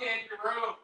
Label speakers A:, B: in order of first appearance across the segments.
A: in your room.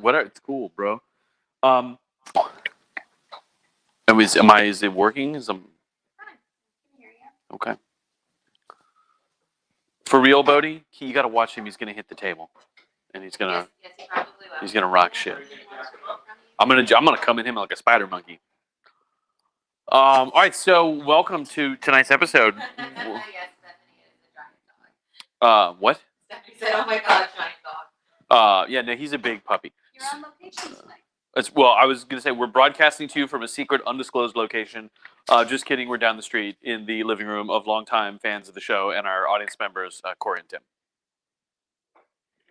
A: Whatever, it's cool, bro. Um, is it working? Okay. For real, Bodie, you got to watch him. He's gonna hit the table, and he's gonna rock shit. I'm gonna come at him like a spider monkey. All right, so welcome to tonight's episode. What? Stephanie said, "Oh my God, giant dog." Yeah, no, he's a big puppy. You're on location tonight. Well, I was gonna say we're broadcasting to you from a secret, undisclosed location. Just kidding, we're down the street in the living room of longtime fans of the show and our audience members, Corey and Tim.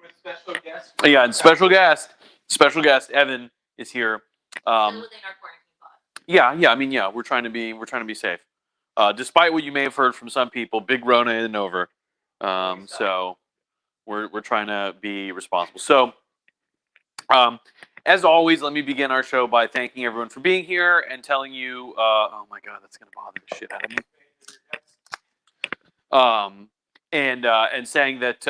A: With special guest. Yeah, and special guest Evan is here. Still within our quarantine pod. Yeah. I mean, yeah, we're trying to be safe. Despite what you may have heard from some people, big Rona isn't over. So we're trying to be responsible. So, as always, let me begin our show by thanking everyone for being here and telling you. Oh my God, that's gonna bother the shit out of me. And saying that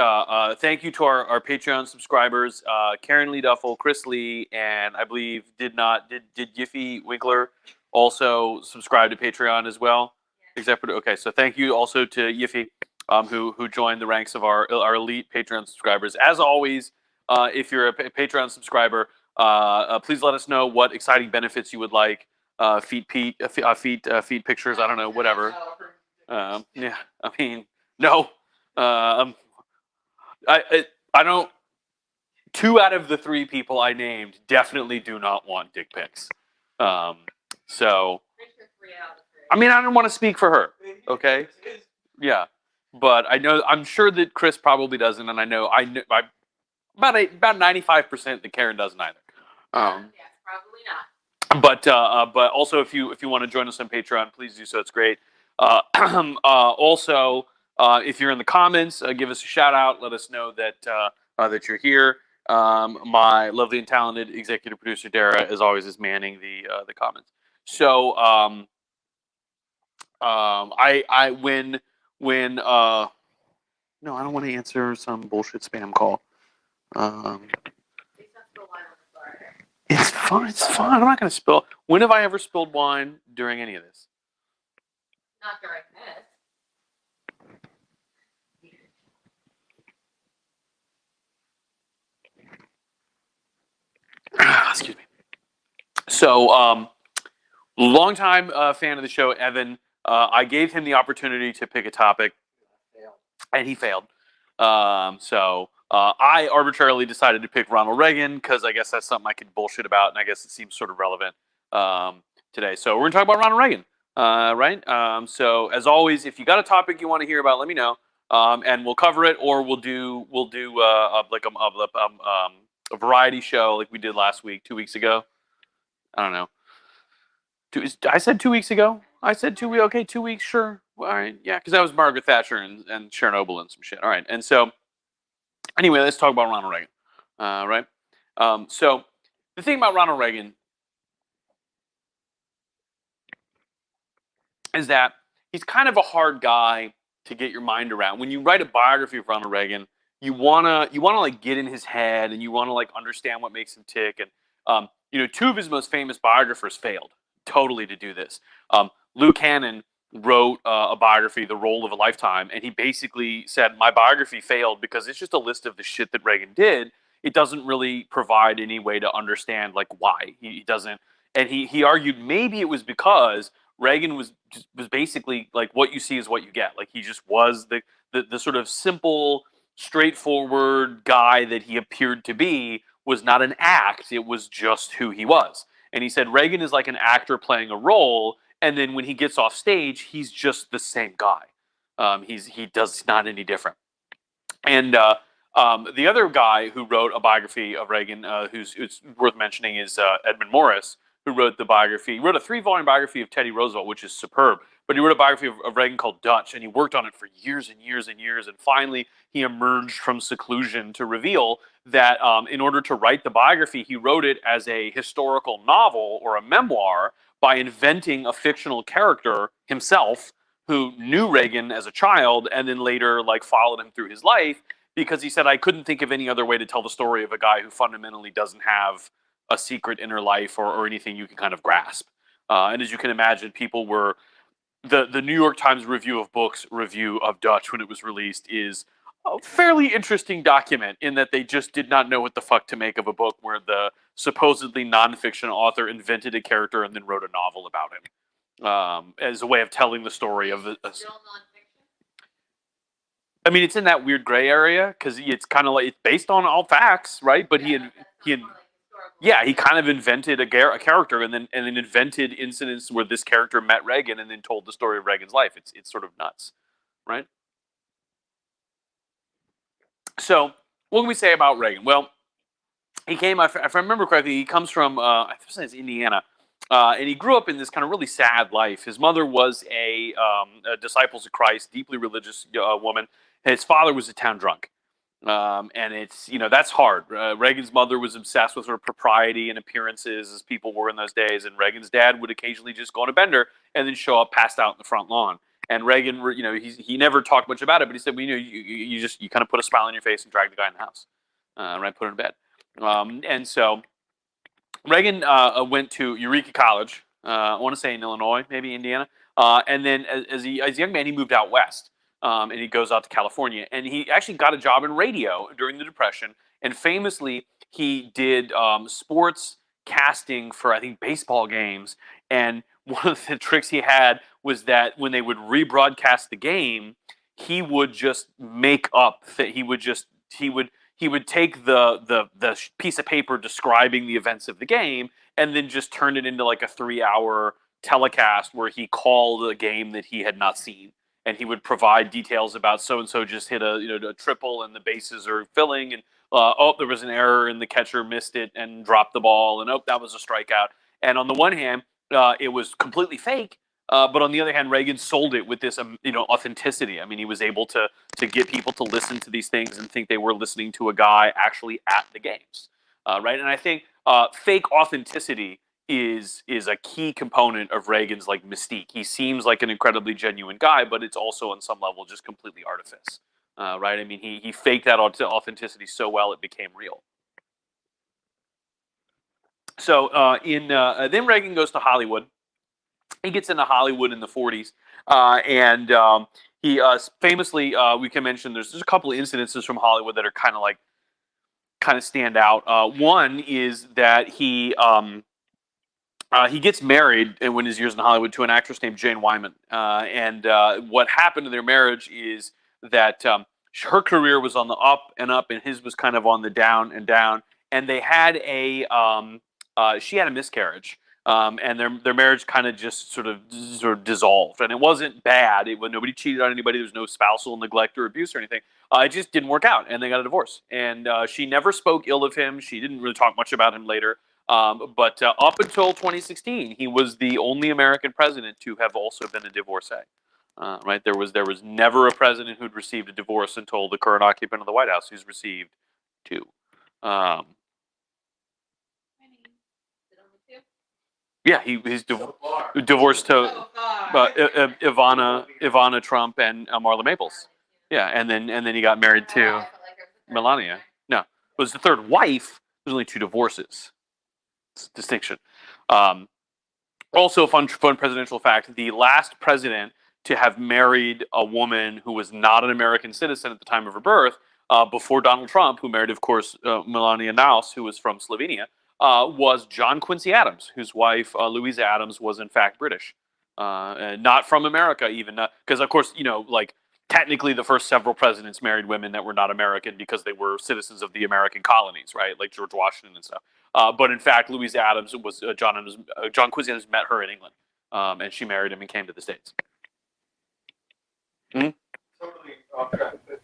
A: thank you to our Patreon subscribers, Karen Lee Duffel, Chris Lee, and I believe did Yiffy Winkler also subscribe to Patreon as well? Except for okay, so thank you also to Yiffy, who joined the ranks of our elite Patreon subscribers. As always, if you're a Patreon subscriber, please let us know what exciting benefits you would like. Feet pictures. I don't know, whatever. Yeah, I mean, no. I don't. 2 out of the 3 people I named definitely do not want dick pics. So, I mean, I don't want to speak for her. Okay. Yeah, but I'm sure that Chris probably doesn't, and I know about 95% that Karen doesn't either.
B: Yes, probably not.
A: But also, if you want to join us on Patreon, please do so. It's great. Also, if you're in the comments, give us a shout out. Let us know that that you're here. My lovely and talented executive producer Dara, as always, is manning the comments. So I when no, I don't want to answer some bullshit spam call. It's fine. It's fine. I'm not going to spill. When have I ever spilled wine during any of this?
B: Not during this.
A: Excuse me. So, longtime fan of the show, Evan. I gave him the opportunity to pick a topic, and he failed. I arbitrarily decided to pick Ronald Reagan because I guess that's something I could bullshit about, and I guess it seems sort of relevant today. So we're gonna talk about Ronald Reagan, right? So as always, if you got a topic you want to hear about, let me know, and we'll cover it, or we'll do a variety show like we did last week, 2 weeks ago. I don't know. I said 2 weeks ago. I said 2 weeks. Okay, 2 weeks. Sure. All right. Yeah, because that was Margaret Thatcher and Chernobyl and some shit. All right. And so, anyway, let's talk about Ronald Reagan. Right. So the thing about Ronald Reagan is that he's kind of a hard guy to get your mind around. When you write a biography of Ronald Reagan, you wanna like get in his head and you wanna like understand what makes him tick. And two of his most famous biographers failed totally to do this. Luke Cannon wrote a biography, The Role of a Lifetime, and he basically said, my biography failed because it's just a list of the shit that Reagan did. It doesn't really provide any way to understand like why he doesn't. And he argued maybe it was because Reagan was basically like what you see is what you get. Like he just was the sort of simple, straightforward guy that he appeared to be was not an act. It was just who he was. And he said Reagan is like an actor playing a role, and then when he gets off stage, he's just the same guy. He does not any different. And the other guy who wrote a biography of Reagan, who's worth mentioning, is Edmund Morris, who wrote the biography. He wrote a 3-volume biography of Teddy Roosevelt, which is superb. But he wrote a biography of Reagan called Dutch, and he worked on it for years and years and years. And finally, he emerged from seclusion to reveal that in order to write the biography, he wrote it as a historical novel or a memoir by inventing a fictional character himself who knew Reagan as a child and then later like followed him through his life, because he said, I couldn't think of any other way to tell the story of a guy who fundamentally doesn't have a secret inner life or anything you can kind of grasp. And as you can imagine, people were... The New York Times review of books review of Dutch when it was released is a fairly interesting document in that they just did not know what the fuck to make of a book where the supposedly nonfiction author invented a character and then wrote a novel about him as a way of telling the story of the...
B: Still nonfiction?
A: I mean, it's in that weird gray area because it's kind of like it's based on all facts, right? But he kind of invented a character and then invented incidents where this character met Reagan and then told the story of Reagan's life. It's sort of nuts, right? So what can we say about Reagan? Well, he came, if I remember correctly, he comes from I think it's Indiana, and he grew up in this kind of really sad life. His mother was a Disciples of Christ, deeply religious woman. His father was a town drunk. And it's, that's hard. Reagan's mother was obsessed with her propriety and appearances, as people were in those days. And Reagan's dad would occasionally just go on a bender and then show up passed out in the front lawn. And Reagan, he never talked much about it, but he said, well, you kind of put a smile on your face and drag the guy in the house, right? Put him in bed. And so Reagan went to Eureka College. I want to say in Illinois, maybe Indiana. And then as a young man, he moved out west. And he goes out to California, and he actually got a job in radio during the Depression. And famously, he did sports casting for, I think, baseball games. And one of the tricks he had was that when they would rebroadcast the game, he would just make up that he would take the piece of paper describing the events of the game and then just turn it into like a 3-hour telecast where he called a game that he had not seen. And he would provide details about so-and-so just hit a triple and the bases are filling. And, there was an error and the catcher missed it and dropped the ball. And, that was a strikeout. And on the one hand, it was completely fake. But on the other hand, Reagan sold it with this, authenticity. I mean, he was able to get people to listen to these things and think they were listening to a guy actually at the games, right? And I think fake authenticity is a key component of Reagan's like mystique. He seems like an incredibly genuine guy, but it's also on some level just completely artifice, right? I mean, he faked that authenticity so well it became real. So then Reagan goes to Hollywood. He gets into Hollywood in the 40s, and he famously, we can mention, there's a couple of incidences from Hollywood that are kind of stand out. One is that he gets married when his years in Hollywood to an actress named Jane Wyman, and what happened to their marriage is that her career was on the up and up, and his was kind of on the down and down, and they had she had a miscarriage. And their marriage kind of just sort of dissolved, and it wasn't bad. Nobody cheated on anybody. There was no spousal neglect or abuse or anything. It just didn't work out, and they got a divorce. And she never spoke ill of him. She didn't really talk much about him later. But up until 2016, he was the only American president to have also been a divorcee. Right? There was never a president who'd received a divorce until the current occupant of the White House, who's received 2. Yeah, he's divorced to Ivana Trump and Marla Maples. Yeah, and then he got married to Melania. No, it was the third wife. There's only 2 divorces. It's a distinction. Also, fun presidential fact: the last president to have married a woman who was not an American citizen at the time of her birth, before Donald Trump, who married, of course, Melania Naus, who was from Slovenia. Was John Quincy Adams, whose wife, Louisa Adams, was in fact British. And not from America even, because of course, like technically the first several presidents married women that were not American because they were citizens of the American colonies, right? Like George Washington and stuff. But in fact, Louisa Adams was, John Quincy Adams met her in England, and she married him and came to the States.
C: Totally off track, but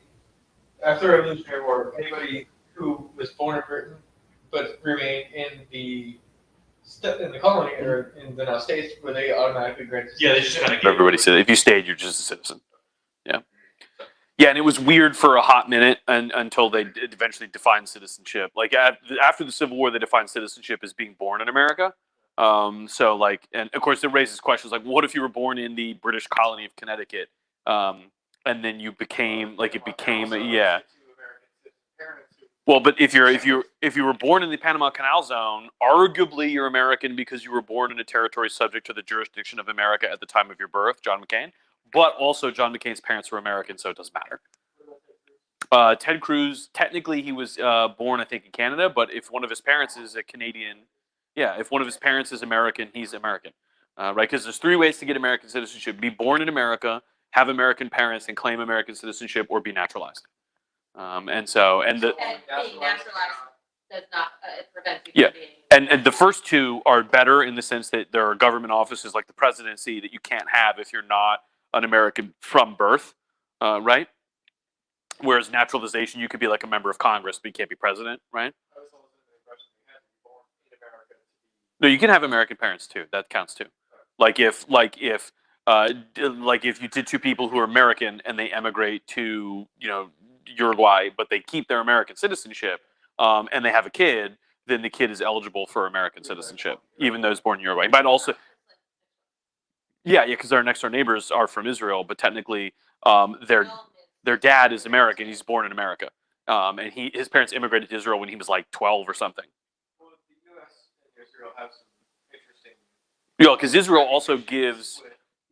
C: after the Revolutionary War, anybody who was born in Britain but remained in the colony or in the now states, were they automatically granted?
D: Yeah, they just kind of.
A: Everybody said if you stayed, you're just a citizen. Yeah, yeah, and it was weird for a hot minute until they eventually defined citizenship. Like after the Civil War, they defined citizenship as being born in America. So like, and of course, it raises questions like, what if you were born in the British colony of Connecticut, and then you became yeah. Well, but if you were born in the Panama Canal Zone, arguably you're American because you were born in a territory subject to the jurisdiction of America at the time of your birth, John McCain. But also John McCain's parents were American, so it doesn't matter. Ted Cruz, technically he was born, I think, in Canada, but if one of his parents is a Canadian, if one of his parents is American, he's American, right? Because there's 3 ways to get American citizenship: be born in America, have American parents, and claim American citizenship, or be naturalized. And being naturalized
B: does not prevent you from being.
A: And the first 2 are better in the sense that there are government offices like the presidency that you can't have if you're not an American from birth, right? Whereas naturalization, you could be like a member of Congress, but you can't be president, right? No, you can have American parents too. That counts too. Like if you did 2 people who are American and they emigrate to Uruguay, but they keep their American citizenship, and they have a kid, then the kid is eligible for American citizenship, even though he's born in Uruguay. But also, because our next door neighbors are from Israel, but technically, their dad is American. He's born in America, and his parents immigrated to Israel when he was like 12 or something.
C: Well, the U.S. and Israel have some interesting.
A: Yeah, because Israel also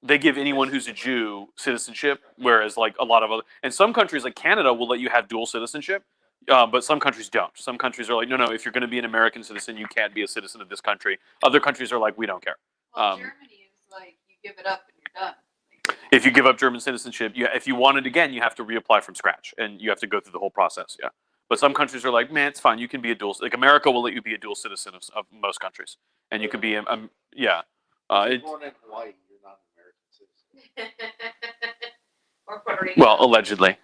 A: they give anyone who's a Jew citizenship, whereas like a lot of other, and some countries like Canada will let you have dual citizenship, but some countries don't. Some countries are like, no, if you're going to be an American citizen, you can't be a citizen of this country. Other countries are like, we don't care.
E: Well, Germany is like, you give it up and you're done.
A: If you give up German citizenship, if you want it again, you have to reapply from scratch, and you have to go through the whole process. Yeah, but some countries are like, man, it's fine. You can be a dual. Like America will let you be a dual citizen of most countries, and you can be yeah.
F: Born in Hawaii, you're not an American citizen.
B: Or Puerto Rico.
A: Well, allegedly.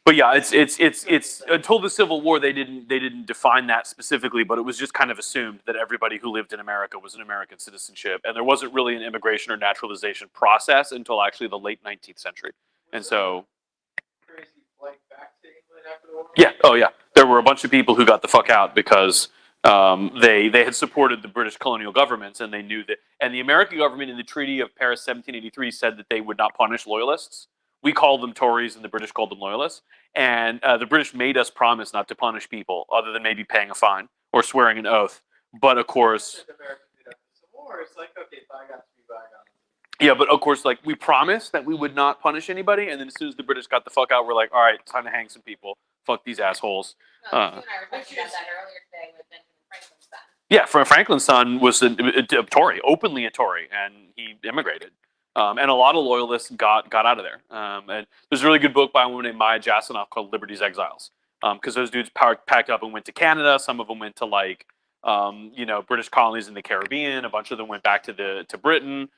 A: But yeah, it's until the Civil War they didn't define that specifically, but it was just kind of assumed that everybody who lived in America was an American citizenship, and there wasn't really an immigration or naturalization process until actually the late 19th century. And so,
C: Crazy flight back to England after the war.
A: yeah, oh yeah, there were a bunch of people who got the fuck out because they had supported the British colonial governments, and they knew that, and the American government in the Treaty of Paris 1783 said that they would not punish loyalists. We called them Tories, and the British called them loyalists. And the British made us promise not to punish people, other than maybe paying a fine or swearing an oath. But of course,
C: The Americans did after the Civil War. It's like, okay, bygones be bygones.
A: yeah, but of course, like we promised that we would not punish anybody, and then as soon as the British got the fuck out, we're like, all right, time to hang some people. Fuck these assholes.
B: No, you and I were talking about that earlier today with Benjamin Franklin's son.
A: Yeah, Franklin's son was a Tory, openly a Tory, and he immigrated. And a lot of loyalists got out of there. And there's a really good book by a woman named Maya Jasanoff called Liberty's Exiles. Because those dudes packed up and went to Canada. Some of them went to like, British colonies in the Caribbean. A bunch of them went back to Britain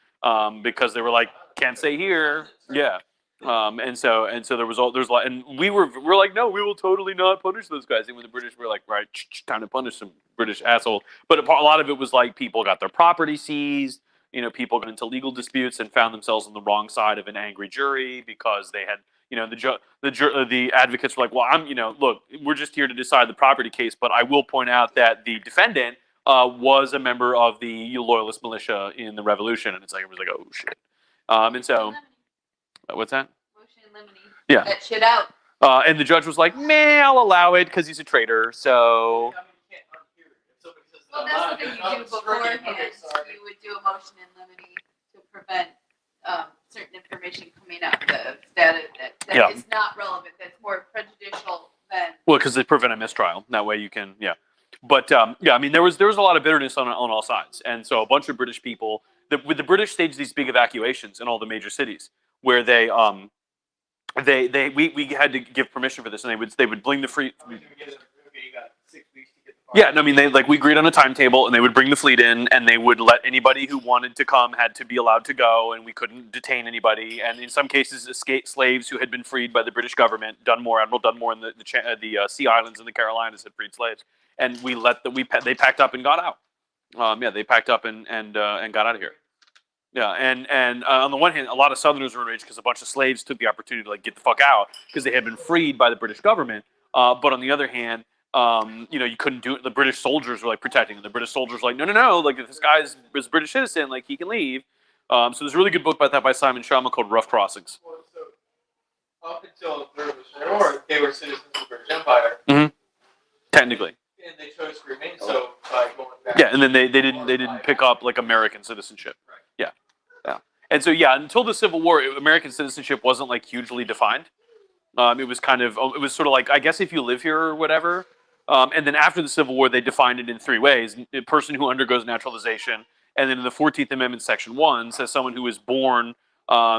A: because they were like, can't stay here. Yeah. And so there's a lot, and we're like, no, we will totally not punish those guys. And when the British were like, right, time to punish some British asshole. But a lot of it was like people got their property seized. People got into legal disputes and found themselves on the wrong side of an angry jury because they had, the advocates were like, well, look, we're just here to decide the property case, but I will point out that the defendant was a member of the Loyalist militia in the Revolution, and it was like, oh shit. And so, what's that?
E: Motion in limine.
A: Yeah.
E: That shit out.
A: And the judge was like, meh, I'll allow it because he's a traitor. So.
C: You can't unhear it. If somebody says
E: Well,
C: it's not
E: that's what
C: allowed,
E: you
C: it's
E: do
C: not stricken.
E: beforehand.
C: Okay, sorry.
E: You would do a motion in limine to prevent certain information coming out that
A: Yeah.
E: is not relevant, that's more prejudicial than.
A: Well, because they prevent a mistrial. That way you can, yeah. But there was a lot of bitterness on all sides, and so a bunch of British people. The British staged these big evacuations in all the major cities where we had to give permission for this, and they would bring the free.
C: Okay, you got 6 weeks to get the
A: Yeah, no, we agreed on a timetable, and they would bring the fleet in, and they would let anybody who wanted to come had to be allowed to go, and we couldn't detain anybody. And in some cases, escaped slaves who had been freed by the British government. Admiral Dunmore in the Sea Islands in the Carolinas had freed slaves, and they packed up and got out. They packed up and got out of here. Yeah, and on the one hand, a lot of Southerners were enraged because a bunch of slaves took the opportunity to get the fuck out because they had been freed by the British government. But on the other hand, you couldn't do it. The British soldiers were protecting them. The British soldiers were like, no, if this guy's a British citizen, he can leave. So there's a really good book about that by Simon Schama called Rough Crossings.
C: Well, so up until the Revolutionary War, they were citizens of the British Empire.
A: Mm-hmm. Technically.
C: And they chose to remain so by going back.
A: Yeah, and then they didn't pick up American citizenship.
C: Right.
A: Yeah. And so until the Civil War, American citizenship wasn't hugely defined. It was sort of I guess if you live here or whatever. And then after the Civil War, they defined it in 3 ways: a person who undergoes naturalization, and then in the 14th Amendment, Section 1 says someone who is born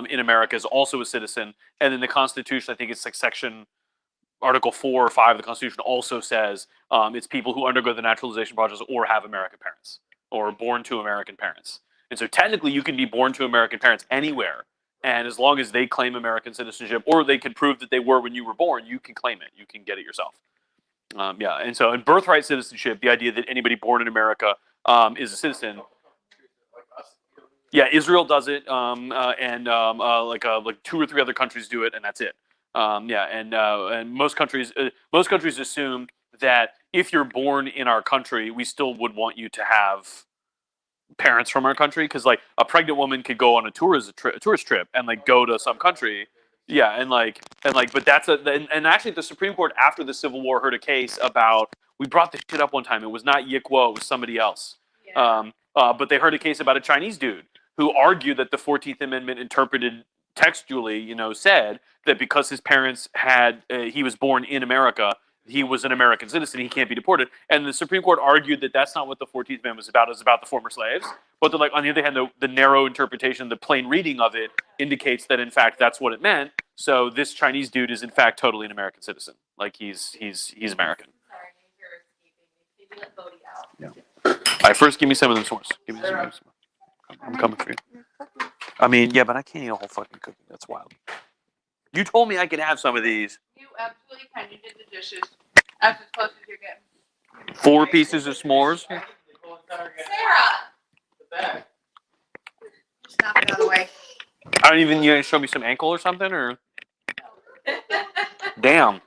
A: in America is also a citizen. And then the Constitution, I think it's Section Article 4 or 5 of the Constitution also says it's people who undergo the naturalization process or have American parents or are born to American parents. And so technically you can be born to American parents anywhere. And as long as they claim American citizenship or they can prove that they were when you were born, you can claim it. You can get it yourself. And so in birthright citizenship, the idea that anybody born in America is a citizen. Yeah, Israel does it, and 2 or 3 other countries do it, and that's it. And most countries assume that if you're born in our country, we still would want you to have parents from our country, because a pregnant woman could go on a tourist trip and go to some country. Yeah, but that's and actually the Supreme Court after the Civil War heard a case about, we brought this shit up one time. It was not Yikwo, it was somebody else.
E: Yeah.
A: But they heard a case about a Chinese dude who argued that the 14th Amendment interpreted textually, said that because his parents he was born in America, he was an American citizen, he can't be deported. And the Supreme Court argued that that's not what the 14th Amendment was about. It was about the former slaves. But on the other hand, the narrow interpretation, the plain reading of it indicates that in fact that's what it meant. So this Chinese dude is in fact totally an American citizen. He's American.
B: Sorry, you're escaping. Maybe let Bodie out.
A: Yeah. All right, first give me some of them s'mores. Give me some of them s'mores. I'm coming for you. I mean, yeah, but I can't eat a whole fucking cookie. That's wild. You told me I could have some of these.
E: You absolutely can. You did the dishes. That's as close as you're getting.
A: 4 pieces of s'mores.
E: Sarah!
C: The bag.
E: Just knock it out of the way.
A: I don't even. You gonna show me some ankle or something or? Damn.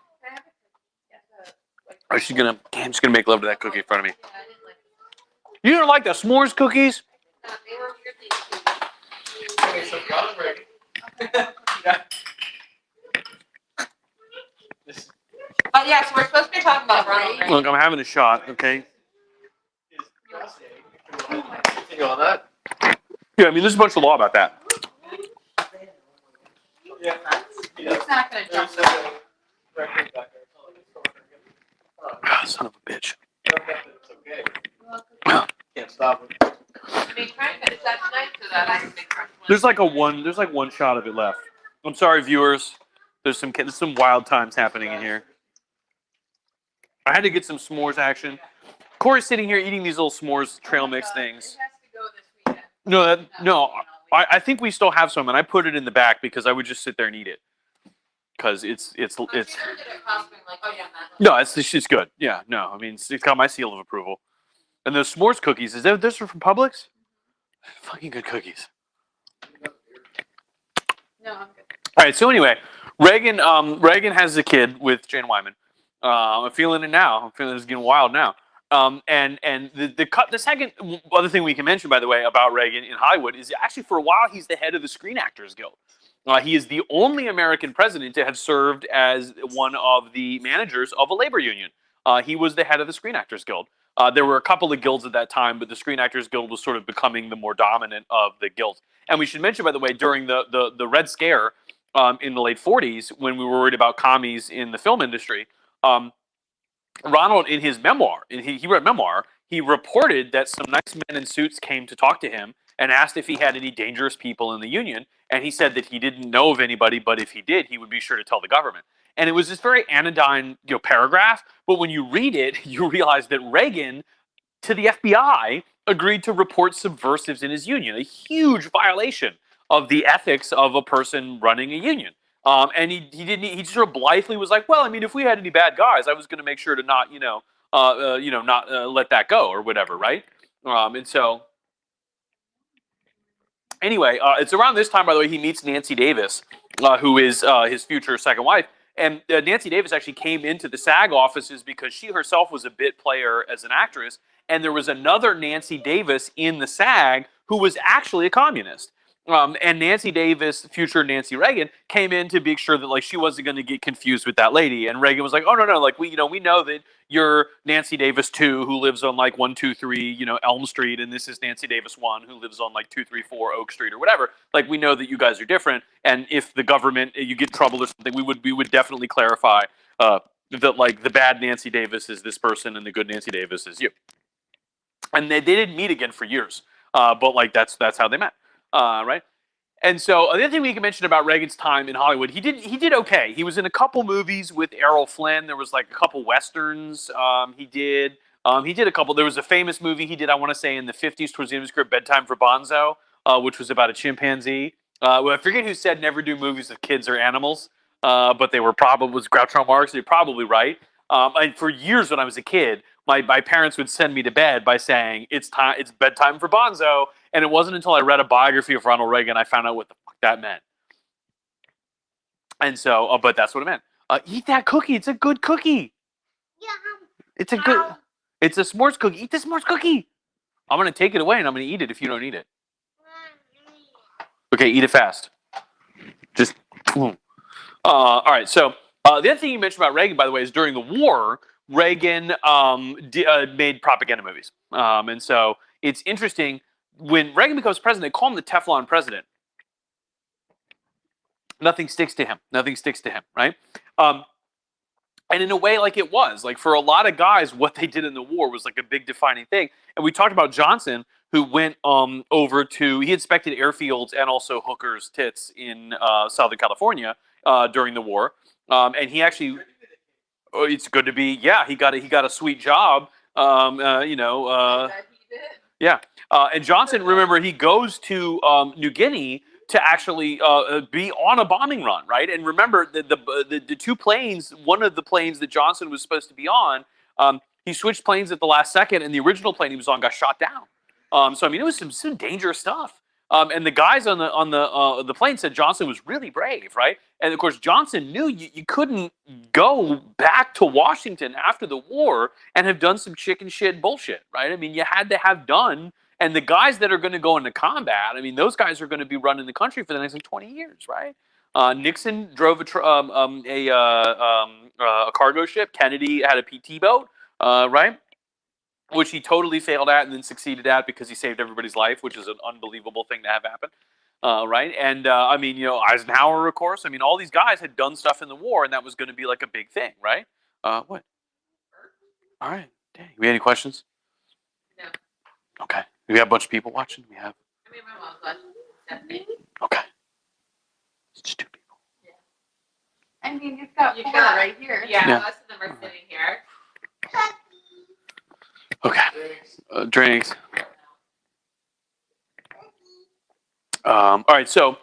A: Or she's gonna. Damn, she's gonna make love to that cookie in front of me. You don't like the s'mores cookies?
B: They were weirdly
C: Okay, so Ronald Reagan. This
B: But yeah, so we're supposed to be talking about Ronald Reagan.
A: Look, I'm having a shot. Okay.
C: is continue on that.
A: Yeah, I mean, there's a bunch of law about that.
C: Yeah.
E: It's not gonna jump.
C: There's a record back there.
A: Ah, son of a bitch.
C: It's okay. Can't stop it.
B: I mean, try and finish that tonight so that I can make fresh ones.
A: There's like one shot of it left. I'm sorry, viewers. There's some wild times happening in here. I had to get some s'mores action. Corey's sitting here eating these little s'mores trail mix things.
E: It has to go this weekend.
A: No. I think we still have some, and I put it in the back because I would just sit there and eat it. Because it's.
B: She never did a cross being like, oh yeah, that.
A: No, it's good. Yeah, no, I mean, it's got my seal of approval. And those s'mores cookies, is that this are from Publix? Fucking good cookies.
E: No, I'm good.
A: All right, so anyway, Reagan has a kid with Jane Wyman. I'm feeling it now. I'm feeling it's getting wild now. And the second other thing we can mention, by the way, about Reagan in Hollywood is actually for a while he's the head of the Screen Actors Guild. He is the only American president to have served as one of the managers of a labor union. He was the head of the Screen Actors Guild. There were a couple of guilds at that time, but the Screen Actors Guild was sort of becoming the more dominant of the guilds. And we should mention, by the way, during the Red Scare in the late 40s, when we were worried about commies in the film industry, Ronald, in his memoir, he wrote a memoir, he reported that some nice men in suits came to talk to him and asked if he had any dangerous people in the union. And he said that he didn't know of anybody, but if he did, he would be sure to tell the government. And it was this very anodyne, paragraph. But when you read it, you realize that Reagan, to the FBI, agreed to report subversives in his union, a huge violation of the ethics of a person running a union. And he didn't. He sort of blithely was like, "Well, I mean, if we had any bad guys, I was going to make sure to not, not let that go or whatever, right?" And so, anyway, it's around this time, by the way, he meets Nancy Davis, who is his future second wife. And Nancy Davis actually came into the SAG offices because she herself was a bit player as an actress, and there was another Nancy Davis in the SAG who was actually a communist. And Nancy Davis, future Nancy Reagan, came in to be sure that she wasn't going to get confused with that lady. And Reagan was like, "Oh no, we know that you're Nancy Davis 2, who lives on 123 Elm Street, and this is Nancy Davis 1, who lives on 234 Oak Street or whatever. We know that you guys are different. And if the government you get trouble or something, we would definitely clarify that the bad Nancy Davis is this person and the good Nancy Davis is you." And they didn't meet again for years, but that's how they met. Right, and so the other thing we can mention about Reagan's time in Hollywood, he did okay. He was in a couple movies with Errol Flynn. There was a couple westerns. He did a couple. There was a famous movie he did, I want to say, in the 50s towards the end of his career, Bedtime for Bonzo, which was about a chimpanzee. Well, I forget who said never do movies with kids or animals, but they were probably was Groucho Marx. They're probably right. And for years when I was a kid, my parents would send me to bed by saying it's bedtime for Bonzo. And it wasn't until I read a biography of Ronald Reagan I found out what the fuck that meant. And so, but that's what it meant. Eat that cookie. It's a good cookie.
D: Yeah.
A: It's a s'mores cookie. Eat the s'mores cookie. I'm going to take it away and I'm going to eat it if you don't eat it. Okay, eat it fast. Just, all right. So the other thing you mentioned about Reagan, by the way, is during the war, Reagan made propaganda movies. And so it's interesting. When Reagan becomes president, they call him the Teflon president. Nothing sticks to him. Nothing sticks to him, right? And in a way, it was. For a lot of guys, what they did in the war was a big defining thing. And we talked about Johnson, who went over to, he inspected airfields and also hookers' tits in Southern California during the war. And he actually, it's good to be, he got a sweet job, Yeah. And Johnson, remember, he goes to New Guinea to actually be on a bombing run, right? And remember, the two planes, one of the planes that Johnson was supposed to be on, he switched planes at the last second, and the original plane he was on got shot down. So I mean, it was some dangerous stuff. And the guys on the plane said Johnson was really brave, right? And of course, Johnson knew you couldn't go back to Washington after the war and have done some chicken shit bullshit, right? I mean, you had to have done. And the guys that are going to go into combat, I mean, those guys are going to be running the country for the next 20 years, right? Nixon drove a cargo ship. Kennedy had a PT boat, right? Which he totally failed at and then succeeded at because he saved everybody's life, which is an unbelievable thing to have happen, right? And I mean, Eisenhower, of course. I mean, all these guys had done stuff in the war, and that was going to be like a big thing, right? What? All right. Dang. We have any questions?
B: No.
A: Okay. We have a bunch of people watching. We have.
B: I mean, my mom's watching. Stephanie.
A: Okay. It's just two people.
E: I mean, you've got
B: You've
E: four
B: got-
E: right here.
B: Yeah,
A: Yeah.
B: most of them are sitting here.
A: Okay. Drinks. All right. So,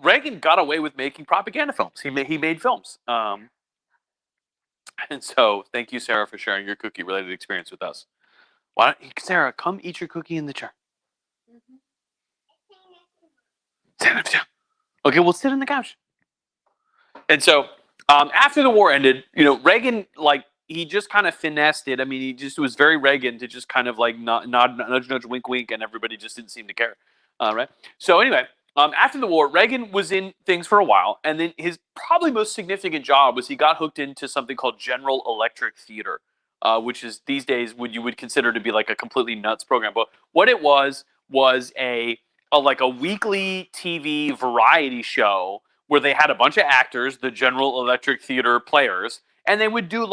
A: Reagan got away with making propaganda films. He made films. And so, thank you, Sarah, for sharing your cookie-related experience with us. Why don't you, Sarah, come eat your cookie in the chair. Sit on the chair. Okay, we'll sit on the couch. And so, after the war ended, Reagan, he just kind of finessed it. I mean, it was very Reagan to just kind of nod, nudge, wink, wink, and everybody just didn't seem to care, right? So anyway, after the war, Reagan was in things for a while, and then his probably most significant job was he got hooked into something called General Electric Theater, which is these days you would consider to be like a completely nuts program. But what it was a weekly TV variety show where they had a bunch of actors, the General Electric Theater players, and they would do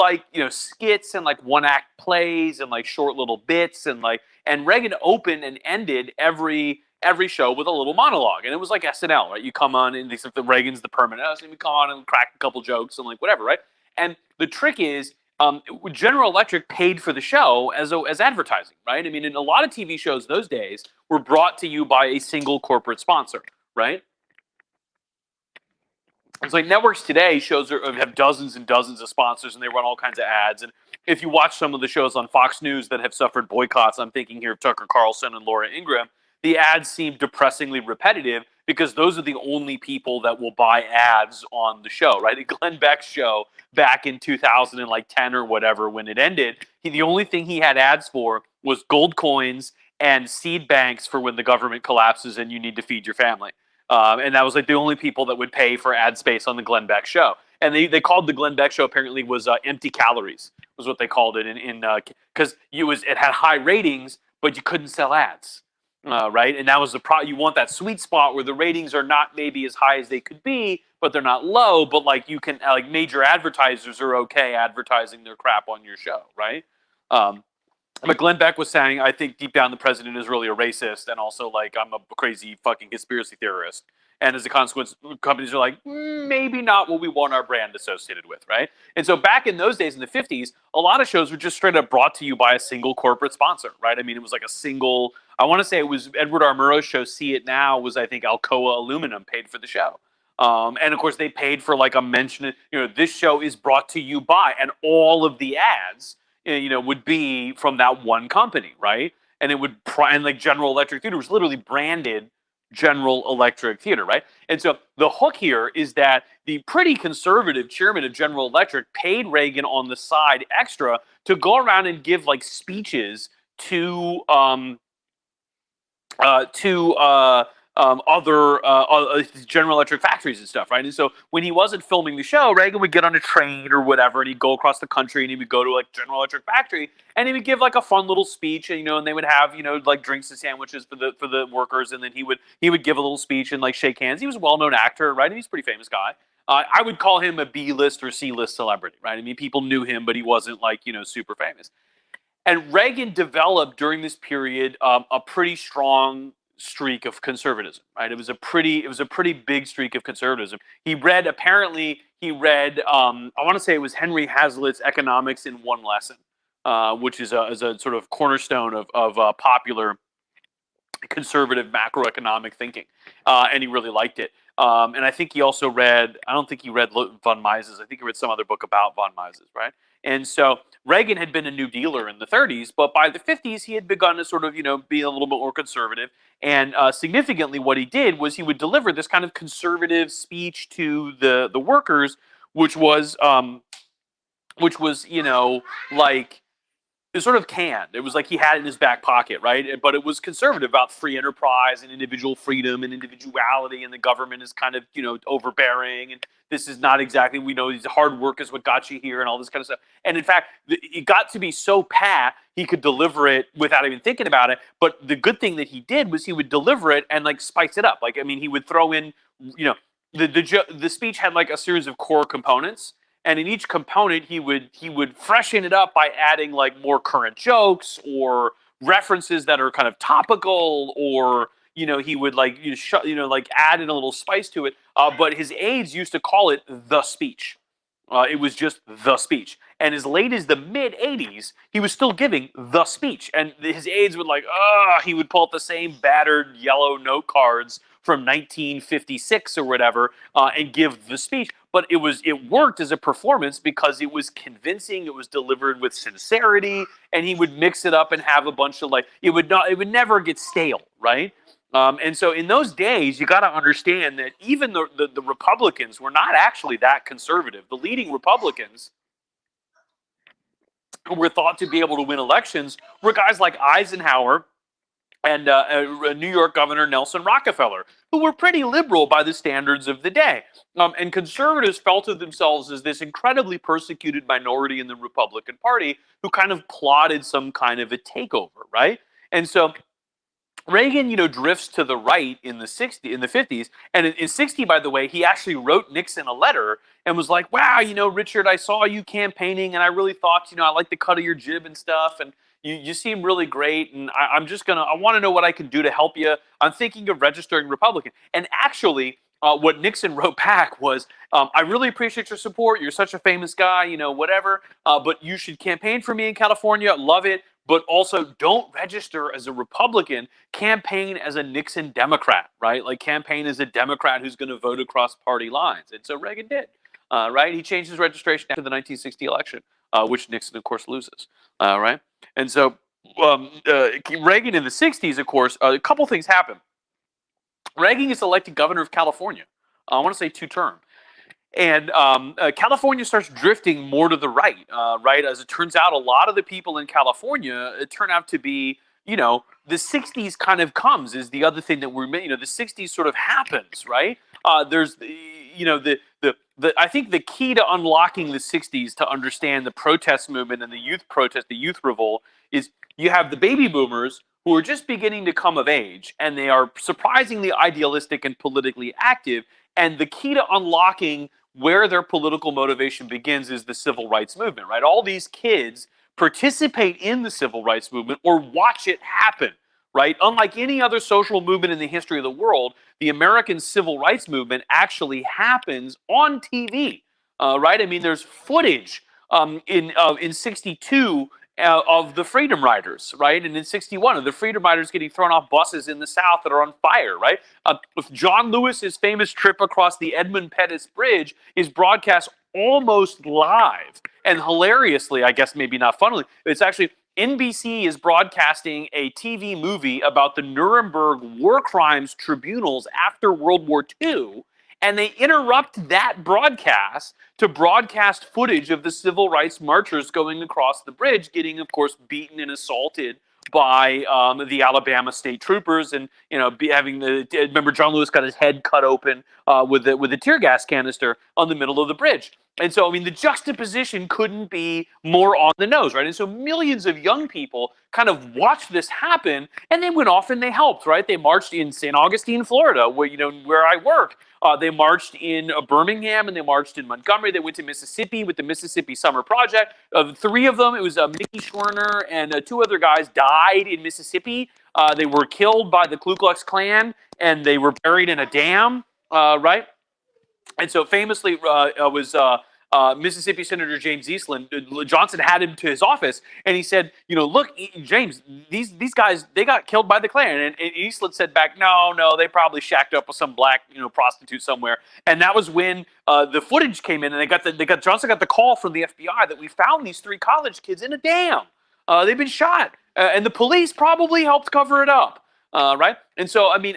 A: skits and one-act plays and short little bits and Reagan opened and ended every show with a little monologue, and it was like SNL, right? You come on and except Reagan's the permanent host, and we come on and crack a couple jokes and whatever, right? And the trick is, General Electric paid for the show as advertising, right? I mean, in a lot of TV shows those days were brought to you by a single corporate sponsor, right? It's like networks today, shows have dozens and dozens of sponsors, and they run all kinds of ads. And if you watch some of the shows on Fox News that have suffered boycotts, I'm thinking here of Tucker Carlson and Laura Ingraham, the ads seem depressingly repetitive because those are the only people that will buy ads on the show, right? The Glenn Beck show back in 2010 or whatever, when it ended, the only thing he had ads for was gold coins and seed banks for when the government collapses and you need to feed your family. And that was the only people that would pay for ad space on the Glenn Beck show. And they called the Glenn Beck show apparently was empty calories was what they called it because it had high ratings, but you couldn't sell ads. Right, and that was you want that sweet spot where the ratings are not maybe as high as they could be, but they're not low. But you can major advertisers are okay advertising their crap on your show, right? But Glenn Beck was saying, I think deep down the president is really a racist, and also I'm a crazy fucking conspiracy theorist. And as a consequence, companies are like, maybe not what we want our brand associated with, right? And so back in those days, in the 50s, a lot of shows were just straight up brought to you by a single corporate sponsor, right? I mean, it was a single, I want to say it was Edward R. Murrow's show, See It Now, was I think Alcoa Aluminum paid for the show. And of course, they paid for a mention, this show is brought to you by, and all of the ads, would be from that one company, right? And it would, General Electric Theater was literally branded General Electric Theater, right? And so the hook here is that the pretty conservative chairman of General Electric paid Reagan on the side extra to go around and give speeches to other General Electric factories and stuff, right? And so when he wasn't filming the show, Reagan would get on a train or whatever, and he'd go across the country, and he would go to General Electric factory, and he would give a fun little speech, and and they would have drinks and sandwiches for the workers, and then he would give a little speech and shake hands. He was a well-known actor, right? And he's a pretty famous guy. I would call him a B-list or C-list celebrity, right? I mean, people knew him, but he wasn't super famous. And Reagan developed during this period a pretty strong streak of conservatism, right? It was a pretty big streak of conservatism. He read I want to say it was Henry Hazlitt's Economics in One Lesson, which is a sort of cornerstone of popular conservative macroeconomic thinking, and he really liked it. And I think he also read, I don't think he read von Mises. I think he read some other book about von Mises, right? And so Reagan had been a New Dealer in the 30s, but by the 50s, he had begun to sort of, be a little bit more conservative. And significantly, what he did was he would deliver this kind of conservative speech to the workers, which was, like, it was sort of canned. It was like he had it in his back pocket, right? But it was conservative about free enterprise and individual freedom and individuality, and the government is kind of, overbearing, and this is not exactly, we know hard work is what got you here and all this kind of stuff. And in fact, it got to be so pat, he could deliver it without even thinking about it. But the good thing that he did was he would deliver it and like spice it up. Like, I mean, he would throw in, the speech had like a series of core components. And in each component, he would freshen it up by adding like more current jokes or references that are kind of topical, or he would like like add in a little spice to it. But his aides used to call it the speech. It was just the speech. And as late as the mid '80s, he was still giving the speech. And his aides would he would pull out the same battered yellow note cards from 1956 or whatever, and give the speech. But it worked as a performance because it was convincing, it was delivered with sincerity, and he would mix it up and have a bunch of it would never get stale, right? And so in those days, you got to understand that even the Republicans were not actually that conservative. The leading Republicans who were thought to be able to win elections were guys like Eisenhower and New York Governor Nelson Rockefeller, who were pretty liberal by the standards of the day. And conservatives felt of themselves as this incredibly persecuted minority in the Republican Party who kind of plotted some kind of a takeover, right? And so Reagan, drifts to the right in the 50s. And in 60, by the way, he actually wrote Nixon a letter and was like, wow, Richard, I saw you campaigning and I really thought, I like the cut of your jib and stuff. And you seem really great, and I want to know what I can do to help you. I'm thinking of registering Republican. And actually, what Nixon wrote back was, I really appreciate your support. You're such a famous guy, whatever. But you should campaign for me in California. Love it. But also don't register as a Republican. Campaign as a Nixon Democrat, right? Like campaign as a Democrat who's going to vote across party lines. And so Reagan did, right? He changed his registration after the 1960 election, which Nixon, of course, loses, right? And so Reagan in the 60s, of course, a couple things happen. Reagan is elected governor of California. I want to say 2-term. And California starts drifting more to the right, right? As it turns out, a lot of the people in California turn out to be, the 60s kind of comes is the other thing that the 60s sort of happens, right? There's, I think the key to unlocking the 60s to understand the protest movement and the youth protest, the youth revolt, is you have the baby boomers who are just beginning to come of age, and they are surprisingly idealistic and politically active. And the key to unlocking where their political motivation begins is the civil rights movement, right? All these kids participate in the civil rights movement or watch it happen, right? Unlike any other social movement in the history of the world, the American civil rights movement actually happens on TV, right? I mean, there's footage in 62 of the Freedom Riders, right? And in 61 of the Freedom Riders getting thrown off buses in the South that are on fire, right? With John Lewis's famous trip across the Edmund Pettus Bridge is broadcast almost live. And hilariously, I guess maybe not funnily, it's actually NBC is broadcasting a TV movie about the Nuremberg war crimes tribunals after World War II. And they interrupt that broadcast to broadcast footage of the civil rights marchers going across the bridge, getting, of course, beaten and assaulted by the Alabama state troopers, and remember John Lewis got his head cut open with a tear gas canister on the middle of the bridge. And so, I mean, the juxtaposition couldn't be more on the nose, right? And so millions of young people kind of watched this happen, and they went off and they helped, right? They marched in St. Augustine, Florida, where I work. They marched in Birmingham, and they marched in Montgomery. They went to Mississippi with the Mississippi Summer Project. Three of them, it was Mickey Schwerner and two other guys died in Mississippi. They were killed by the Ku Klux Klan, and they were buried in a dam, right? And so famously, was Mississippi Senator James Eastland, Johnson had him to his office, and he said, look, James, these guys, they got killed by the Klan. And Eastland said back, no, they probably shacked up with some black, prostitute somewhere. And that was when the footage came in, and Johnson got the call from the FBI that we found these 3 college kids in a dam. They've been shot, and the police probably helped cover it up, right? And so, I mean,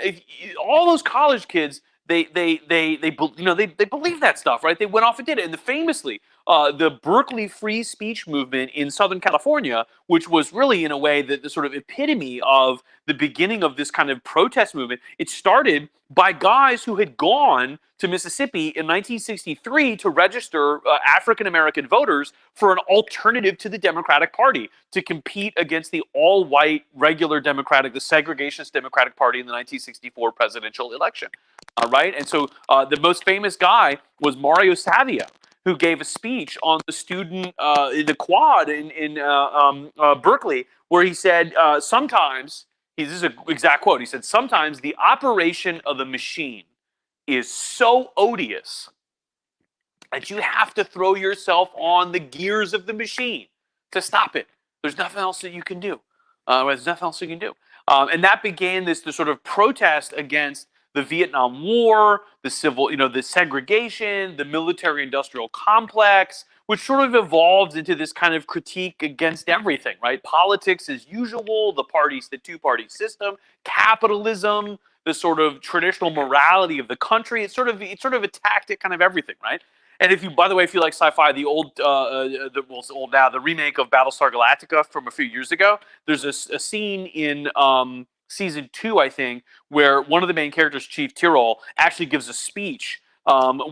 A: all those college kids, they believe that stuff, right? They went off and did it. And famously, the Berkeley free speech movement in Southern California, which was really, in a way, the sort of epitome of the beginning of this kind of protest movement, it started by guys who had gone to Mississippi in 1963 to register African-American voters for an alternative to the Democratic Party to compete against the all-white regular Democratic, the segregationist Democratic Party in the 1964 presidential election. Right? And so the most famous guy was Mario Savio, who gave a speech on the student in the quad in Berkeley, where he said, sometimes, this is an exact quote, he said, sometimes the operation of the machine is so odious that you have to throw yourself on the gears of the machine to stop it. There's nothing else that you can do. And that began this sort of protest against the Vietnam War, the civil, the segregation, the military-industrial complex, which sort of evolved into this kind of critique against everything, right? Politics as usual, the two-party system, capitalism, the sort of traditional morality of the country. It sort of attacked it, kind of everything, right? And by the way, if you like sci-fi, the old, it's old now, the remake of Battlestar Galactica from a few years ago, there's a scene in season 2, I think, where one of the main characters, Chief Tyrol, actually gives a speech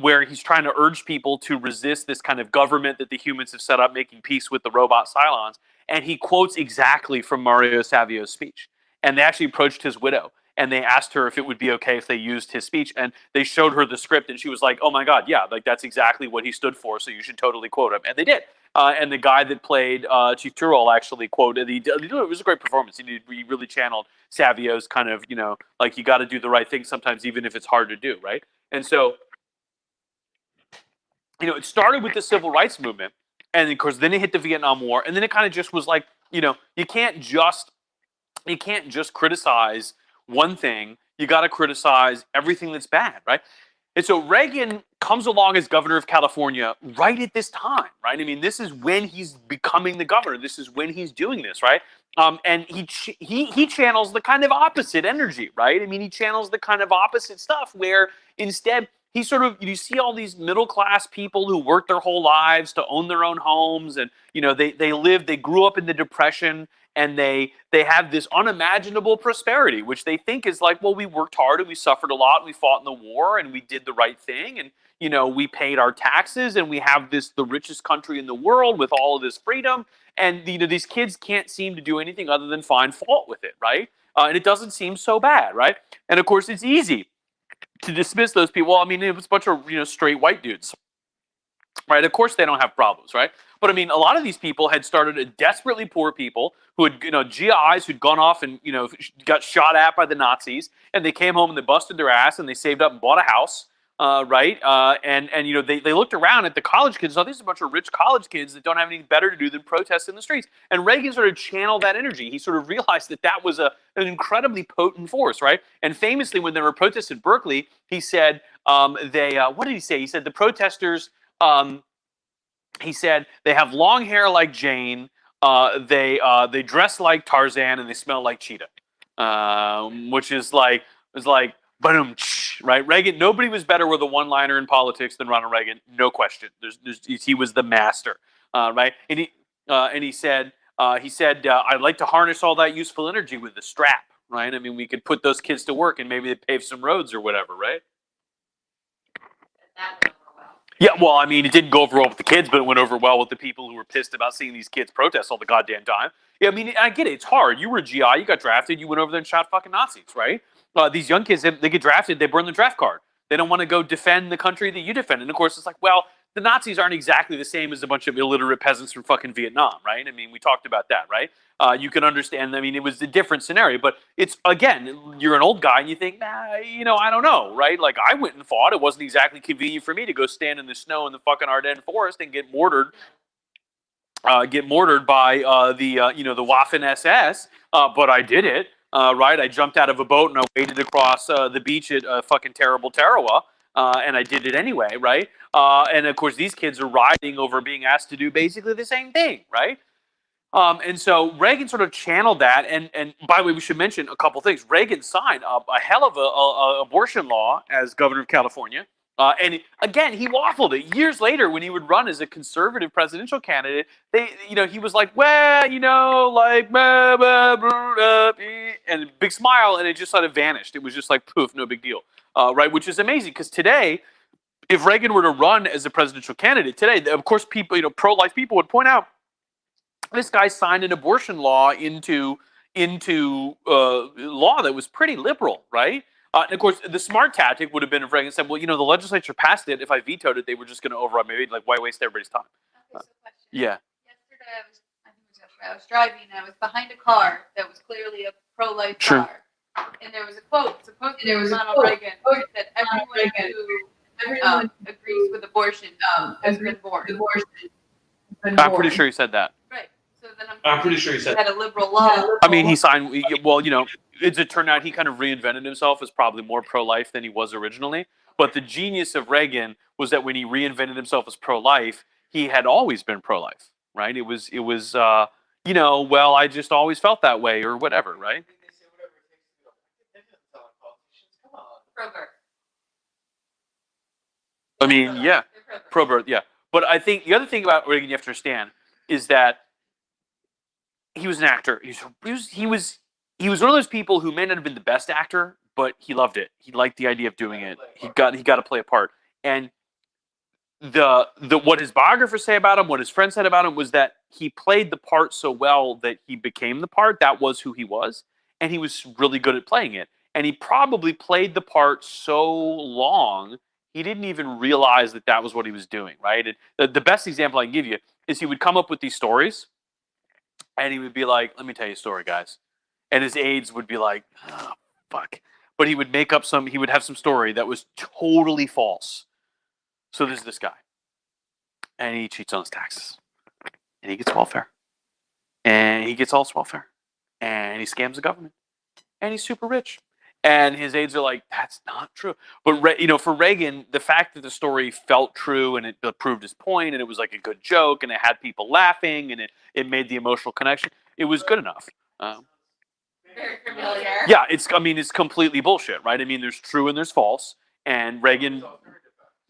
A: where he's trying to urge people to resist this kind of government that the humans have set up, making peace with the robot Cylons. And he quotes exactly from Mario Savio's speech. And they actually approached his widow, and they asked her if it would be okay if they used his speech. And they showed her the script, and she was like, oh my God, yeah, like that's exactly what he stood for, so you should totally quote him. And they did. And the guy that played Chief Tyrol actually quoted, it was a great performance. He really channeled Savio's kind of, like you got to do the right thing sometimes, even if it's hard to do, right? And so, it started with the civil rights movement, and of course, then it hit the Vietnam War, and then it kind of just was like, you can't just criticize one thing. You got to criticize everything that's bad, right? And so Reagan comes along as governor of California right at this time, right? I mean, this is when he's becoming the governor. This is when he's doing this, right? And he channels the kind of opposite energy, right? I mean, he channels the kind of opposite stuff where instead he sort of, you see all these middle class people who work their whole lives to own their own homes, and they grew up in the Depression, and they have this unimaginable prosperity, which they think is like, well, we worked hard and we suffered a lot and we fought in the war and we did the right thing, and we paid our taxes, and we have the richest country in the world with all of this freedom, and these kids can't seem to do anything other than find fault with it, right? And it doesn't seem so bad, right? And of course, it's easy to dismiss those people. I mean, it was a bunch of straight white dudes, right? Of course, they don't have problems, right? But I mean, a lot of these people had started desperately poor people who had, GIs who'd gone off and, got shot at by the Nazis, and they came home and they busted their ass and they saved up and bought a house, right? And they looked around at the college kids. Oh, these are a bunch of rich college kids that don't have anything better to do than protest in the streets. And Reagan sort of channeled that energy. He sort of realized that was an incredibly potent force, right? And famously, when there were protests in Berkeley, he said what did he say? He said the protesters. He said they have long hair like Jane. They dress like Tarzan, and they smell like Cheetah. Which is like boom, right? Reagan. Nobody was better with a one-liner in politics than Ronald Reagan, no question. He was the master, right? And he said I'd like to harness all that useful energy with the strap, right? I mean, we could put those kids to work and maybe they pave some roads or whatever, right?
B: That went over well.
A: Yeah, well, I mean, it didn't go over well with the kids, but it went over well with the people who were pissed about seeing these kids protest all the goddamn time. Yeah, I mean, I get it. It's hard. You were a GI. You got drafted. You went over there and shot fucking Nazis, right? These young kids, they get drafted. They burn the draft card. They don't want to go defend the country that you defend. And, of course, it's like, well, the Nazis aren't exactly the same as a bunch of illiterate peasants from fucking Vietnam, right? I mean, we talked about that, right? You can understand. I mean, it was a different scenario, but it's, again, you're an old guy and you think, nah, you know, I don't know, right? Like, I went and fought. It wasn't exactly convenient for me to go stand in the snow in the fucking Ardennes forest and get mortared by the Waffen SS, but I did it, right? I jumped out of a boat and I waded across the beach at fucking terrible Tarawa, and I did it anyway, right? And of course, these kids are riding over being asked to do basically the same thing, right? And so Reagan sort of channeled that, and by the way, we should mention a couple things. Reagan signed a hell of a abortion law as governor of California. And again, he waffled it. Years later, when he would run as a conservative presidential candidate, he was like, well, like, blah, blah, blah, and big smile, and it just sort of vanished. It was just like, poof, no big deal, right? Which is amazing, because today, if Reagan were to run as a presidential candidate today, of course, people, pro-life people would point out, this guy signed an abortion law into law that was pretty liberal, right? And of course, the smart tactic would have been if Reagan said, well, the legislature passed it. If I vetoed it, they were just going to override. Maybe, like, why waste everybody's time?
E: Okay, so question.
A: Yeah.
E: Yesterday, I was driving, and I was behind a car that was clearly a pro-life
A: Sure.
E: car. And there was a quote, supposedly Ronald Reagan, that everyone who agrees with abortion has been born.
A: I'm pretty sure he said that.
E: Right. So then
C: I'm pretty sure he said
E: had a liberal law.
A: I mean, he signed. Well, as it turned out, he kind of reinvented himself as probably more pro-life than he was originally. But the genius of Reagan was that when he reinvented himself as pro-life, he had always been pro-life, right? It was. Well, I just always felt that way, or whatever, right?
B: Pro-birth.
A: I mean, yeah,
B: They're pro-birth.
A: pro-birth, yeah. But I think the other thing about Reagan you have to understand is that he was an actor. He was one of those people who may not have been the best actor, but he loved it. He liked the idea of doing it. He got to play a part. And what his biographers say about him, what his friends said about him, was that he played the part so well that he became the part. That was who he was, and he was really good at playing it. And he probably played the part so long he didn't even realize that was what he was doing, right? And the best example I can give you is he would come up with these stories, and he would be like, let me tell you a story, guys. And his aides would be like, oh, fuck. But he would have some story that was totally false. So there's this guy, and he cheats on his taxes, and he gets welfare, and he gets all welfare, and he scams the government, and he's super rich. And his aides are like, that's not true. But, for Reagan, the fact that the story felt true and it proved his point and it was like a good joke and it had people laughing and it made the emotional connection, it was good enough.
B: Very familiar.
A: Yeah, it's completely bullshit, right? I mean, there's true and there's false. And Reagan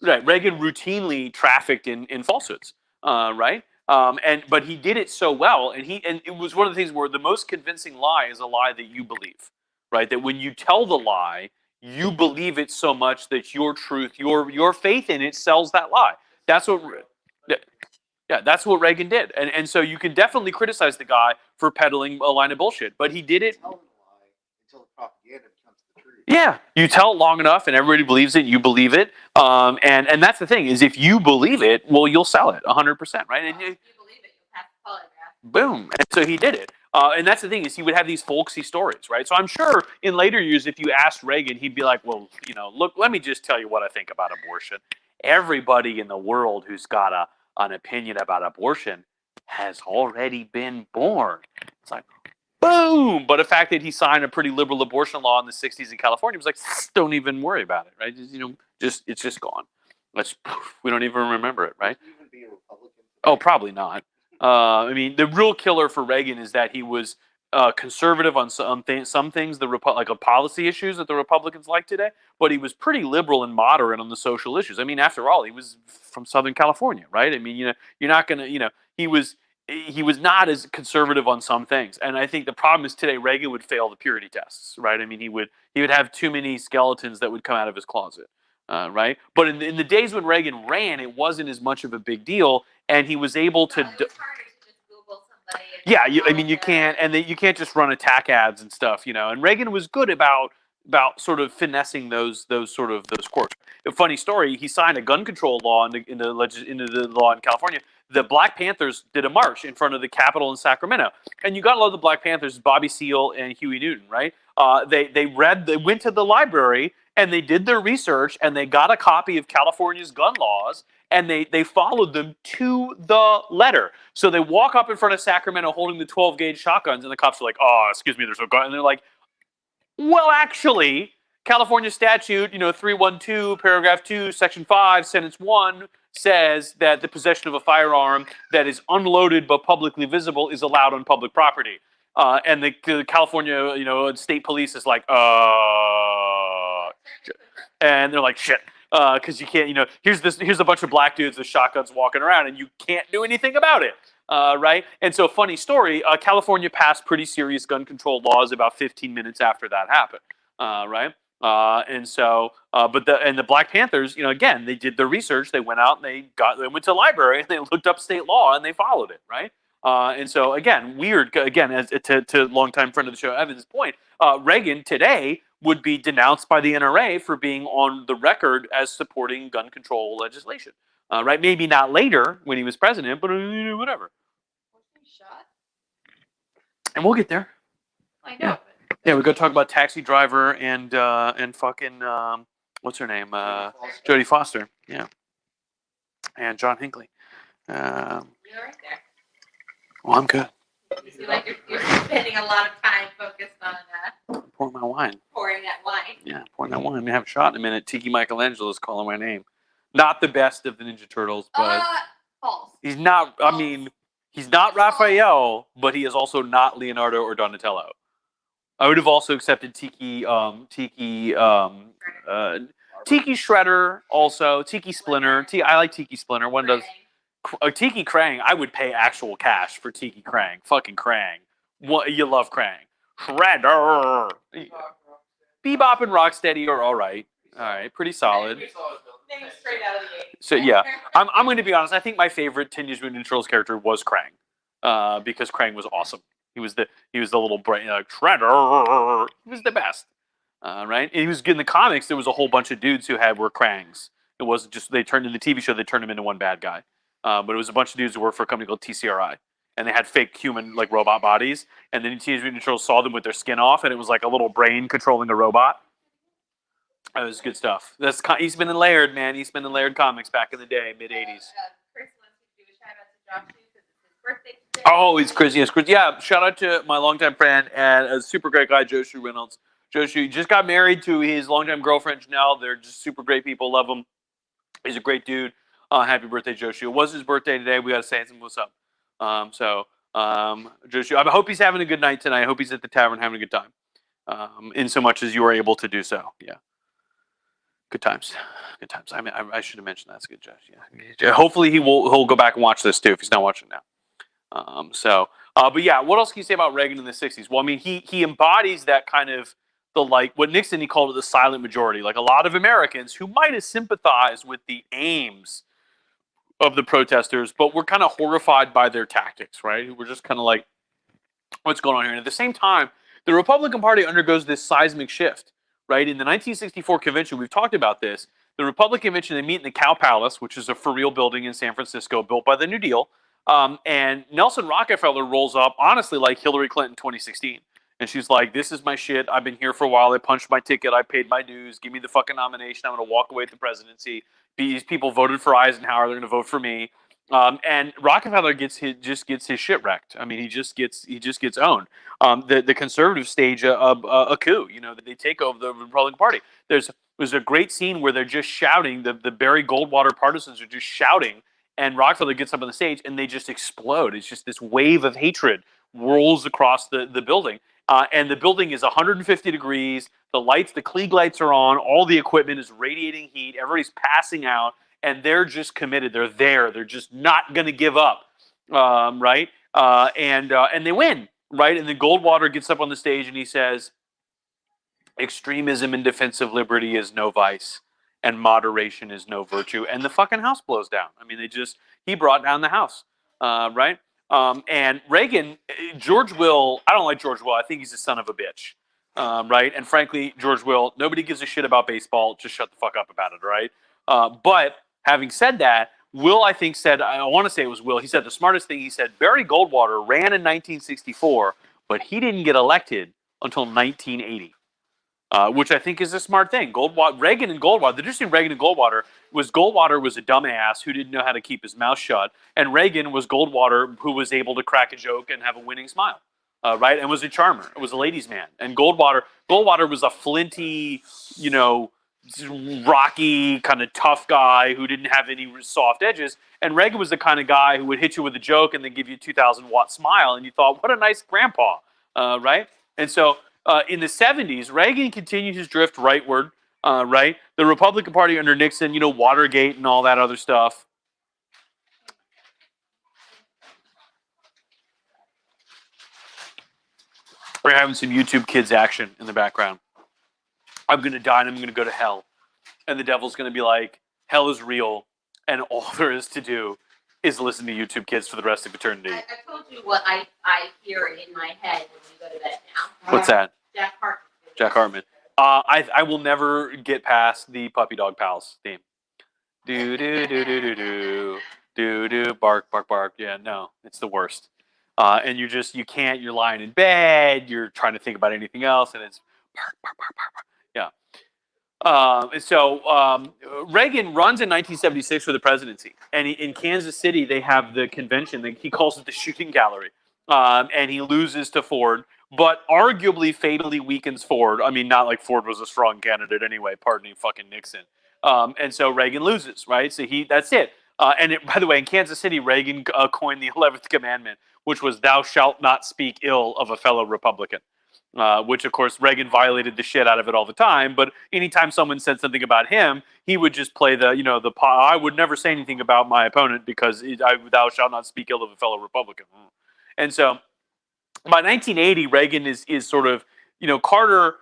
A: routinely trafficked in falsehoods, right? But he did it so well. And it was one of the things where the most convincing lie is a lie that you believe. Right, that when you tell the lie, you believe it so much that your truth, your faith in it, sells that lie. That's what Reagan did, and so you can definitely criticize the guy for peddling a line of bullshit, but he did it.
F: Tell them a lie until the propaganda becomes the truth.
A: Yeah, you tell it long enough, and everybody believes it. You believe it, and that's the thing is if you believe it, well, you'll sell it 100%, right? And
B: If you believe it, you'll pass the polygraph.
A: boom, and so he did it. And that's the thing is he would have these folksy stories, right? So I'm sure in later years, if you asked Reagan, he'd be like, well, look, let me just tell you what I think about abortion. Everybody in the world who's got an opinion about abortion has already been born. It's like, boom. But the fact that he signed a pretty liberal abortion law in the 60s in California was like, don't even worry about it, right? It's just gone. We don't even remember it, right?
F: Would you even be a Republican?
A: Oh, probably not. I mean, the real killer for Reagan is that he was conservative on some things, like policy issues that the Republicans like today, but he was pretty liberal and moderate on the social issues. I mean, after all, he was from Southern California, right? I mean, you're not going to, he was not as conservative on some things. And I think the problem is today Reagan would fail the purity tests, right? I mean, he would have too many skeletons that would come out of his closet. Right, but in the days when Reagan ran, it wasn't as much of a big deal, and he was able to.
B: It was harder to just Google somebody.
A: Yeah, you can't, and you can't just run attack ads and stuff, And Reagan was good about sort of finessing those quirks. a funny story. He signed a gun control law into the law in California. The Black Panthers did a march in front of the Capitol in Sacramento, and you gotta love the Black Panthers, Bobby Seale and Huey Newton, right? They went to the library and they did their research and they got a copy of California's gun laws and they followed them to the letter. So they walk up in front of Sacramento holding the 12 gauge shotguns, and the cops are like, "Oh, excuse me, there's no gun," and they're like, "Well, actually, California statute, 312, paragraph 2, section 5, sentence 1 says that the possession of a firearm that is unloaded but publicly visible is allowed on public property." And the California, state police is like, and they're like, shit, because you can't, here's a bunch of black dudes with shotguns walking around, and you can't do anything about it, right? And so, funny story, California passed pretty serious gun control laws about 15 minutes after that happened, right? And so, but the Black Panthers, again, they did their research. They went out and they went to the library and they looked up state law and they followed it, right? And so, again, as to longtime friend of the show Evan's point, Reagan today would be denounced by the NRA for being on the record as supporting gun control legislation, right? Maybe not later when he was president, but whatever.
E: Was he shot?
A: And we'll get there.
E: I know.
A: Yeah, we're gonna talk about Taxi Driver and fucking what's her name? Jodie Foster. Yeah, and John Hinckley.
B: You're right there.
A: Well, I'm good.
B: You feel like you're spending a lot of time focused on
A: Pouring my wine.
B: pouring that wine.
A: Yeah, pouring that wine. I'm gonna have a shot in a minute. Tiki Michelangelo's calling my name. Not the best of the Ninja Turtles, but
B: False.
A: he's not. I mean, he's not Raphael, but he is also not Leonardo or Donatello. I would have also accepted Tiki Shredder, also Tiki Splinter. I like Tiki Splinter. One does. Tiki Krang, I would pay actual cash for Tiki Krang. Fucking Krang. What, you love Krang. Shredder. Bebop and Rocksteady are all right. All right, pretty solid.
B: Named straight out of the 80s.
A: So yeah, I'm going to be honest. I think my favorite Teenage Mutant Ninja Turtles character was Krang, because Krang was awesome. He was the little brain Shredder. He was the best, right? And he was in the comics. There was a whole bunch of dudes who were Krangs. It wasn't just they turned in the TV show. They turned him into one bad guy. But it was a bunch of dudes who worked for a company called TCRI, and they had fake human robot bodies. And then Teenage Mutant Ninja Turtles saw them with their skin off, and it was like a little brain controlling a robot. That was good stuff. Eastman and Laird, man. Eastman and Laird comics back in the day, mid '80s.
B: Chris wants to do a shout out to Josh because it's his birthday today.
A: Oh, it's Chris. Yes, Chris. Yeah, shout out to my longtime friend and a super great guy, Joshu Reynolds. Joshu just got married to his longtime girlfriend, Janelle. They're just super great people. Love him. He's a great dude. Happy birthday, Joshu. It was his birthday today. We got to say what's up. Joshu, I hope he's having a good night tonight. I hope he's at the tavern having a good time. In so much as you are able to do so. Yeah. Good times. Good times. I mean, I should have mentioned that's good, Josh. Yeah. Hopefully he'll go back and watch this too if he's not watching now. But yeah, what else can you say about Reagan in the 60s? Well, I mean, he embodies that kind of what Nixon, he called it the silent majority. Like a lot of Americans who might have sympathized with the aims of the protesters, but were kind of horrified by their tactics, right? We're just kind of like, what's going on here? And at the same time, the Republican Party undergoes this seismic shift, right? In the 1964 convention, we've talked about this. The Republican convention, they meet in the Cow Palace, which is a for real building in San Francisco built by the New Deal. And Nelson Rockefeller rolls up, honestly, like Hillary Clinton 2016. And she's like, this is my shit. I've been here for a while. I punched my ticket. I paid my dues. Give me the fucking nomination. I'm going to walk away with the presidency. These people voted for Eisenhower. They're going to vote for me. And Rockefeller gets his shit wrecked. I mean, he just gets owned. The conservatives stage a coup. That they take over the Republican Party. There's a great scene where they're just shouting. The Barry Goldwater partisans are just shouting, and Rockefeller gets up on the stage, and they just explode. It's just this wave of hatred rolls across the building. And the building is 150 degrees. The Klieg lights are on. All the equipment is radiating heat. Everybody's passing out, and they're just committed. They're there. They're just not going to give up, right? And they win, right? And then Goldwater gets up on the stage and he says, "Extremism in defense of liberty is no vice, and moderation is no virtue." And the fucking house blows down. I mean, he brought down the house, right? And Reagan, George Will, I don't like George Will. I think he's a son of a bitch. right? And frankly, George Will, nobody gives a shit about baseball. Just shut the fuck up about it, right? But having said that, Will, I think, said, I want to say it was Will, he said the smartest thing, he said, Barry Goldwater ran in 1964, but he didn't get elected until 1980. Which I think is a smart thing. Reagan and Goldwater. The difference between Reagan and Goldwater was a dumbass who didn't know how to keep his mouth shut, and Reagan was Goldwater who was able to crack a joke and have a winning smile, right? And was a charmer. It was a ladies' man. And Goldwater was a flinty, rocky kind of tough guy who didn't have any soft edges. And Reagan was the kind of guy who would hit you with a joke and then give you a 2,000-watt smile, and you thought, what a nice grandpa, right? And so. In the 70s, Reagan continued his drift rightward, right? The Republican Party under Nixon, Watergate and all that other stuff. We're having some YouTube Kids action in the background. I'm going to die and I'm going to go to hell. And the devil's going to be like, hell is real, and all there is to do is listen to YouTube Kids for the rest of eternity.
B: I told you what I hear in my head when we go to bed now.
A: What's that?
B: Jack Hartman.
A: I will never get past the Puppy Dog Pals theme. Do do do do do do do do bark bark bark. Yeah, no, it's the worst. And you can't. You're lying in bed. You're trying to think about anything else, and it's bark bark bark bark. Bark. Yeah. And so Reagan runs in 1976 for the presidency, and in Kansas City they have the convention. He calls it the shooting gallery, and he loses to Ford. But arguably fatally weakens Ford. I mean, not like Ford was a strong candidate anyway, pardoning fucking Nixon. And so Reagan loses, right? So that's it. By the way, in Kansas City, Reagan coined the 11th commandment, which was thou shalt not speak ill of a fellow Republican. Which, of course, Reagan violated the shit out of it all the time. But anytime someone said something about him, he would just play I would never say anything about my opponent because thou shalt not speak ill of a fellow Republican. And so by 1980, Reagan is sort of, Carter.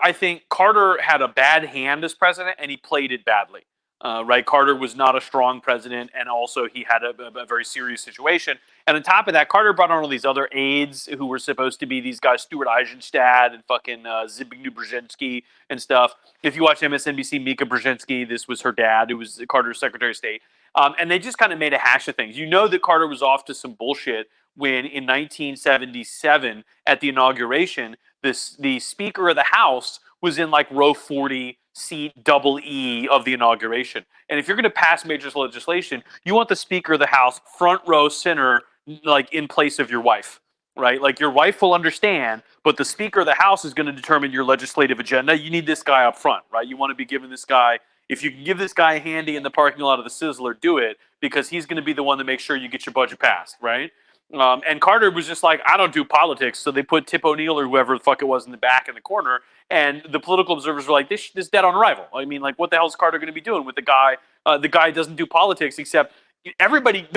A: I think Carter had a bad hand as president, and he played it badly. Right? Carter was not a strong president, and also he had a very serious situation. And on top of that, Carter brought on all these other aides who were supposed to be these guys, Stuart Eisenstadt and fucking Zbigniew Brzezinski and stuff. If you watch MSNBC, Mika Brzezinski, this was her dad, who was Carter's Secretary of State. And they just kind of made a hash of things. That Carter was off to some bullshit when in 1977 at the inauguration, the Speaker of the House was in like row 40, seat double E of the inauguration. And if you're going to pass major legislation, you want the Speaker of the House front row center, like in place of your wife, right? Like your wife will understand, but the Speaker of the House is going to determine your legislative agenda. You need this guy up front, right? You want to be giving this guy, if you can give this guy a handy in the parking lot of the Sizzler, do it, because he's going to be the one to make sure you get your budget passed, right? And Carter was just like, I don't do politics. So they put Tip O'Neill or whoever the fuck it was in the back in the corner. And the political observers were like, this dead on arrival. I mean, like, what the hell is Carter going to be doing with the guy? The guy doesn't do politics, except nobody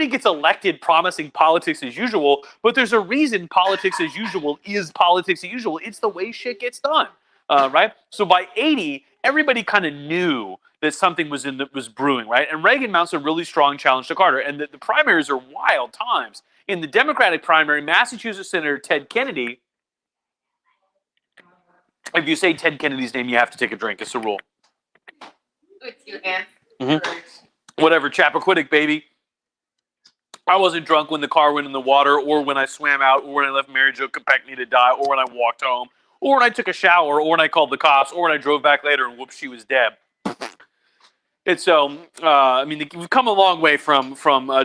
A: gets elected promising politics as usual. But there's a reason politics as usual is politics as usual. It's the way shit gets done, right? So by 80, everybody kind of knew that something was brewing, right? And Reagan mounts a really strong challenge to Carter. And the primaries are wild times. In the Democratic primary, Massachusetts Senator Ted Kennedy, if you say Ted Kennedy's name, you have to take a drink. It's a rule.
B: With two hands.
A: Mm-hmm. Whatever, Chappaquiddick, baby. I wasn't drunk when the car went in the water, or when I swam out, or when I left Mary Jo Kopechne to die, or when I walked home, or when I took a shower, or when I called the cops, or when I drove back later and whoops, she was dead. And so, we've come a long way from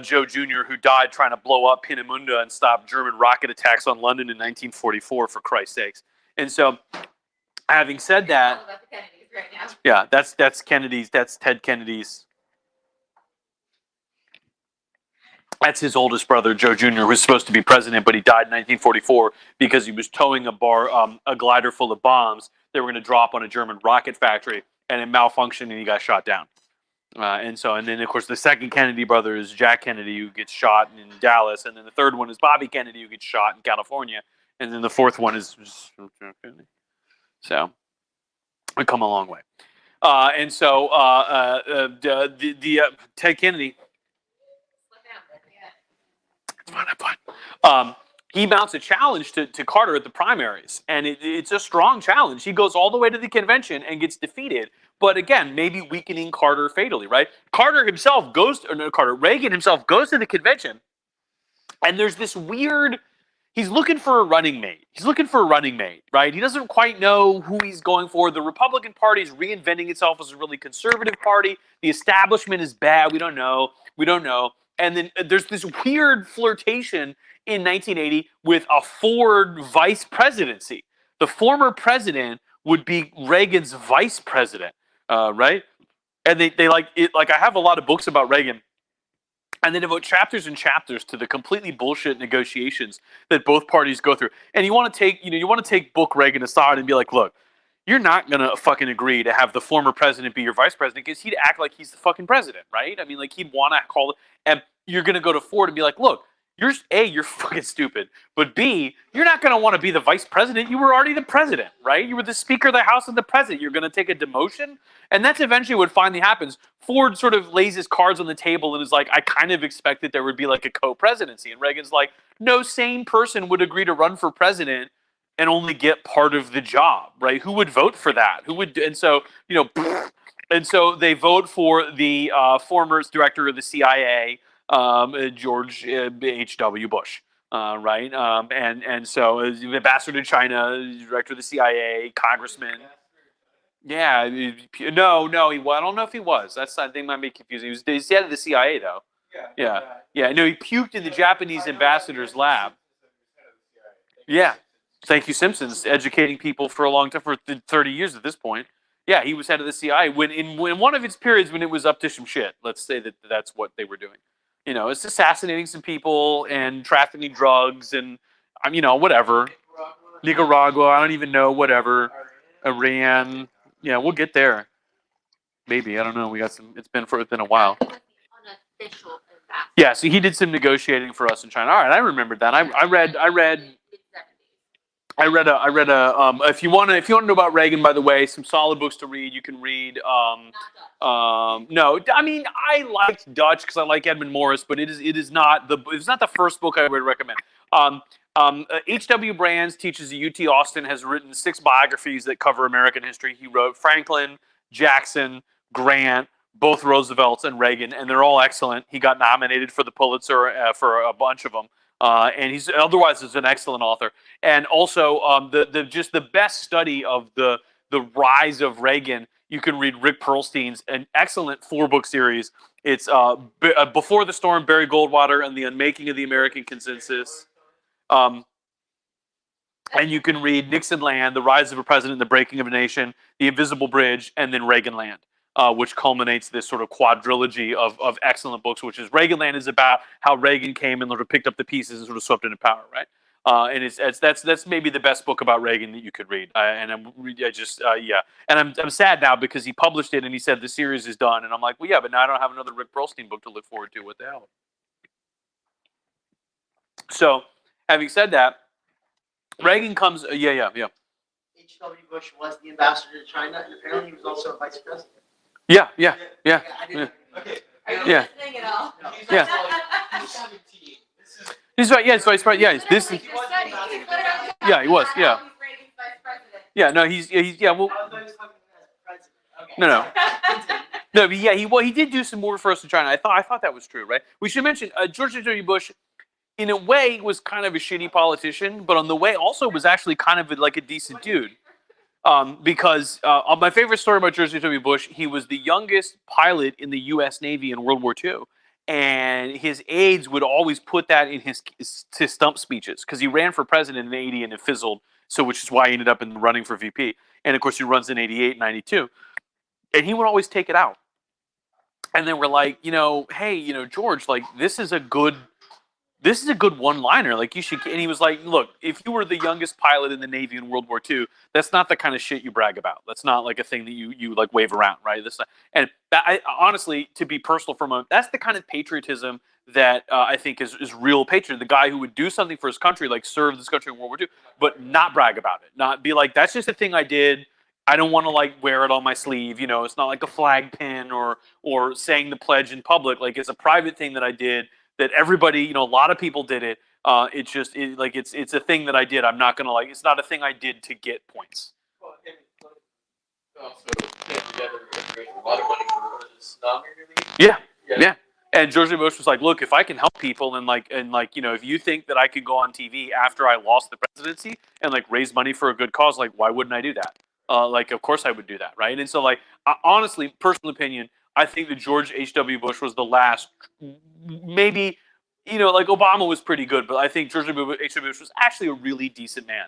A: Joe Jr., who died trying to blow up Peenemünde and stop German rocket attacks on London in 1944, for Christ's sakes. And so, having said that,
B: About the Kennedys right now.
A: yeah, that's Kennedy's. That's Ted Kennedy's. That's his oldest brother, Joe Jr., who was supposed to be president, but he died in 1944 because he was towing a glider full of bombs that were going to drop on a German rocket factory, and it malfunctioned, and he got shot down. And then, of course, the second Kennedy brother is Jack Kennedy, who gets shot in Dallas. And then the third one is Bobby Kennedy, who gets shot in California. And then the fourth one is Jack Kennedy. So, we've come a long way. Ted Kennedy. It's fun. he mounts a challenge to Carter at the primaries, and it's a strong challenge. He goes all the way to the convention and gets defeated, but again, maybe weakening Carter fatally, right? Reagan himself goes to the convention, and there's this weird. He's looking for a running mate. Right? He doesn't quite know who he's going for. The Republican Party is reinventing itself as a really conservative party. The establishment is bad. We don't know. And then there's this weird flirtation in 1980 with a Ford vice presidency. The former president would be Reagan's vice president, right? And they like it. Like, I have a lot of books about Reagan, and they devote chapters and chapters to the completely bullshit negotiations that both parties go through. And you want to take book Reagan aside and be like, look, you're not gonna fucking agree to have the former president be your vice president, because he'd act like he's the fucking president, right? I mean, like, he'd want to call it, and you're gonna go to Ford and be like, look, you're fucking stupid, but B, you're not gonna want to be the vice president. You were already the president, right? You were the Speaker of the House and the president. You're gonna take a demotion, and that's eventually what finally happens. Ford sort of lays his cards on the table and is like, I kind of expected there would be like a co-presidency, and Reagan's like, no sane person would agree to run for president and only get part of the job, right? Who would vote for that? Who would? And so, and so they vote for the former director of the CIA, George H.W. Bush, right? And so ambassador to China, director of the CIA, congressman. Yeah, no, I don't know if he was. I think might be confusing. He's head of the CIA though. Yeah. No, he puked in the Japanese ambassador's lab. Yeah. Thank you, Simpsons, educating people for a long time, for 30 years at this point. Yeah, he was head of the CIA when in one of its periods when it was up to some shit. Let's say that's what they were doing. It's assassinating some people and trafficking drugs and, whatever. Nicaragua, I don't even know, whatever. Iran. Yeah, we'll get there. Maybe, I don't know. It's been a while.
B: Unofficial ambassador.
A: Yeah, so he did some negotiating for us in China. All right, I remembered that. I read if you want to know about Reagan, by the way, some solid books to read. You can read. No, I mean, I liked Dutch because I like Edmund Morris, but it's not the first book I would recommend. H.W. Brands teaches at UT Austin, has written 6 biographies that cover American history. He wrote Franklin, Jackson, Grant, both Roosevelts, and Reagan, and they're all excellent. He got nominated for the Pulitzer for a bunch of them. And he's otherwise is an excellent author. And also the best study of the rise of Reagan, you can read Rick Perlstein's an excellent 4-book series. It's Before the Storm, Barry Goldwater, and the Unmaking of the American Consensus. And you can read Nixon Land, The Rise of a President, The Breaking of a Nation, The Invisible Bridge, and then Reagan Land. Which culminates this sort of quadrilogy of excellent books, which is Reagan Land is about how Reagan came and sort of picked up the pieces and sort of swept into power, right? And that's maybe the best book about Reagan that you could read. And I'm sad now because he published it and he said the series is done, and I'm like, well, yeah, but now I don't have another Rick Perlstein book to look forward to. What the hell? So, having said that, Reagan comes. Yeah.
D: H.W. Bush was the ambassador to China, and apparently he was also a vice president.
A: Yeah.
C: Okay.
E: Are you
A: Yeah.
E: listening at all?
A: Yeah.
C: He's 17. This is.
A: He's right. Yeah, so he's right. Yeah, this is. Yeah, he was. Yeah. Yeah. No, he's. Yeah. Well.
D: I thought he was talking as president. Okay.
A: No. No, but yeah, he did do some more for us in China. I thought that was true, right? We should mention George W. Bush, in a way, was kind of a shitty politician, but on the way also was actually kind of like a decent dude. Because my favorite story about George W. Bush, he was the youngest pilot in the U.S. Navy in World War II, and his aides would always put that in his stump speeches because he ran for president in '80 and it fizzled, so which is why he ended up in running for VP. And of course, he runs in '88, '92, and he would always take it out. And they were like, hey, George, like this is a good one-liner. Like you should. And he was like, look, if you were the youngest pilot in the Navy in World War II, that's not the kind of shit you brag about. That's not like a thing that you like wave around, right? And that, honestly, to be personal for a moment, that's the kind of patriotism that I think is real patriot. The guy who would do something for his country, like serve this country in World War II, but not brag about it. Not be like, that's just a thing I did. I don't want to like wear it on my sleeve. It's not like a flag pin or saying the pledge in public. Like it's a private thing that I did. That everybody, a lot of people did it, It's just it's a thing that I did. I'm not gonna it's not a thing I did to get points.
C: Well, and also came together and raised a lot of money for this relief.
A: Yeah. And George W. Bush was like, look, if I can help people and if you think that I could go on TV after I lost the presidency and raise money for a good cause, why wouldn't I do that? Of course I would do that, right? And so honestly, personal opinion, I think that George H.W. Bush was the last, maybe, Obama was pretty good, but I think George H.W. Bush was actually a really decent man.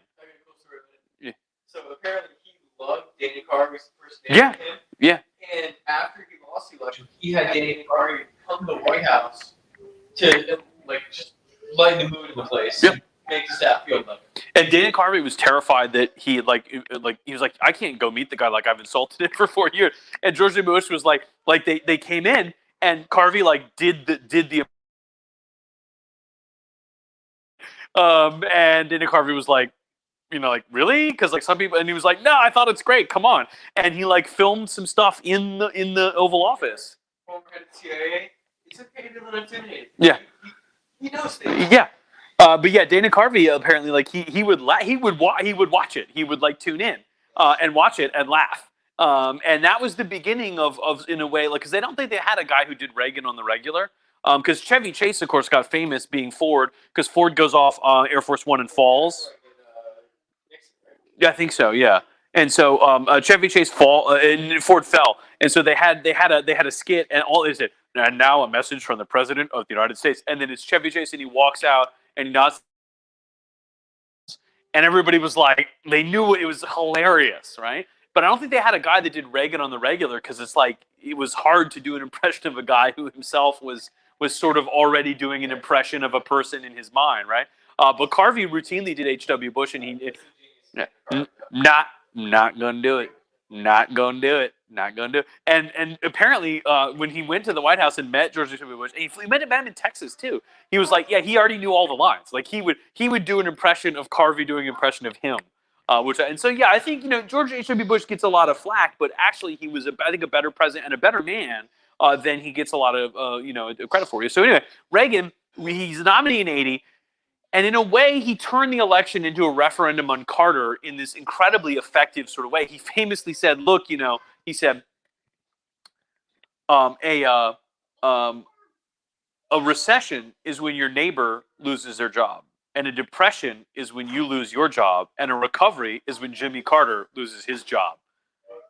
C: Yeah. So apparently he loved Dana Carvey's first
A: Yeah.
C: with him.
A: Yeah.
C: And after he lost the election, he had Dana Carvey come to the White House to just lighten the mood in the place.
A: Yep.
C: Make the staff feel better.
A: And Dana Carvey was terrified that he he was like, I can't go meet the guy, I've insulted him for 4 years. And George W. Bush was they came in and Carvey did the and Dana Carvey was really? Because some people, and he was like, no, I thought it's great. Come on. And he filmed some stuff in the Oval Office.
C: Former head of the CIA, it's okay to be a little intimidated.
A: Yeah.
C: He knows things.
A: Yeah. But yeah, Dana Carvey apparently he would watch it. He would tune in and watch it and laugh. And that was the beginning of in a way because they don't think they had a guy who did Reagan on the regular. Because Chevy Chase, of course, got famous being Ford because Ford goes off Air Force One and falls. Yeah, I think so. Yeah, and so Chevy Chase and Ford fell, and so they had a skit, and all they said, and now a message from the President of the United States, and then it's Chevy Chase, and he walks out, and he nods, and everybody was they knew it was hilarious, right? But I don't think they had a guy that did Reagan on the regular because it's it was hard to do an impression of a guy who himself was sort of already doing an impression of a person in his mind, right? But Carvey routinely did H.W. Bush, and not gonna do it. Not gonna do it. Not gonna do it. And apparently, when he went to the White House and met George W. Bush, and he met him in Texas too. He was he already knew all the lines. He would do an impression of Carvey doing an impression of him. I think George H.W. Bush gets a lot of flack, but actually he was I think a better president and a better man than he gets a lot of credit for. So anyway, Reagan, he's nominated in '80. And in a way, he turned the election into a referendum on Carter in this incredibly effective sort of way. He famously said, look, he said, a recession is when your neighbor loses their job. And a depression is when you lose your job. And a recovery is when Jimmy Carter loses his job.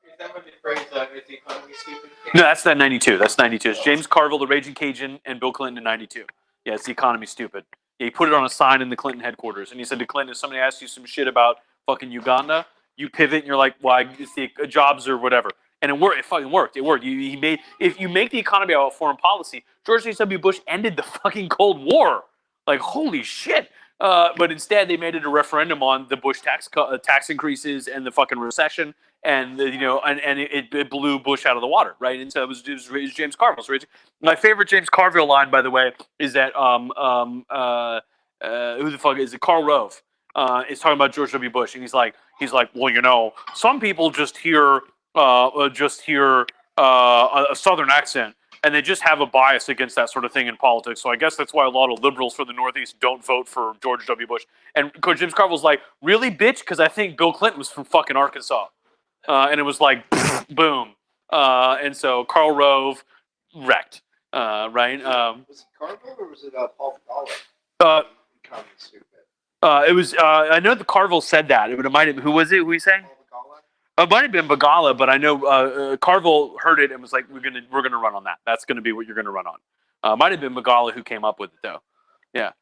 C: Is that when the phrase, is the economy stupid?
A: No, that's that 92. That's 92. It's James Carville, the Raging Cajun, and Bill Clinton in 92. Yeah, it's the economy stupid. Yeah, he put it on a sign in the Clinton headquarters, and he said to Clinton, if somebody asks you some shit about fucking Uganda, you pivot and you're like, well, it's the jobs or whatever. And it worked. It fucking worked. It worked. If you make the economy about foreign policy, George H.W. Bush ended the fucking Cold War. Holy shit. But instead, they made it a referendum on the Bush tax increases and the fucking recession, and it blew Bush out of the water, right? And so it was James Carville's. My favorite James Carville line, by the way, is that who the fuck is it? Karl Rove is talking about George W. Bush, and he's like, well, some people just hear a Southern accent. And they just have a bias against that sort of thing in politics. So I guess that's why a lot of liberals from the Northeast don't vote for George W. Bush. And James Carville's like, really, bitch? Because I think Bill Clinton was from fucking Arkansas. And it was boom. And so Karl Rove wrecked, right?
F: Was it Carville or was it Paul Begala? Economy stupid.
A: It was, I know the Carville said that. It might have, who was it? Who he saying?
F: Paul Begala?
A: It might have been Begala, but I know Carville heard it and was like, "We're gonna run on that. That's gonna be what you're gonna run on." Might have been Begala who came up with it though. Yeah,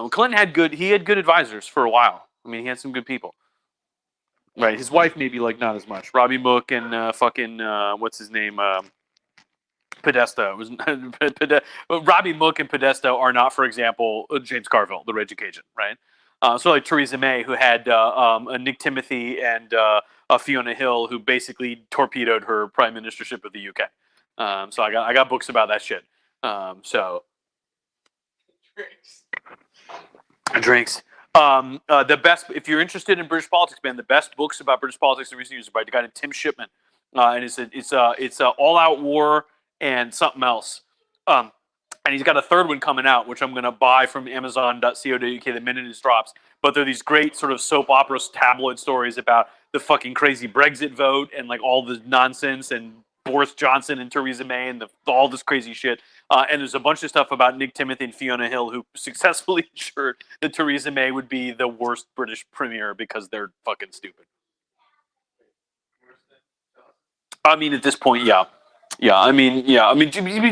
A: Clinton had good advisors for a while. I mean, he had some good people. Right, his wife maybe not as much. Robbie Mook and fucking what's his name? Podesta was Robbie Mook and Podesta are not, for example, James Carville, the Raging Cajun, right? So Theresa May, who had Nick Timothy and Fiona Hill, who basically torpedoed her prime ministership of the UK. So I got books about that shit. Drinks. The best, if you're interested in British politics, man, the best books about British politics in recent years are by a guy named Tim Shipman, and it's All Out War and something else. And he's got a third one coming out, which I'm going to buy from Amazon.co.uk the minute it drops. But they're these great sort of soap opera tabloid stories about the fucking crazy Brexit vote and like all the nonsense and Boris Johnson and Theresa May and all this crazy shit. And there's a bunch of stuff about Nick Timothy and Fiona Hill who successfully ensured that Theresa May would be the worst British premier because they're fucking stupid. I mean, at this point, yeah. Yeah, I mean,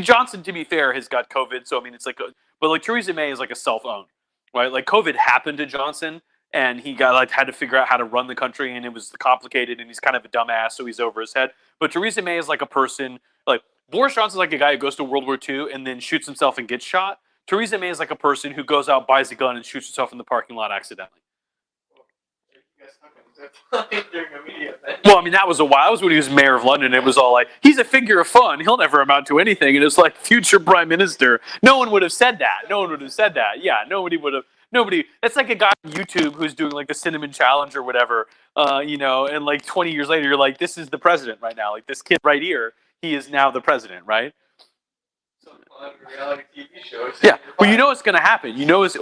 A: Johnson, to be fair, has got COVID, so I mean, it's like, but like Theresa May is like a self-owned, right? Like COVID happened to Johnson, and he got like had to figure out how to run the country, and it was complicated, and he's kind of a dumbass, so he's over his head. But Theresa May is like a person, like Boris Johnson's like a guy who goes to World War II and then shoots himself and gets shot. Theresa May is like a person who goes out, buys a gun, and shoots herself in the parking lot accidentally. Well, I mean, that was a while. That was when he was mayor of London. It was all like, he's a figure of fun. He'll never amount to anything. And it's like, future prime minister. No one would have said that. No one would have said that. Yeah, nobody would have. Nobody. That's like a guy on YouTube who's doing like the cinnamon challenge or whatever, and like 20 years later, you're like, this is the president right now. Like this kid right here, he is now the president, right?
C: Reality TV shows.
A: Yeah, well, you know what's going to happen. You know, it's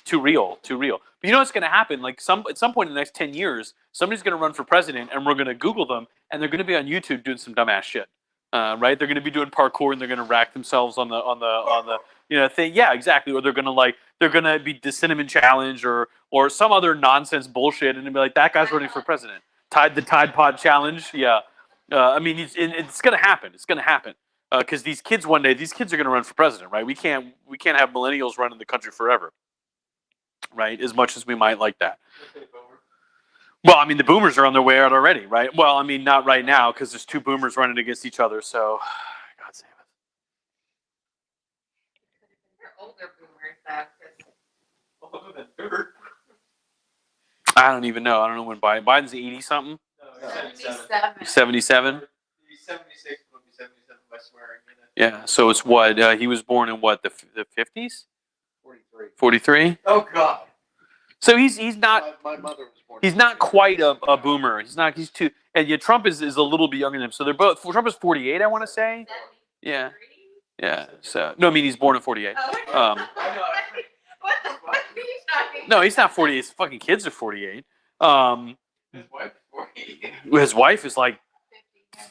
A: too real. But you know what's going to happen. Like at some point in the next 10 years, somebody's going to run for president, and we're going to Google them, and they're going to be on YouTube doing some dumbass shit, right? They're going to be doing parkour, and they're going to rack themselves on the thing. Yeah, exactly. Or they're going to be the cinnamon challenge or some other nonsense bullshit, and they'll be like, that guy's running for president. The Tide Pod challenge. Yeah, I mean, it's going to happen. It's going to happen. Because these kids one day, are going to run for president, right? We can't have millennials running the country forever, right? As much as we might like that. Well, I mean, the boomers are on their way out already, right? Well, I mean, not right now because there's two boomers running against each other. So, God save us.
B: They're older boomers, though. 'Cause
A: I don't even know. I don't know when Biden's 80 something.
E: 77.
A: 77.
C: He's 76. Will be 77 by swearing.
A: Yeah. So it's what he was born in what the 50s.
F: 43.
A: 43.
C: Oh God.
A: So he's not.
F: My mother was born.
A: He's not quite a boomer. He's not. He's too. And yeah, Trump is a little bit younger than him. So they're both. Trump is 48, I want to say. Yeah. Yeah. So no, I mean he's born in 48.
B: What the fuck are you talking
A: No, he's not 48. His fucking kids are 48.
C: His wife 48.
A: His wife is like,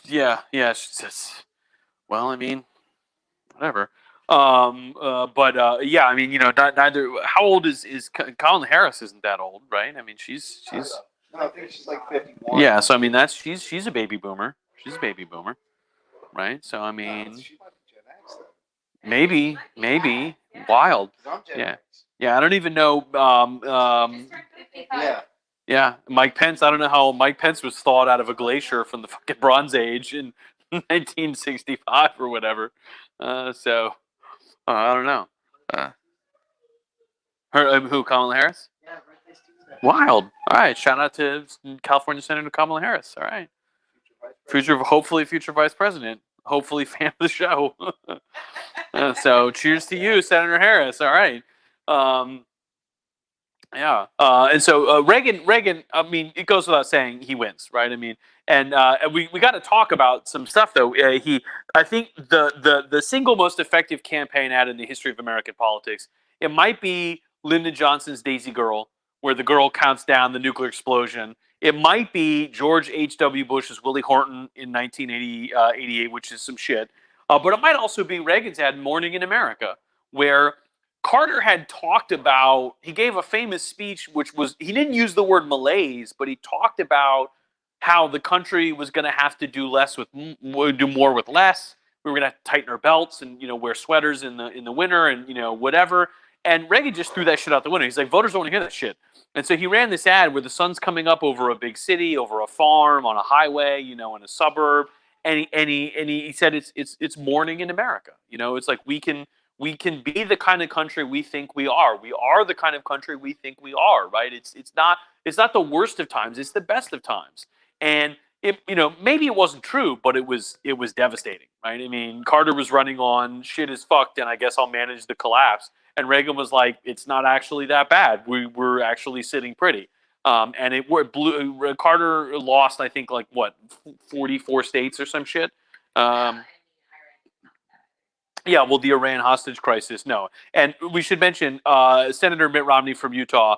A: yeah. She's just, well, I mean, whatever. Yeah, I mean, neither. How old is Kamala Harris? Isn't that old, right? I mean, she's.
F: No, I think she's like 51.
A: Yeah, so I mean, she's a baby boomer. She's a baby boomer, right? So I mean,
F: She might be Gen X then.
A: maybe wild.
F: 'Cause I'm Gen
A: Yeah.
F: X.
A: Yeah, I don't even know.
F: Yeah.
A: Yeah, Mike Pence. I don't know how Mike Pence was thawed out of a glacier from the fucking Bronze Age in 1965 or whatever. So I don't know. Who? Kamala Harris?
D: Yeah, birthday's Tuesday.
A: Wild. All right. Shout out to California Senator Kamala Harris. All right. Hopefully future vice president. Hopefully fan of the show. So cheers to you, Senator Harris. All right. Yeah. And so Reagan. I mean, it goes without saying he wins, right? I mean, and we got to talk about some stuff though. I think the single most effective campaign ad in the history of American politics. It might be Lyndon Johnson's Daisy Girl, where the girl counts down the nuclear explosion. It might be George H.W. Bush's Willie Horton in 1988, which is some shit. But it might also be Reagan's ad Morning in America, where Carter had talked about, he gave a famous speech, which was, he didn't use the word malaise, but he talked about how the country was going to have to do more with less. We were going to have to tighten our belts and, wear sweaters in the winter and, whatever. And Reagan just threw that shit out the window. He's like, voters don't want to hear that shit. And so he ran this ad where the sun's coming up over a big city, over a farm, on a highway, in a suburb. And he said it's morning in America. It's like we can be the kind of country we think we are. We are the kind of country we think we are, right? It's not the worst of times, it's the best of times. And maybe it wasn't true, but it was devastating, right? I mean, Carter was running on shit is fucked, and I guess I'll manage the collapse. And Reagan was like, it's not actually that bad. We're actually sitting pretty. And Carter lost, I think, 44 states or some shit. Yeah, well, the Iran hostage crisis, no. And we should mention Senator Mitt Romney from Utah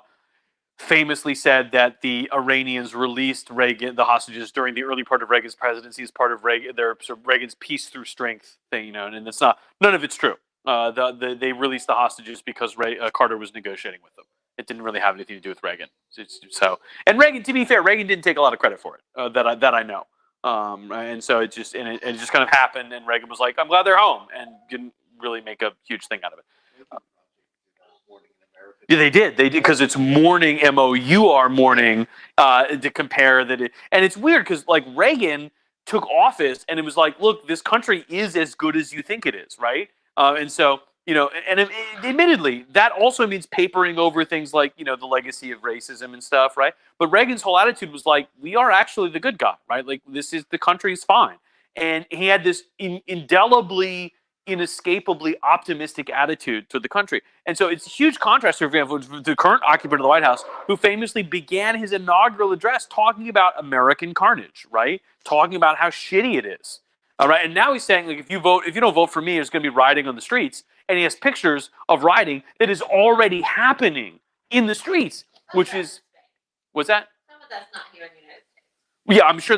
A: famously said that the Iranians released Reagan, the hostages, during the early part of Reagan's presidency as part of Reagan's peace through strength thing, and it's not, none of it's true. They released the hostages because Carter was negotiating with them. It didn't really have anything to do with Reagan. And Reagan, to be fair, Reagan didn't take a lot of credit for it, that I know. And so it just kind of happened, and Reagan was like, "I'm glad they're home," and didn't really make a huge thing out of it. Yeah, they did because it's mourning, MOUR mourning, to compare that. And it's weird because like Reagan took office and it was like, look, this country is as good as you think it is, right? And so and admittedly, that also means papering over things like the legacy of racism and stuff, right? But Reagan's whole attitude was like, we are actually the good guy, right? Like the country's fine, and he had this indelibly, inescapably optimistic attitude to the country. And so it's a huge contrast, for example, to the current occupant of the White House, who famously began his inaugural address talking about American carnage, right? Talking about how shitty it is. All right. And now he's saying, like, if you don't vote for me, there's going to be rioting on the streets. And he has pictures of rioting that is already happening in the streets, which is, what's that?
B: Some of that's not here in the United States.
A: Yeah, I'm sure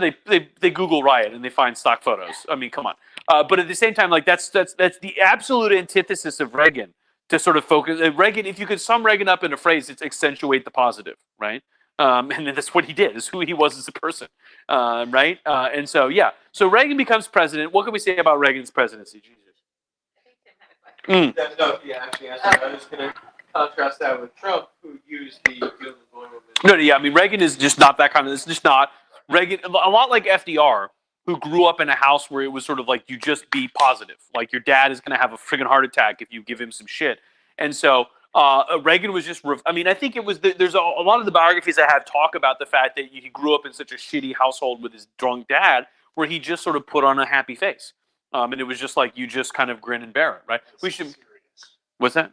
A: they Google riot and they find stock photos. I mean, come on. But at the same time, like that's the absolute antithesis of Reagan, to sort of focus. Reagan, if you could sum Reagan up in a phrase, it's accentuate the positive, right? And that's what he did. Is who he was as a person, right? And so yeah, so Reagan becomes president. What can we say about Reagan's presidency? Jesus.
B: I think Tim had a question.
C: No, yeah, actually, I was going to contrast that with Trump, who used the
A: No, yeah, I mean Reagan is just not that kind of. It's just not Reagan. A lot like FDR, who grew up in a house where it was sort of like you just be positive. Like your dad is going to have a friggin' heart attack if you give him some shit. And so Reagan was just. I mean, I think it was. There's a lot of the biographies I have talk about the fact that he grew up in such a shitty household with his drunk dad, where he just sort of put on a happy face. And it was just like you just kind of grin and bear it, right? We should. What's that?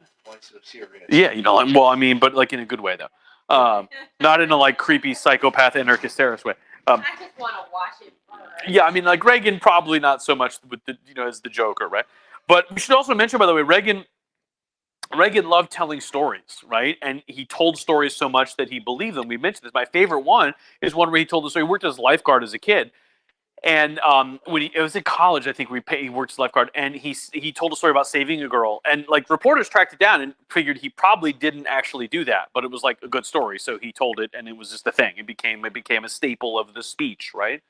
A: Yeah, well, I mean, but like in a good way though, not in a like creepy psychopath anarchist terrorist way.
B: I just want to watch it burn.
A: Yeah, I mean, like Reagan probably not so much with the as the Joker, right? But we should also mention, by the way, Reagan loved telling stories, right? And he told stories so much that he believed them. We mentioned this. My favorite one is one where he told the story. He worked as a lifeguard as a kid. And when it was in college, I think he worked as a lifeguard, and he told a story about saving a girl, and like reporters tracked it down and figured he probably didn't actually do that, but it was like a good story, so he told it, and it was just a thing. It became a staple of the speech, right?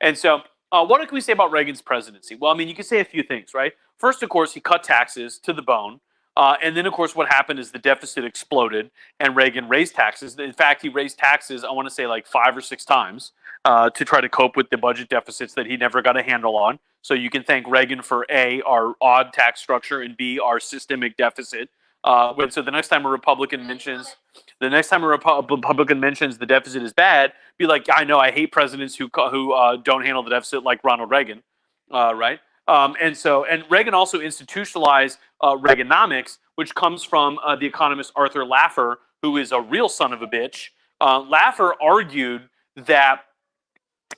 A: And so, what can we say about Reagan's presidency? Well, I mean, you can say a few things, right? First, of course, he cut taxes to the bone. And then, of course, what happened is the deficit exploded, and Reagan raised taxes. In fact, he raised taxes, I want to say, like 5 or 6 times to try to cope with the budget deficits that he never got a handle on. So you can thank Reagan for A, our odd tax structure, and B, our systemic deficit. So the next time a Republican mentions the deficit is bad, be like, I know, I hate presidents who don't handle the deficit like Ronald Reagan, right? And Reagan also institutionalized Reaganomics, which comes from the economist Arthur Laffer, who is a real son of a bitch. Laffer argued that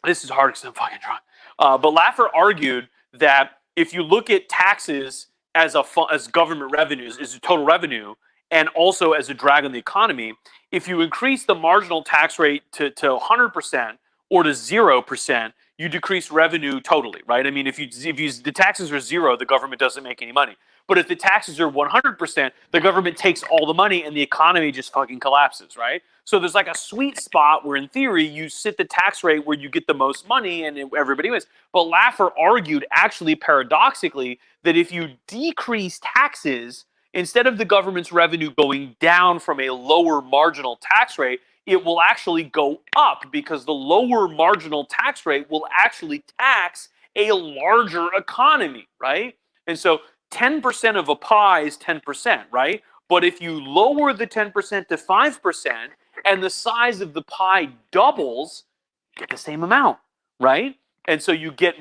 A: this is hard because I'm fucking drunk. But Laffer argued that if you look at taxes as government revenues, as a total revenue, and also as a drag on the economy, if you increase the marginal tax rate to 100% or to 0%, you decrease revenue totally, right? I mean, if the taxes are 0, the government doesn't make any money. But if the taxes are 100%, the government takes all the money and the economy just fucking collapses, right? So there's like a sweet spot where, in theory, you set the tax rate where you get the most money and everybody wins. But Laffer argued, actually paradoxically, that if you decrease taxes, instead of the government's revenue going down from a lower marginal tax rate, it will actually go up, because the lower marginal tax rate will actually tax a larger economy, right? And so 10% of a pie is 10%, right? But if you lower the 10% to 5% and the size of the pie doubles, you get the same amount, right? And so you get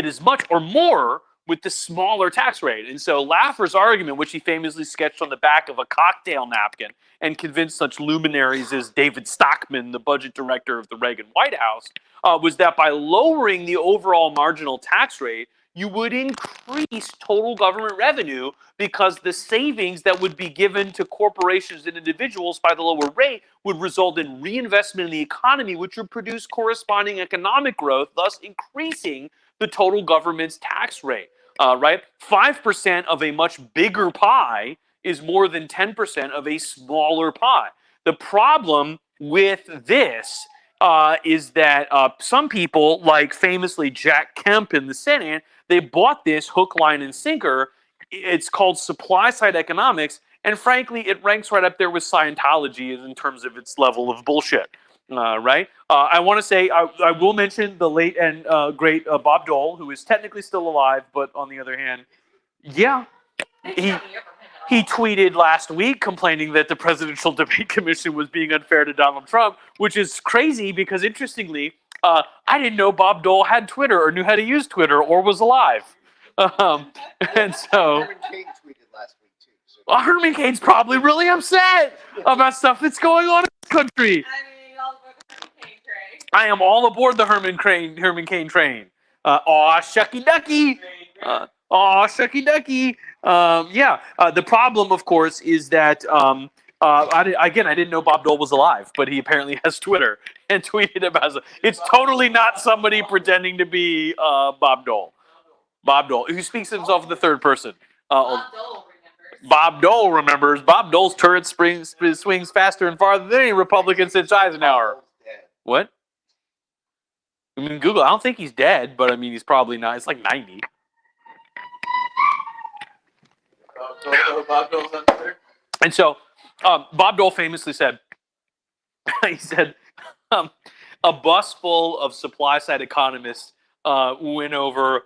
A: as much or more with the smaller tax rate. And so Laffer's argument, which he famously sketched on the back of a cocktail napkin and convinced such luminaries as David Stockman, the budget director of the Reagan White House, was that by lowering the overall marginal tax rate, you would increase total government revenue because the savings that would be given to corporations and individuals by the lower rate would result in reinvestment in the economy, which would produce corresponding economic growth, thus increasing the total government's tax rate. Right? 5% of a much bigger pie is more than 10% of a smaller pie. The problem with this is that some people, like famously Jack Kemp in the Senate, they bought this hook, line, and sinker. It's called supply side economics, and frankly, it ranks right up there with Scientology in terms of its level of bullshit. Right? I want to say, I will mention the late and great Bob Dole, who is technically still alive, but on the other hand, yeah, he tweeted last week complaining that the Presidential Debate Commission was being unfair to Donald Trump, which is crazy because, interestingly, I didn't know Bob Dole had Twitter or knew how to use Twitter or was alive. And so...
F: Herman Cain tweeted last week, too. So
A: Herman Cain's probably really upset about stuff that's going on in this country. I am all aboard the Herman Cain train. Aw, shucky ducky. Aw, shucky ducky. The problem, of course, is that I didn't know Bob Dole was alive, but he apparently has Twitter and tweeted about it. It's totally not somebody pretending to be Bob Dole. Bob Dole, who speaks of himself in the third person. Bob Dole remembers. Bob Dole's turret swings faster and farther than any Republican since Eisenhower. What? I mean, Google. I don't think he's dead, but I mean, he's probably not. It's like 90.
C: Bob Dole's on Twitter.
A: And so, Bob Dole famously said, he said, a bus full of supply side economists went over.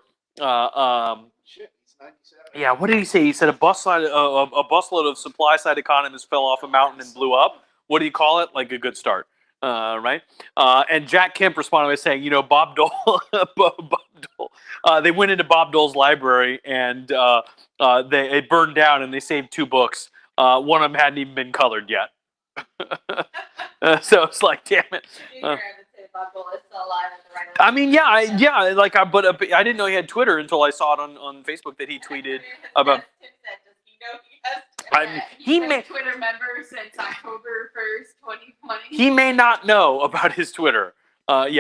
F: shit, he's 97.
A: Yeah, what did he say? He said a busload of supply side economists fell off a mountain and blew up. What do you call it? Like a good start. Right? And Jack Kemp responded by saying, Bob Dole, they went into Bob Dole's library and it burned down and they saved 2 books. One of them hadn't even been colored yet. So it's like, damn it. I mean, but I didn't know he had Twitter until I saw it on Facebook that he tweeted about.
E: He may Twitter member since October 1st, 2020.
A: He may not know about his Twitter. I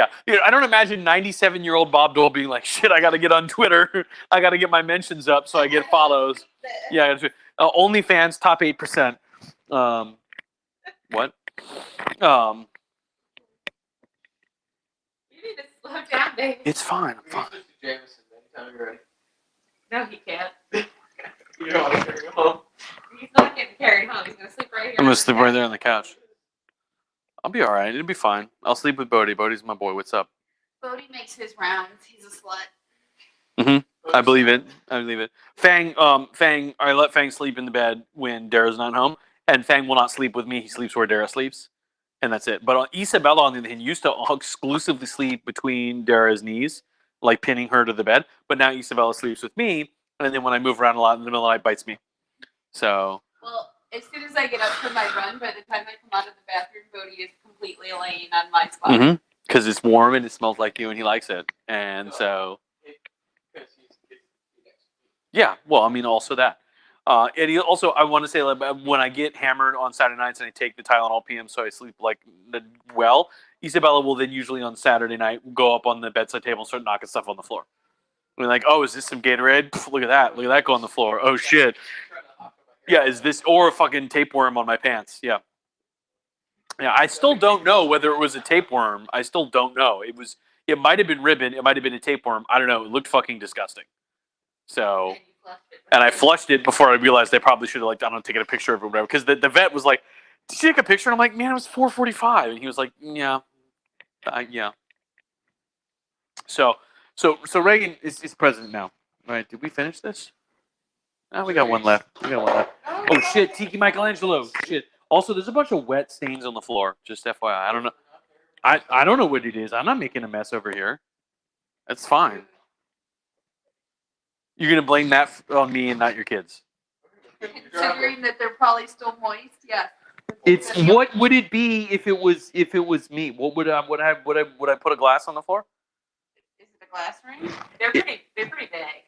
A: don't imagine 97-year-old Bob Dole being like, shit, I got to get on Twitter. I got to get my mentions up so I get follows. Yeah, OnlyFans top 8%. What?
E: You need to slow down, Dave.
A: It's fine. I'm fine.
C: Jameson, anytime you're ready.
E: No, he can't.
C: You don't want to carry him home.
E: He's not getting carried home. He's gonna sleep right here.
A: I'm gonna sleep right there on the couch. I'll be all right. It'll be fine. I'll sleep with Bodie. Bodie's my boy. What's up?
E: Bodie makes his rounds. He's a slut.
A: I believe it. Fang, I let Fang sleep in the bed when Dara's not home, and Fang will not sleep with me. He sleeps where Dara sleeps, and that's it. But Isabella, on the other hand, used to exclusively sleep between Dara's knees, like pinning her to the bed. But now Isabella sleeps with me, and then when I move around a lot in the middle of the night, bites me. So.
E: Well, as soon as I get up for my run, by the time I come out of the bathroom, Bodie is completely laying on my spot.
A: Because it's warm and it smells like you, and he likes it, and so. Yeah, well, I mean, also that. And he also, I want to say, like, when I get hammered on Saturday nights and I take the Tylenol PM so I sleep well, Isabella will then usually on Saturday night go up on the bedside table and start knocking stuff on the floor. We're like, oh, is this some Gatorade? Pff, look at that go on the floor. Oh shit. Yeah, is this or a fucking tapeworm on my pants? Yeah. Yeah, I still don't know whether it was a tapeworm. I still don't know. It might have been ribbon. It might have been a tapeworm. I don't know. It looked fucking disgusting. So, and I flushed it before I realized I probably should have taken a picture of it or whatever. Because the vet was like, did you take a picture? And I'm like, man, it was 4:45. And he was like, yeah. Yeah. So Reagan is president now. All right, did we finish this? Oh, we got one left. Oh, shit, Tiki Michelangelo. Shit. Also, there's a bunch of wet stains on the floor. Just FYI. I don't know. I don't know what it is. I'm not making a mess over here. That's fine. You're going to blame that on me and not your kids.
E: Considering that they're probably still moist, yes.
A: What would it be if it was me? What would I put a glass on the floor?
E: Is it a glass rings?
B: They're pretty big.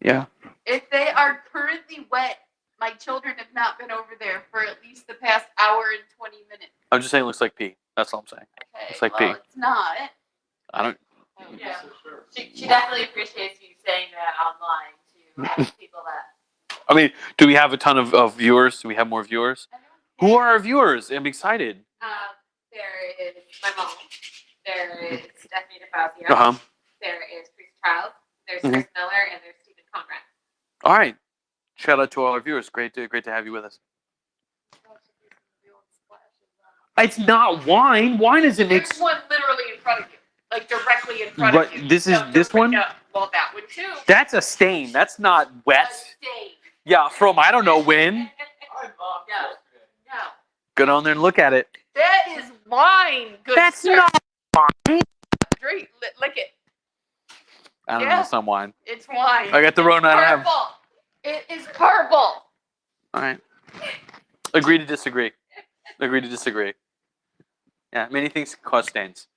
A: Yeah.
E: If they are currently wet, my children have not been over there for at least the past hour and 20 minutes.
A: I'm just saying it looks like pee. That's all I'm saying.
E: Okay,
A: It's like
E: well,
A: pee.
E: it's not.
A: I don't.
B: Yeah. She definitely appreciates you saying that online to people that.
A: I mean, do we have a ton of viewers? Do we have more viewers?
E: I don't
A: Who are our viewers? I'm excited.
B: There is my mom. There is Stephanie DeFazio.
A: Uh huh.
B: There is Chris Charles. There's
A: Mhm.
B: Chris Miller, and there's Stephen Conrad.
A: All right. Shout out to all our viewers. Great to have you with us. It's not wine. Wine is an
E: There's one literally in front of you, like directly in front
A: Right,
E: of you.
A: this is- this one?
E: No, well, that one too.
A: That's a stain. That's not
E: A
A: wet.
E: stain.
A: Yeah, from I don't know when.
C: I mocked
B: Yeah.
C: yesterday.
B: No.
A: Go on there and look at it.
E: That is wine. Good
A: That's
E: sir.
A: not wine.
E: Drink, lick it.
A: I don't know.
E: Yeah.
A: It's not wine.
E: It's wine.
A: I got the Rhode Island.
E: Purple. It is purple.
A: All right. Agree to disagree. Agree to disagree. Yeah, many things can cause stains.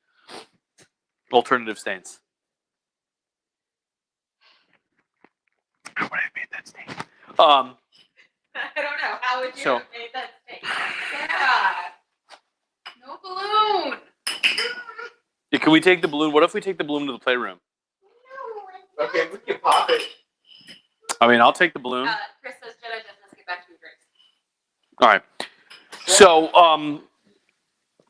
A: Alternative stains. How would I have made that stain?
B: I don't know. How would you
A: So-
B: have made that statement?
E: Yeah. No balloon.
A: Yeah, can we take the balloon? What if we take the balloon to the playroom?
C: Okay, we can pop it.
A: I mean, I'll take the balloon.
B: Chris says Jenna just has to get back to your drinks.
A: All right. So,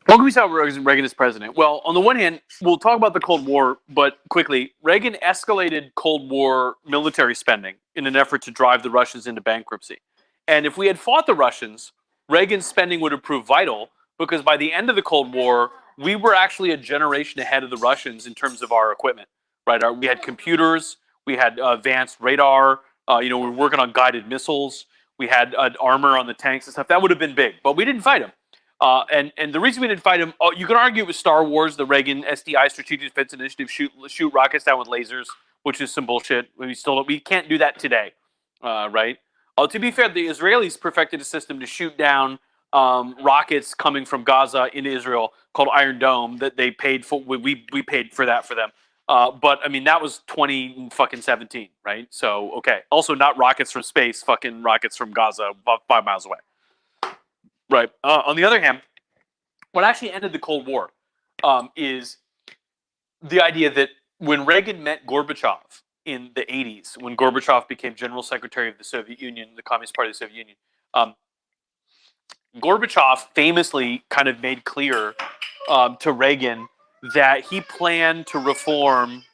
A: what can we say about Reagan as president? Well, on the one hand, we'll talk about the Cold War, but quickly, Reagan escalated Cold War military spending in an effort to drive the Russians into bankruptcy. And if we had fought the Russians, Reagan's spending would have proved vital because by the end of the Cold War, we were actually a generation ahead of the Russians in terms of our equipment. Right? We had computers, we had advanced radar. We were working on guided missiles. We had armor on the tanks and stuff. That would have been big, but we didn't fight them. And the reason we didn't fight them, you can argue it was Star Wars, the Reagan SDI Strategic Defense Initiative, shoot rockets down with lasers, which is some bullshit. We can't do that today, right? To be fair, the Israelis perfected a system to shoot down rockets coming from Gaza into Israel called Iron Dome that they paid for. We paid for that for them. But I mean, that was 2017, right? So, okay. Also, not rockets from space, fucking rockets from Gaza, about 5 miles away. Right. On the other hand, what actually ended the Cold War is the idea that when Reagan met Gorbachev in the 80s, when Gorbachev became General Secretary of the Soviet Union, the Communist Party of the Soviet Union, Gorbachev famously kind of made clear to Reagan that he planned to reform.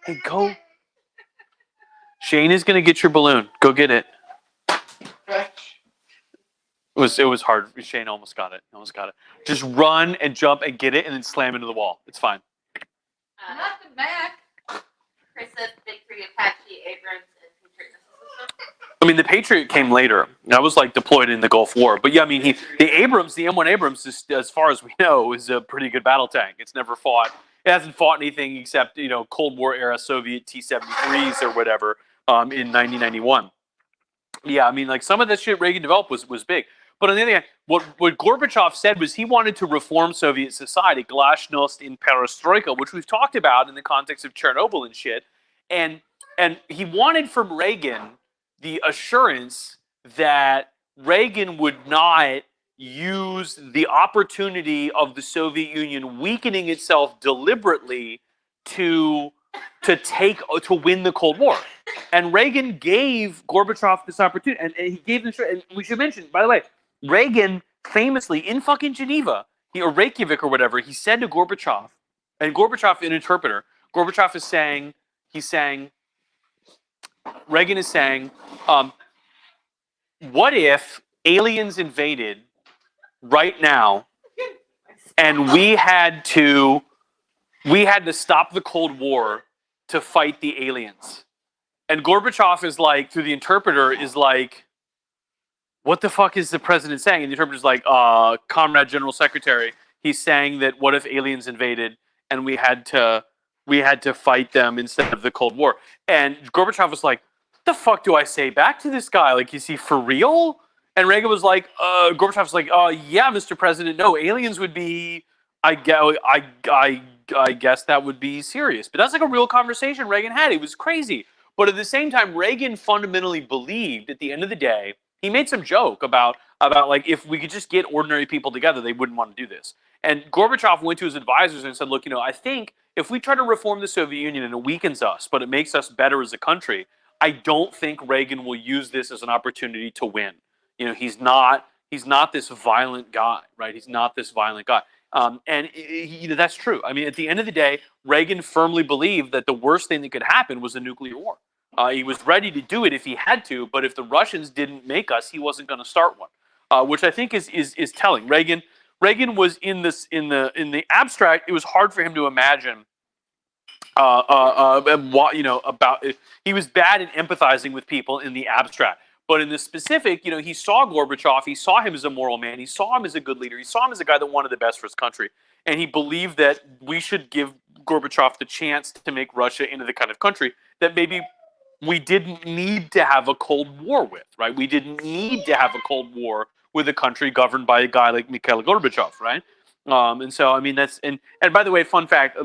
A: Hey, go. Shane is going to get your balloon. Go get it. It was hard. Shane almost got it. Just run and jump and get it and then slam into the wall. It's fine.
E: Not the Mac.
B: Chris says big three Apache, Abrams, and Patriot missile system.
A: I mean, the Patriot came later. That was like deployed in the Gulf War. But yeah, I mean, the M1 Abrams, is, as far as we know, is a pretty good battle tank. It's never fought. It hasn't fought anything except Cold War era Soviet T-73s or whatever in 1991. Yeah, I mean, like some of that shit Reagan developed was big. But on the other hand, what Gorbachev said was he wanted to reform Soviet society, glasnost in perestroika, which we've talked about in the context of Chernobyl and shit. And he wanted from Reagan the assurance that Reagan would not use the opportunity of the Soviet Union weakening itself deliberately to win the Cold War. And Reagan gave Gorbachev this opportunity, and he gave this. And we should mention, by the way, Reagan famously in fucking Geneva, or Reykjavik or whatever, he said to Gorbachev, and Gorbachev, an interpreter, Gorbachev is saying, Reagan is saying, what if aliens invaded right now, and we had to stop the Cold War to fight the aliens? And Gorbachev is like, through the interpreter, is like, what the fuck is the president saying? And the interpreter's like, Comrade General Secretary, he's saying that what if aliens invaded and we had to fight them instead of the Cold War? And Gorbachev was like, the fuck do I say back to this guy? Like, is he for real? And Reagan was like, Gorbachev was like, yeah, Mr. President, no, aliens would be, I guess that would be serious. But that's like a real conversation Reagan had. It was crazy. But at the same time, Reagan fundamentally believed at the end of the day, he made some joke about like if we could just get ordinary people together, they wouldn't want to do this. And Gorbachev went to his advisors and said, look, I think if we try to reform the Soviet Union and it weakens us, but it makes us better as a country, I don't think Reagan will use this as an opportunity to win. He's not this violent guy, right? He's not this violent guy. And that's true. I mean, at the end of the day, Reagan firmly believed that the worst thing that could happen was a nuclear war. He was ready to do it if he had to, but if the Russians didn't make us, he wasn't going to start one, which I think is telling. Reagan was in the abstract. It was hard for him to imagine about he was bad at empathizing with people in the abstract. But in the specific, he saw Gorbachev, he saw him as a moral man, he saw him as a good leader, he saw him as a guy that wanted the best for his country. And he believed that we should give Gorbachev the chance to make Russia into the kind of country that maybe we didn't need to have a Cold War with, right? We didn't need to have a Cold War with a country governed by a guy like Mikhail Gorbachev, right? And so, I mean, that's, and by the way, fun fact,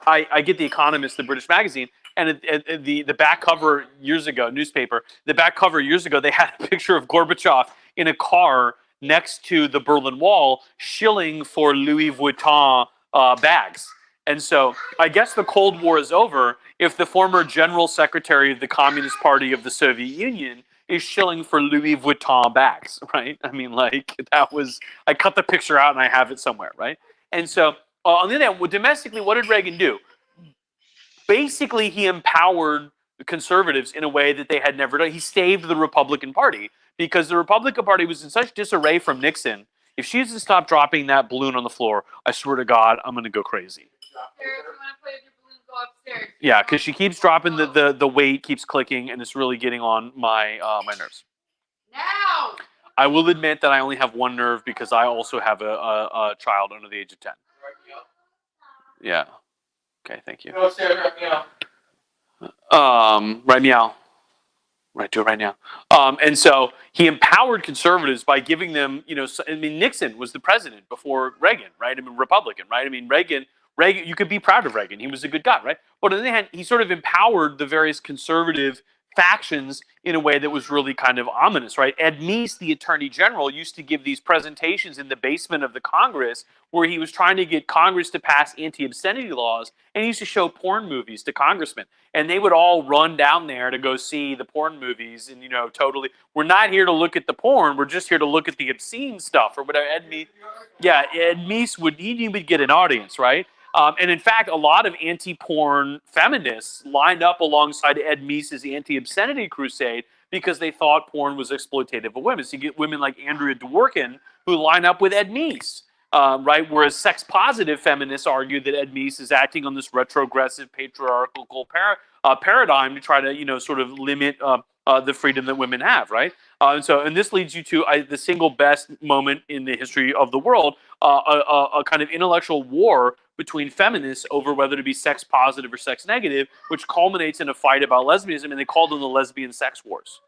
A: I get The Economist, the British magazine, and the back cover years ago, newspaper, the back cover years ago, they had a picture of Gorbachev in a car next to the Berlin Wall, shilling for Louis Vuitton bags. And so I guess the Cold War is over if the former general secretary of the Communist Party of the Soviet Union is shilling for Louis Vuitton bags, right? I mean, like, that was, I cut the picture out and I have it somewhere, right? And so on the other hand, domestically, what did Reagan do? Basically, he empowered the conservatives in a way that they had never done. He saved the Republican Party because the Republican Party was in such disarray from Nixon. If she doesn't stop dropping that balloon on the floor, I swear to God, I'm going to go crazy.
E: Sarah, if you want to play with your balloon, go upstairs.
A: Yeah, because she keeps dropping the weight, keeps clicking, and it's really getting on my my nerves.
E: Now!
A: I will admit that I only have one nerve because I also have a child under the age of 10. Yeah. Okay, thank you.
C: No, Sarah, meow.
A: Right meow. Right, do it right now. And so he empowered conservatives by giving them, I mean, Nixon was the president before Reagan, right? I mean, Republican, right? I mean, Reagan, you could be proud of Reagan. He was a good guy, right? But on the other hand, he sort of empowered the various conservative factions in a way that was really kind of ominous, right? Ed Meese, the attorney general, used to give these presentations in the basement of the Congress where he was trying to get Congress to pass anti-obscenity laws, and he used to show porn movies to congressmen. And they would all run down there to go see the porn movies, and, totally, we're not here to look at the porn, we're just here to look at the obscene stuff, or whatever. Ed Meese would get an audience, right? And in fact, a lot of anti-porn feminists lined up alongside Ed Meese's anti-obscenity crusade because they thought porn was exploitative of women. So you get women like Andrea Dworkin who line up with Ed Meese, right? Whereas sex-positive feminists argue that Ed Meese is acting on this retrogressive patriarchal paradigm to try to, sort of limit the freedom that women have, right? And this leads you to the single best moment in the history of the world, a kind of intellectual war between feminists over whether to be sex positive or sex negative, which culminates in a fight about lesbianism, and they call them the lesbian sex wars.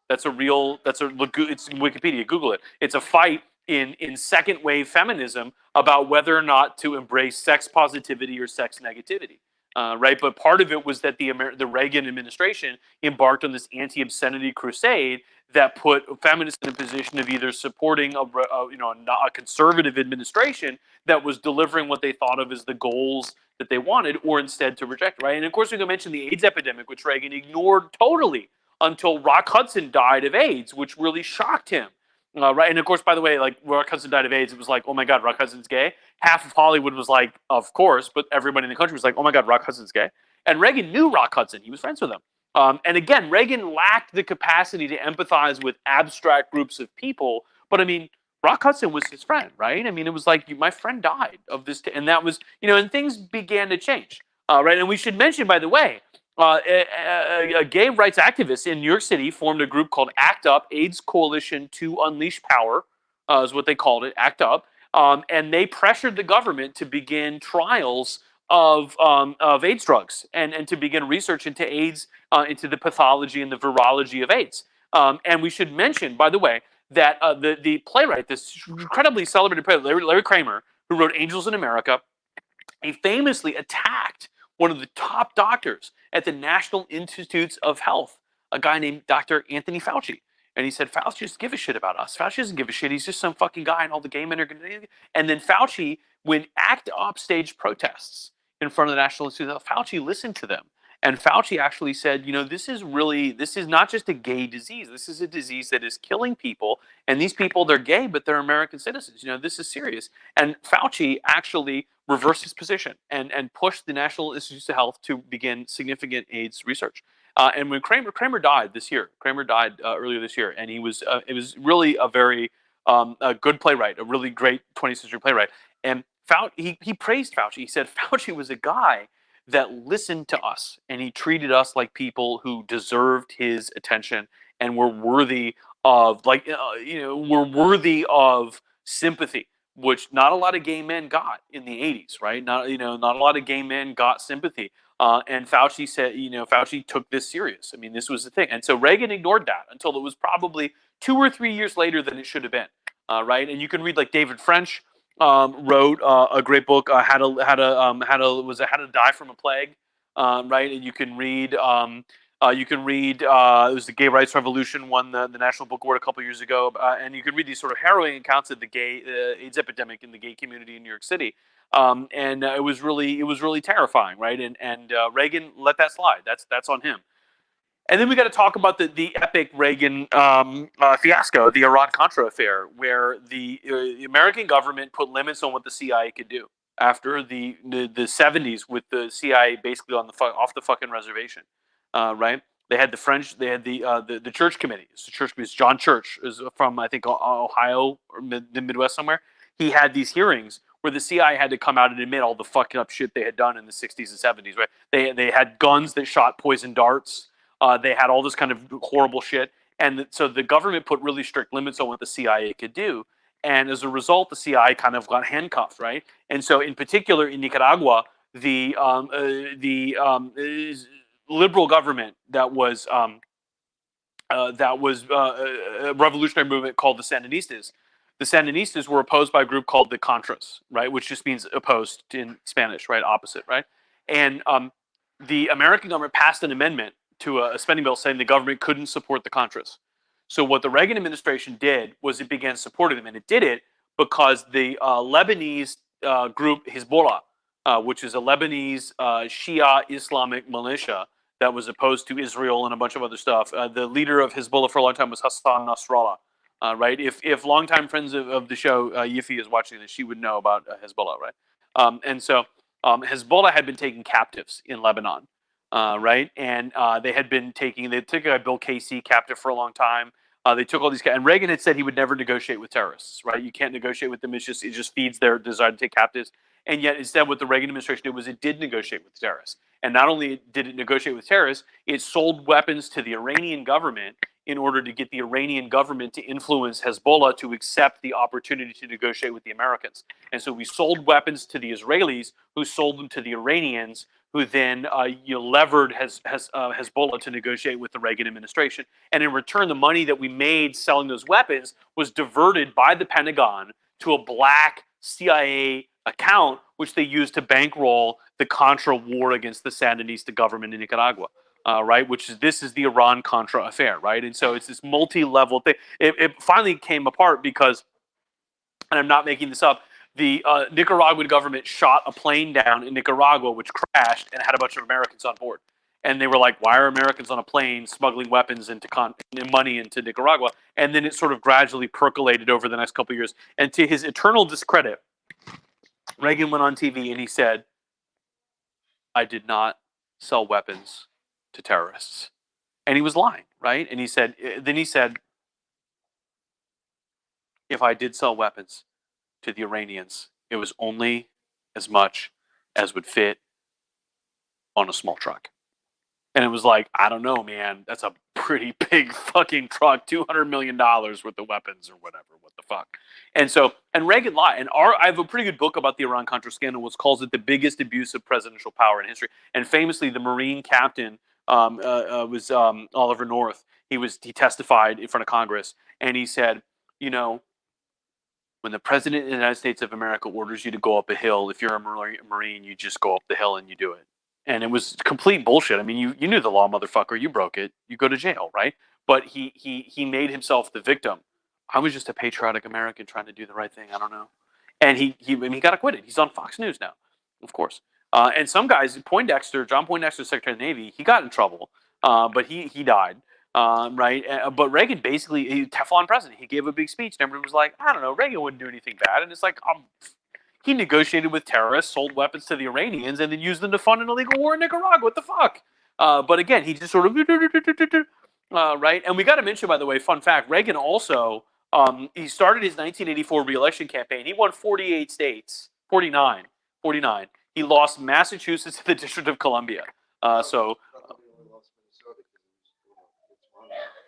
A: It's in Wikipedia, Google it. It's a fight in second wave feminism about whether or not to embrace sex positivity or sex negativity. Right, but part of it was that the Reagan administration embarked on this anti-obscenity crusade that put feminists in a position of either supporting a conservative administration that was delivering what they thought of as the goals that they wanted, or instead to reject. Right, and of course we can mention the AIDS epidemic, which Reagan ignored totally until Rock Hudson died of AIDS, which really shocked him. Right, and of course, by the way, like Rock Hudson died of AIDS, it was like, oh my God, Rock Hudson's gay. Half of Hollywood was like, of course, but everybody in the country was like, oh my God, Rock Hudson's gay. And Reagan knew Rock Hudson; he was friends with him. And again, Reagan lacked the capacity to empathize with abstract groups of people. But I mean, Rock Hudson was his friend, right? I mean, it was like my friend died of this, and that was, and things began to change, right? And we should mention, by the way. A gay rights activist in New York City formed a group called ACT UP, AIDS Coalition to Unleash Power, is what they called it, ACT UP. And they pressured the government to begin trials of AIDS drugs and to begin research into AIDS, into the pathology and the virology of AIDS. And we should mention, by the way, that the playwright, this incredibly celebrated playwright, Larry Kramer, who wrote Angels in America, he famously attacked one of the top doctors at the National Institutes of Health, a guy named Dr. Anthony Fauci. And he said, Fauci doesn't give a shit about us. Fauci doesn't give a shit. He's just some fucking guy, and all the gay men are going to. And then Fauci, when ACT UP staged protests in front of the National Institute of Health, Fauci listened to them. And Fauci actually said, this is not just a gay disease. This is a disease that is killing people. And these people, they're gay, but they're American citizens. This is serious. And Fauci actually reversed his position and pushed the National Institutes of Health to begin significant AIDS research. And when Kramer died this year, earlier this year, and it was really a very a good playwright, a really great 20th century playwright. And he praised Fauci. He said Fauci was a guy that listened to us, and he treated us like people who deserved his attention and were worthy of were worthy of sympathy, which not a lot of gay men got in the 80s, right? Not a lot of gay men got sympathy. And Fauci said, Fauci took this serious. I mean, this was the thing. And so Reagan ignored that until it was probably 2 or 3 years later than it should have been, right? And you can read like David French wrote a great book, How to Die from a Plague, right? And you can read it was the Gay Rights Revolution, won the National Book Award a couple years ago, and you can read these sort of harrowing accounts of the gay AIDS epidemic in the gay community in New York City, and it was really terrifying, right? And Reagan let that slide. That's on him. And then we got to talk about the epic Reagan fiasco, the Iran-Contra affair, where the American government put limits on what the CIA could do after the 70s, with the CIA basically off the fucking reservation, right? They had the French, they had the Church Committee. The Church Committee, John Church is from, I think, Ohio or the Midwest somewhere. He had these hearings where the CIA had to come out and admit all the fucking up shit they had done in the 60s and 70s, right? They had guns that shot poison darts. They had all this kind of horrible shit. And so the government put really strict limits on what the CIA could do. And as a result, the CIA kind of got handcuffed, right? And so in particular in Nicaragua, the liberal government that was a revolutionary movement called the Sandinistas. The Sandinistas were opposed by a group called the Contras, right? Which just means opposed in Spanish, right? Opposite, right? And the American government passed an amendment to a spending bill saying the government couldn't support the Contras. So what the Reagan administration did was it began supporting them, and it did it because the Lebanese group Hezbollah, which is a Lebanese Shia Islamic militia that was opposed to Israel and a bunch of other stuff. The leader of Hezbollah for a long time was Hassan Nasrallah, right? If longtime friends of the show, Yiffy is watching this, she would know about Hezbollah, right? And so Hezbollah had been taking captives in Lebanon. Right, and they took a guy, Bill Casey, captive for a long time. They took all these, and Reagan had said he would never negotiate with terrorists. Right, you can't negotiate with them. It just feeds their desire to take captives. And yet, instead, what the Reagan administration did was it did negotiate with terrorists. And not only did it negotiate with terrorists, it sold weapons to the Iranian government in order to get the Iranian government to influence Hezbollah to accept the opportunity to negotiate with the Americans. And so we sold weapons to the Israelis, who sold them to the Iranians, who then levered Hezbollah to negotiate with the Reagan administration. And in return, the money that we made selling those weapons was diverted by the Pentagon to a black CIA account, which they used to bankroll the Contra war against the Sandinista government in Nicaragua. Right, this is the Iran-Contra affair, right? And so it's this multi-level thing. It finally came apart because, and I'm not making this up, the Nicaraguan government shot a plane down in Nicaragua, which crashed and had a bunch of Americans on board. And they were like, why are Americans on a plane smuggling weapons and money into Nicaragua? And then it sort of gradually percolated over the next couple of years. And to his eternal discredit, Reagan went on TV and he said, I did not sell weapons to terrorists. And he was lying, right? And he said, if I did sell weapons to the Iranians, it was only as much as would fit on a small truck. And it was like, I don't know, man, that's a pretty big fucking truck, $200 million worth of weapons or whatever, what the fuck. And Reagan lied. And I have a pretty good book about the Iran-Contra scandal, which calls it the biggest abuse of presidential power in history. And famously, the Marine captain was Oliver North. He testified in front of Congress, and he said, when the president of the United States of America orders you to go up a hill, if you're a Marine, you just go up the hill and you do it. And it was complete bullshit. I mean, you knew the law, motherfucker. You broke it. You go to jail, right? But he made himself the victim. I was just a patriotic American trying to do the right thing. I don't know. And he got acquitted. He's on Fox News now, of course. And some guys, John Poindexter, Secretary of the Navy, he got in trouble, but he died. Right? But Reagan basically, Teflon president, he gave a big speech, and everyone was like, I don't know, Reagan wouldn't do anything bad. And it's like, he negotiated with terrorists, sold weapons to the Iranians, and then used them to fund an illegal war in Nicaragua. What the fuck? But again, he just sort of, right? And we got to mention, by the way, fun fact, Reagan also, he started his 1984 re-election campaign. He won 49. He lost Massachusetts to the District of Columbia.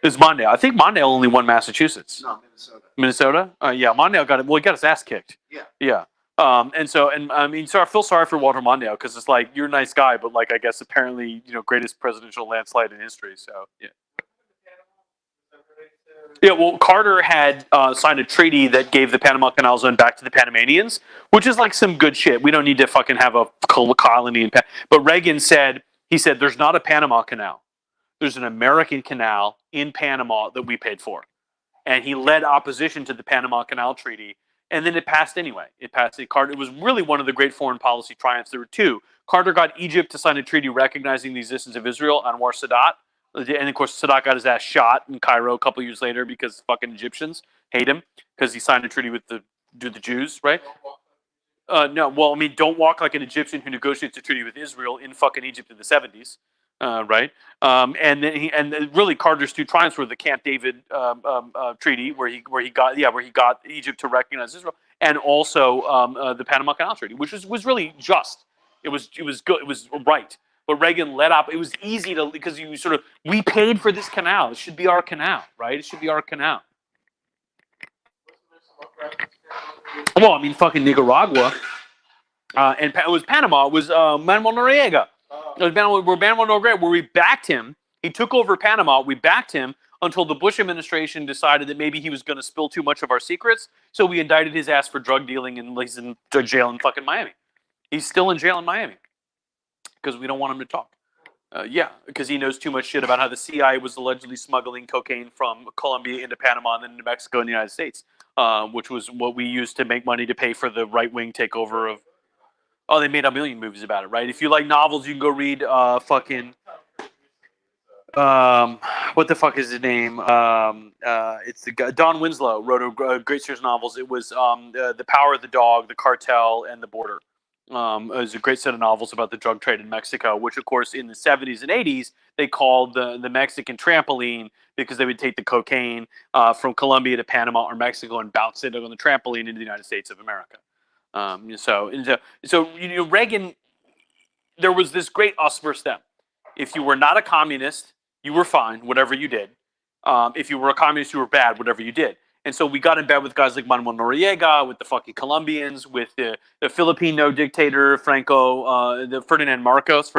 A: It's Mondale. I think Mondale only won Massachusetts.
F: No, Minnesota.
A: Minnesota? Yeah, Mondale got it. Well, he got his ass kicked.
F: Yeah.
A: And I mean, so I feel sorry for Walter Mondale because it's like, you're a nice guy, but like, I guess apparently, greatest presidential landslide in history. So, yeah. Yeah, well, Carter had signed a treaty that gave the Panama Canal Zone back to the Panamanians, which is like some good shit. We don't need to fucking have a colony. But Reagan said, there's not a Panama Canal. There's an American canal in Panama that we paid for. And he led opposition to the Panama Canal Treaty. And then it passed anyway. It was really one of the great foreign policy triumphs. There were two. Carter got Egypt to sign a treaty recognizing the existence of Israel, Anwar Sadat. And of course, Sadat got his ass shot in Cairo a couple years later because fucking Egyptians hate him because he signed a treaty with the Jews, right? No, well, I mean, don't walk like an Egyptian who negotiates a treaty with Israel in fucking Egypt in the 70s. Right, and then really Carter's two triumphs were the Camp David treaty, where he got Egypt to recognize Israel, and also the Panama Canal Treaty, which was really just. It was good. It was right. But Reagan led up. It was easy because we paid for this canal. It should be our canal, right? It should be our canal. Well, I mean, fucking Nicaragua, and it was Panama. It was Manuel Noriega. Where we backed him. He took over Panama. We backed him until the Bush administration decided that maybe he was going to spill too much of our secrets. So we indicted his ass for drug dealing, and he's in jail in fucking Miami. He's still in jail in Miami because we don't want him to talk. Yeah, because he knows too much shit about how the CIA was allegedly smuggling cocaine from Colombia into Panama and then into Mexico and the United States, which was what we used to make money to pay for the right-wing takeover of. Oh, they made a million movies about it, right? If you like novels, you can go read what the fuck is his name? It's the guy, Don Winslow wrote a great series of novels. It was The Power of the Dog, The Cartel, and The Border. It was a great set of novels about the drug trade in Mexico, which of course in the 70s and 80s they called the Mexican trampoline because they would take the cocaine from Colombia to Panama or Mexico and bounce it on the trampoline into the United States of America. So Reagan, there was this great us versus them. If you were not a communist, you were fine, whatever you did. If you were a communist, you were bad, whatever you did. And so we got in bed with guys like Manuel Noriega, with the fucking Colombians, with the Filipino dictator Franco, the Ferdinand Marcos.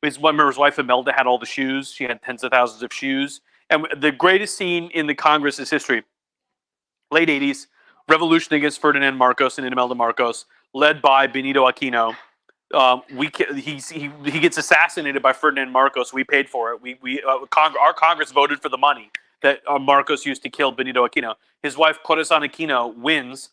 A: His wife Imelda had all the shoes. She had tens of thousands of shoes. And the greatest scene in the Congress's history, late 80s, revolution against Ferdinand Marcos and Imelda Marcos, led by Benito Aquino. He gets assassinated by Ferdinand Marcos. We paid for it. Our Congress voted for the money that Marcos used to kill Benito Aquino. His wife Corazon Aquino wins,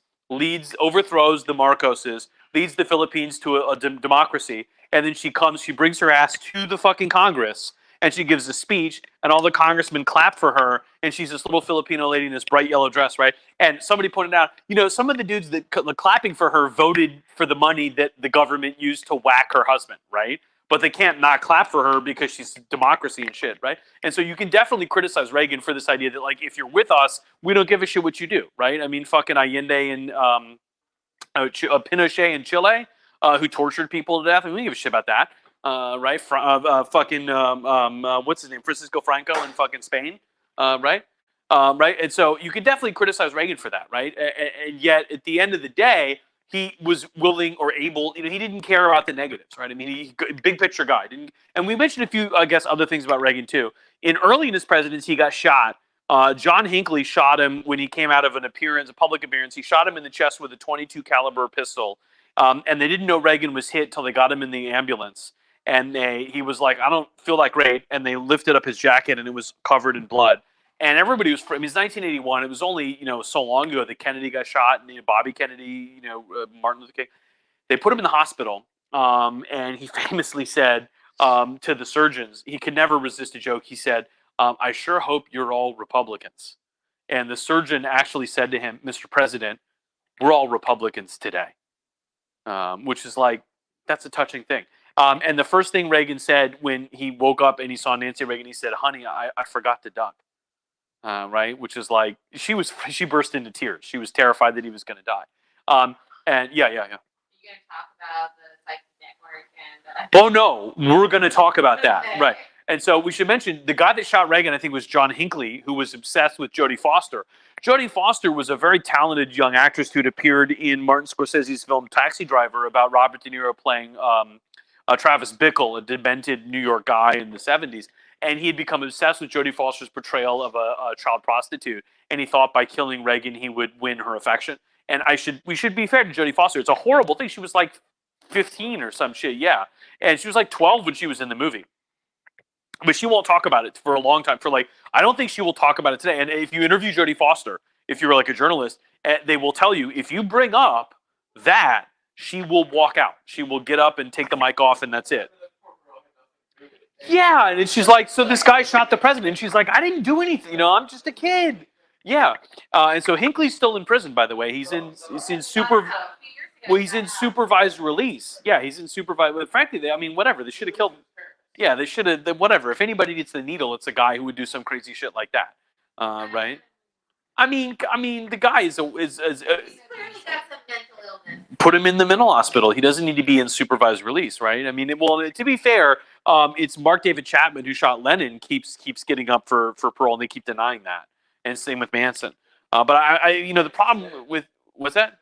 A: overthrows the Marcoses, leads the Philippines to a democracy, and then she brings her ass to the fucking Congress. And she gives a speech, and all the congressmen clap for her, and she's this little Filipino lady in this bright yellow dress, right? And somebody pointed out, some of the dudes that clapping for her voted for the money that the government used to whack her husband, right? But they can't not clap for her because she's democracy and shit, right? And so you can definitely criticize Reagan for this idea that, like, if you're with us, we don't give a shit what you do, right? I mean, fucking Allende and Pinochet in Chile, who tortured people to death. I mean, we don't give a shit about that. Right? What's his name? Francisco Franco in fucking Spain, right? Right? And so you can definitely criticize Reagan for that, right? And yet, at the end of the day, he was willing or able, he didn't care about the negatives, right? I mean, he big picture guy. And we mentioned a few, I guess, other things about Reagan too. Early in his presidency, he got shot John Hinckley shot him when he came out of a public appearance. He shot him in the chest with a .22 caliber pistol, and they didn't know Reagan was hit till they got him in the ambulance. And he was like, I don't feel that great. And they lifted up his jacket, and it was covered in blood. And everybody was. I mean, it's 1981. It was only so long ago that Kennedy got shot, and Bobby Kennedy, Martin Luther King. They put him in the hospital, and he famously said to the surgeons, he could never resist a joke. He said, I sure hope you're all Republicans. And the surgeon actually said to him, Mr. President, we're all Republicans today, which is like, that's a touching thing. And the first thing Reagan said when he woke up and he saw Nancy Reagan, he said, honey, I forgot to duck. Right? Which is like, she burst into tears. She was terrified that he was going to die. And yeah.
B: Are you going to talk about the Psychic Network and?
A: Oh no, we're going to talk about that,
B: Okay.
A: right? And so we should mention the guy that shot Reagan, I think, was John Hinckley, who was obsessed with Jodie Foster. Jodie Foster was a very talented young actress who'd appeared in Martin Scorsese's film Taxi Driver about Robert De Niro playing Travis Bickle, a demented New York guy in the 70s. And he had become obsessed with Jodie Foster's portrayal of a child prostitute. And he thought by killing Reagan, he would win her affection. And we should be fair to Jodie Foster. It's a horrible thing. She was like 15 or some shit, yeah. And she was like 12 when she was in the movie. But she won't talk about it for a long time. I don't think she will talk about it today. And if you interview Jodie Foster, if you're like a journalist, they will tell you, if you bring up that, she will walk out. She will get up and take the mic off, and that's it. Yeah, and she's like, so this guy shot the president. And she's like, I didn't do anything. I'm just a kid. Yeah. And so Hinckley's still in prison, by the way. He's in supervised release. Yeah, he's in supervised. But frankly, whatever. They should have killed him. Yeah, they should have. Whatever. If anybody needs the needle, it's a guy who would do some crazy shit like that, right? I mean, the guy is
B: He's clearly got some mental illness.
A: put him in the mental hospital. He doesn't need to be in supervised release, right? I mean, to be fair, it's Mark David Chapman who shot Lennon keeps getting up for parole, and they keep denying that. And same with Manson. But I the problem with what's that?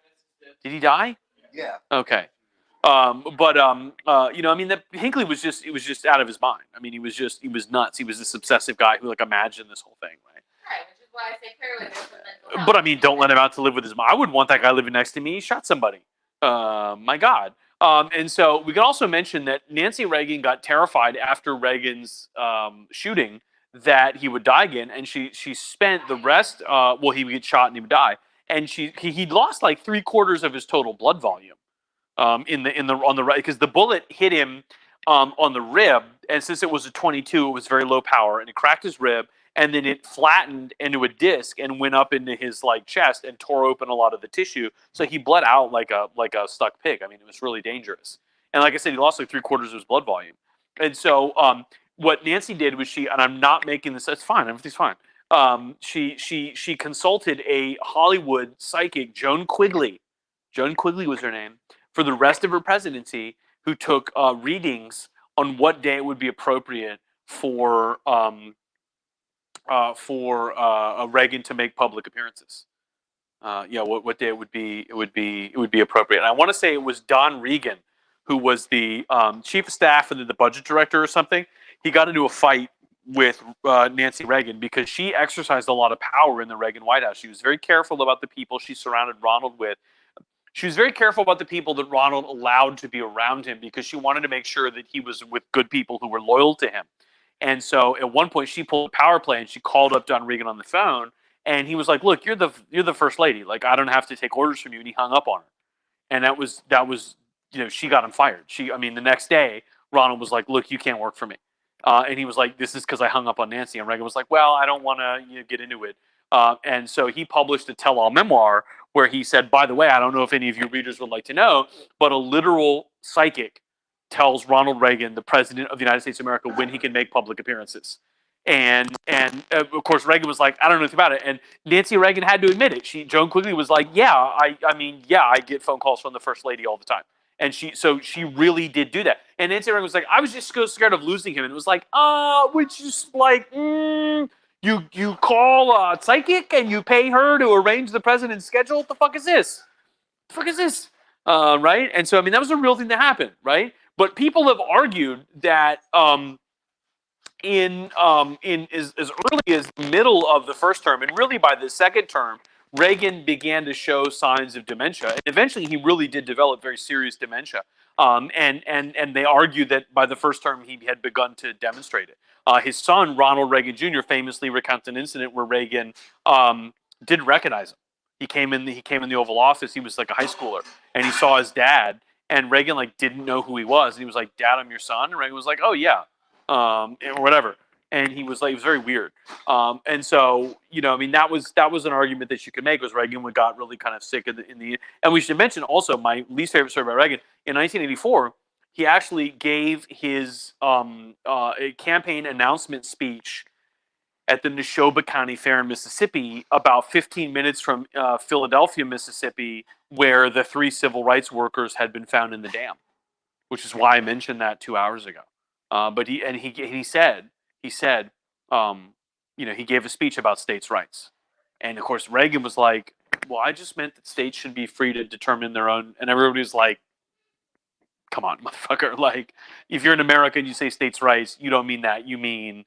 A: Did he die?
F: Yeah.
A: Okay. That Hinckley was just out of his mind. I mean, he was nuts. He was this obsessive guy who imagined this whole thing, right?
B: Right, which is why I say clearly there's some mental health.
A: But I mean, don't let him out to live with his mom. I wouldn't want that guy living next to me. He shot somebody. My God. And so we can also mention that Nancy Reagan got terrified after Reagan's shooting that he would die again, and she spent the rest. He would get shot and he would die, and he'd lost like 3/4 of his total blood volume. On the right, because the bullet hit him on the rib, and since it was a .22, it was very low power, and it cracked his rib, and then it flattened into a disc and went up into his chest and tore open a lot of the tissue. So he bled out like a stuck pig. I mean, it was really dangerous. And like I said, he lost like 3/4 of his blood volume. And so what Nancy did was and I'm not making this. It's fine. Everything's fine. She consulted a Hollywood psychic, Joan Quigley. Joan Quigley was her name. For the rest of her presidency, who took readings on what day it would be appropriate for Reagan to make public appearances. What day it would be appropriate. And I want to say it was Don Regan, who was the chief of staff and then the budget director or something. He got into a fight with Nancy Reagan because she exercised a lot of power in the Reagan White House. She was very careful about the people she surrounded Ronald with. She was very careful about the people that Ronald allowed to be around him because she wanted to make sure that he was with good people who were loyal to him. And so at one point she pulled a power play and she called up Don Regan on the phone, and he was like, "Look, you're the first lady. I don't have to take orders from you." And he hung up on her. And that was she got him fired. The next day Ronald was like, "Look, you can't work for me." And he was like, "This is because I hung up on Nancy." And Reagan was like, "Well, I don't want to get into it." And so he published a tell-all memoir where he said, by the way, I don't know if any of your readers would like to know, but a literal psychic tells Ronald Reagan, the president of the United States of America, when he can make public appearances. And of course, Reagan was like, I don't know anything about it. And Nancy Reagan had to admit it. Joan Quigley was like, I get phone calls from the first lady all the time. And she really did do that. And Nancy Reagan was like, I was just so scared of losing him. And it was like, you call a psychic and you pay her to arrange the president's schedule? What the fuck is this? Right? And so, that was a real thing that happened, right? But people have argued that in as early as the middle of the first term, and really by the second term, Reagan began to show signs of dementia. And eventually, he really did develop very serious dementia. And they argued that by the first term, he had begun to demonstrate it. His son, Ronald Reagan Jr., famously recounts an incident where Reagan didn't recognize him. He came in the Oval Office. He was like a high schooler, and he saw his dad. And Reagan like didn't know who he was. And he was like, "Dad, I'm your son." And Reagan was like, "Oh yeah," or whatever. And he was like, it was very weird. And so, I mean, that was an argument that you could make, was Reagan got really kind of sick in the. And we should mention also my least favorite story about Reagan. In 1984, he actually gave his a campaign announcement speech at the Neshoba County Fair in Mississippi, about 15 minutes from Philadelphia, Mississippi, where the 3 civil rights workers had been found in the dam, which is why I mentioned that 2 hours ago. But he said, he gave a speech about states' rights, and of course Reagan was like, "Well, I just meant that states should be free to determine their own," and everybody was like, "Come on, motherfucker! Like, if you're in America and you say states' rights, you don't mean that. You mean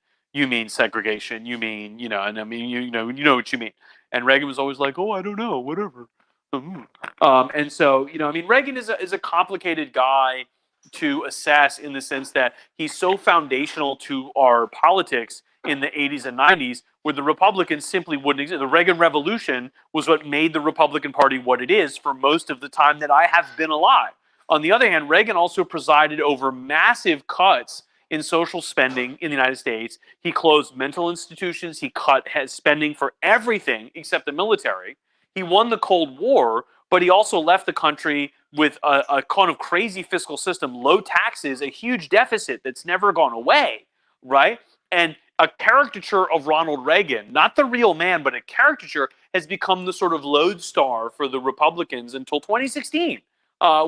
A: segregation. You mean, and I mean, you know what you mean." And Reagan was always like, "Oh, I don't know, whatever." And so, I mean, Reagan is a complicated guy to assess, in the sense that he's so foundational to our politics in the 80s and 90s, where the Republicans simply wouldn't exist. The Reagan Revolution was what made the Republican Party what it is for most of the time that I have been alive. On the other hand, Reagan also presided over massive cuts in social spending in the United States. He closed mental institutions. He cut spending for everything except the military. He won the Cold War, but he also left the country with a kind of crazy fiscal system, low taxes, a huge deficit that's never gone away, right? And a caricature of Ronald Reagan, not the real man, but a caricature, has become the sort of lodestar for the Republicans until 2016.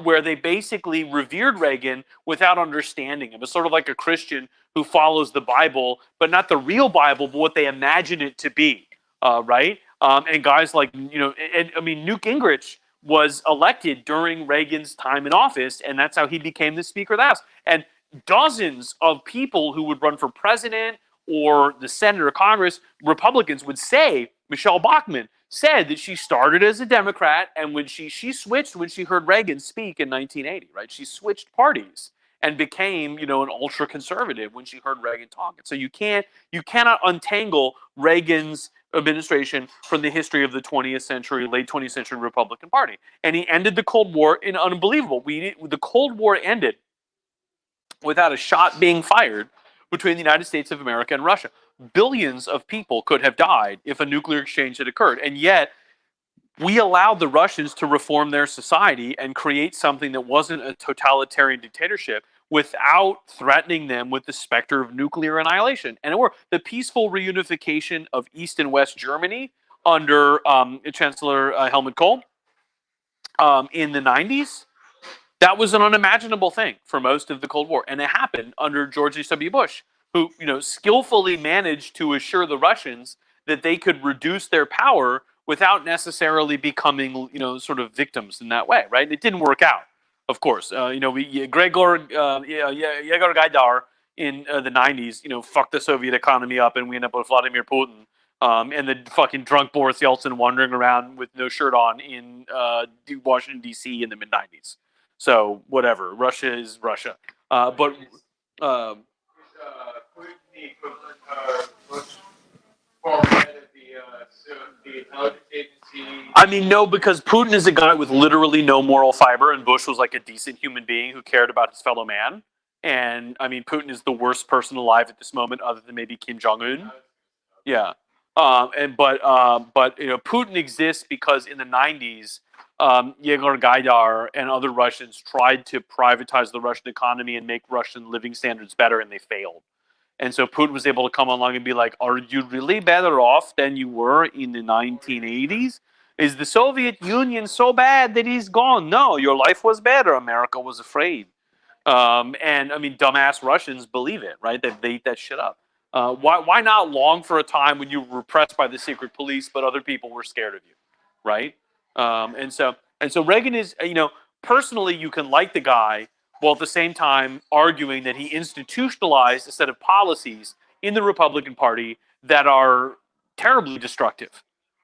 A: Where they basically revered Reagan without understanding him. It's sort of like a Christian who follows the Bible, but not the real Bible, but what they imagine it to be, right? And guys like, Newt Gingrich was elected during Reagan's time in office, and that's how he became the Speaker of the House. And dozens of people who would run for president or the Senate or Congress, Republicans, would say, Michelle Bachmann said that she started as a Democrat, and when she switched when she heard Reagan speak in 1980, right? She switched parties and became, an ultra conservative when she heard Reagan talk. And so you cannot untangle Reagan's administration from the history of the 20th century, late 20th century Republican Party. And he ended the Cold War in unbelievable. The Cold War ended without a shot being fired between the United States of America and Russia. Billions of people could have died if a nuclear exchange had occurred. And yet, we allowed the Russians to reform their society and create something that wasn't a totalitarian dictatorship without threatening them with the specter of nuclear annihilation. And it worked. The peaceful reunification of East and West Germany under Chancellor Helmut Kohl in the 90s, that was an unimaginable thing for most of the Cold War. And it happened under George H.W. Bush, who skillfully managed to assure the Russians that they could reduce their power without necessarily becoming sort of victims in that way, right? And it didn't work out, of course. Yegor Gaidar in the 90s, fucked the Soviet economy up, and we ended up with Vladimir Putin and the fucking drunk Boris Yeltsin wandering around with no shirt on in Washington, D.C. in the mid-90s. So whatever, Russia is Russia. But
C: Putin the equivalent of Bush former head of the intelligence agency?
A: I mean, no, because Putin is a guy with literally no moral fiber, and Bush was like a decent human being who cared about his fellow man. And I mean, Putin is the worst person alive at this moment, other than maybe Kim Jong-un. Yeah. But Putin exists because in the 90s, Yegor Gaidar and other Russians tried to privatize the Russian economy and make Russian living standards better, and they failed. And so Putin was able to come along and be like, are you really better off than you were in the 1980s? Is the Soviet Union so bad that he's gone? No, your life was better. America was afraid. And I mean, dumbass Russians believe it, right? They eat that shit up. Why not long for a time when you were repressed by the secret police, but other people were scared of you, right? And so Reagan is, personally, you can like the guy, while at the same time arguing that he institutionalized a set of policies in the Republican Party that are terribly destructive,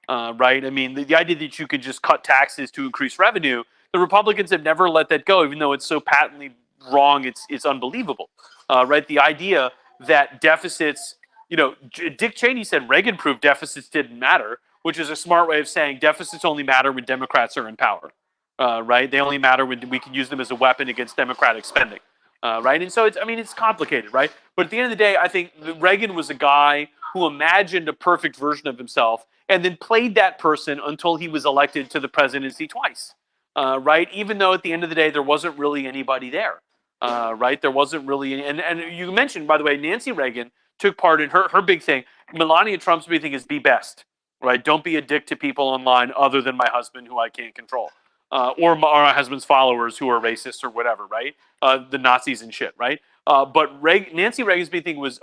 A: right? I mean, the idea that you could just cut taxes to increase revenue, the Republicans have never let that go, even though it's so patently wrong, it's unbelievable, right? The idea that deficits, Dick Cheney said Reagan-proof deficits didn't matter, which is a smart way of saying deficits only matter when Democrats are in power, right? They only matter when we can use them as a weapon against Democratic spending, right? And so it's complicated, right? But at the end of the day, I think Reagan was a guy who imagined a perfect version of himself and then played that person until he was elected to the presidency twice, right? Even though at the end of the day, there wasn't really anybody there, right? There wasn't really any, and you mentioned, by the way, Nancy Reagan took part in her big thing. Melania Trump's big thing is be best, right? Don't be a dick to people online other than my husband, who I can't control, or my husband's followers who are racist or whatever, right? The Nazis and shit, right? But Nancy Reagan's big thing was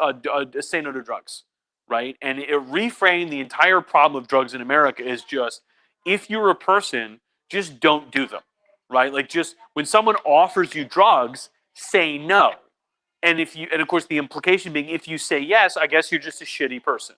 A: say no to drugs, right? And it reframed the entire problem of drugs in America as just, if you're a person, just don't do them, right? Like, just when someone offers you drugs, say no. And of course the implication being, if you say yes, I guess you're just a shitty person,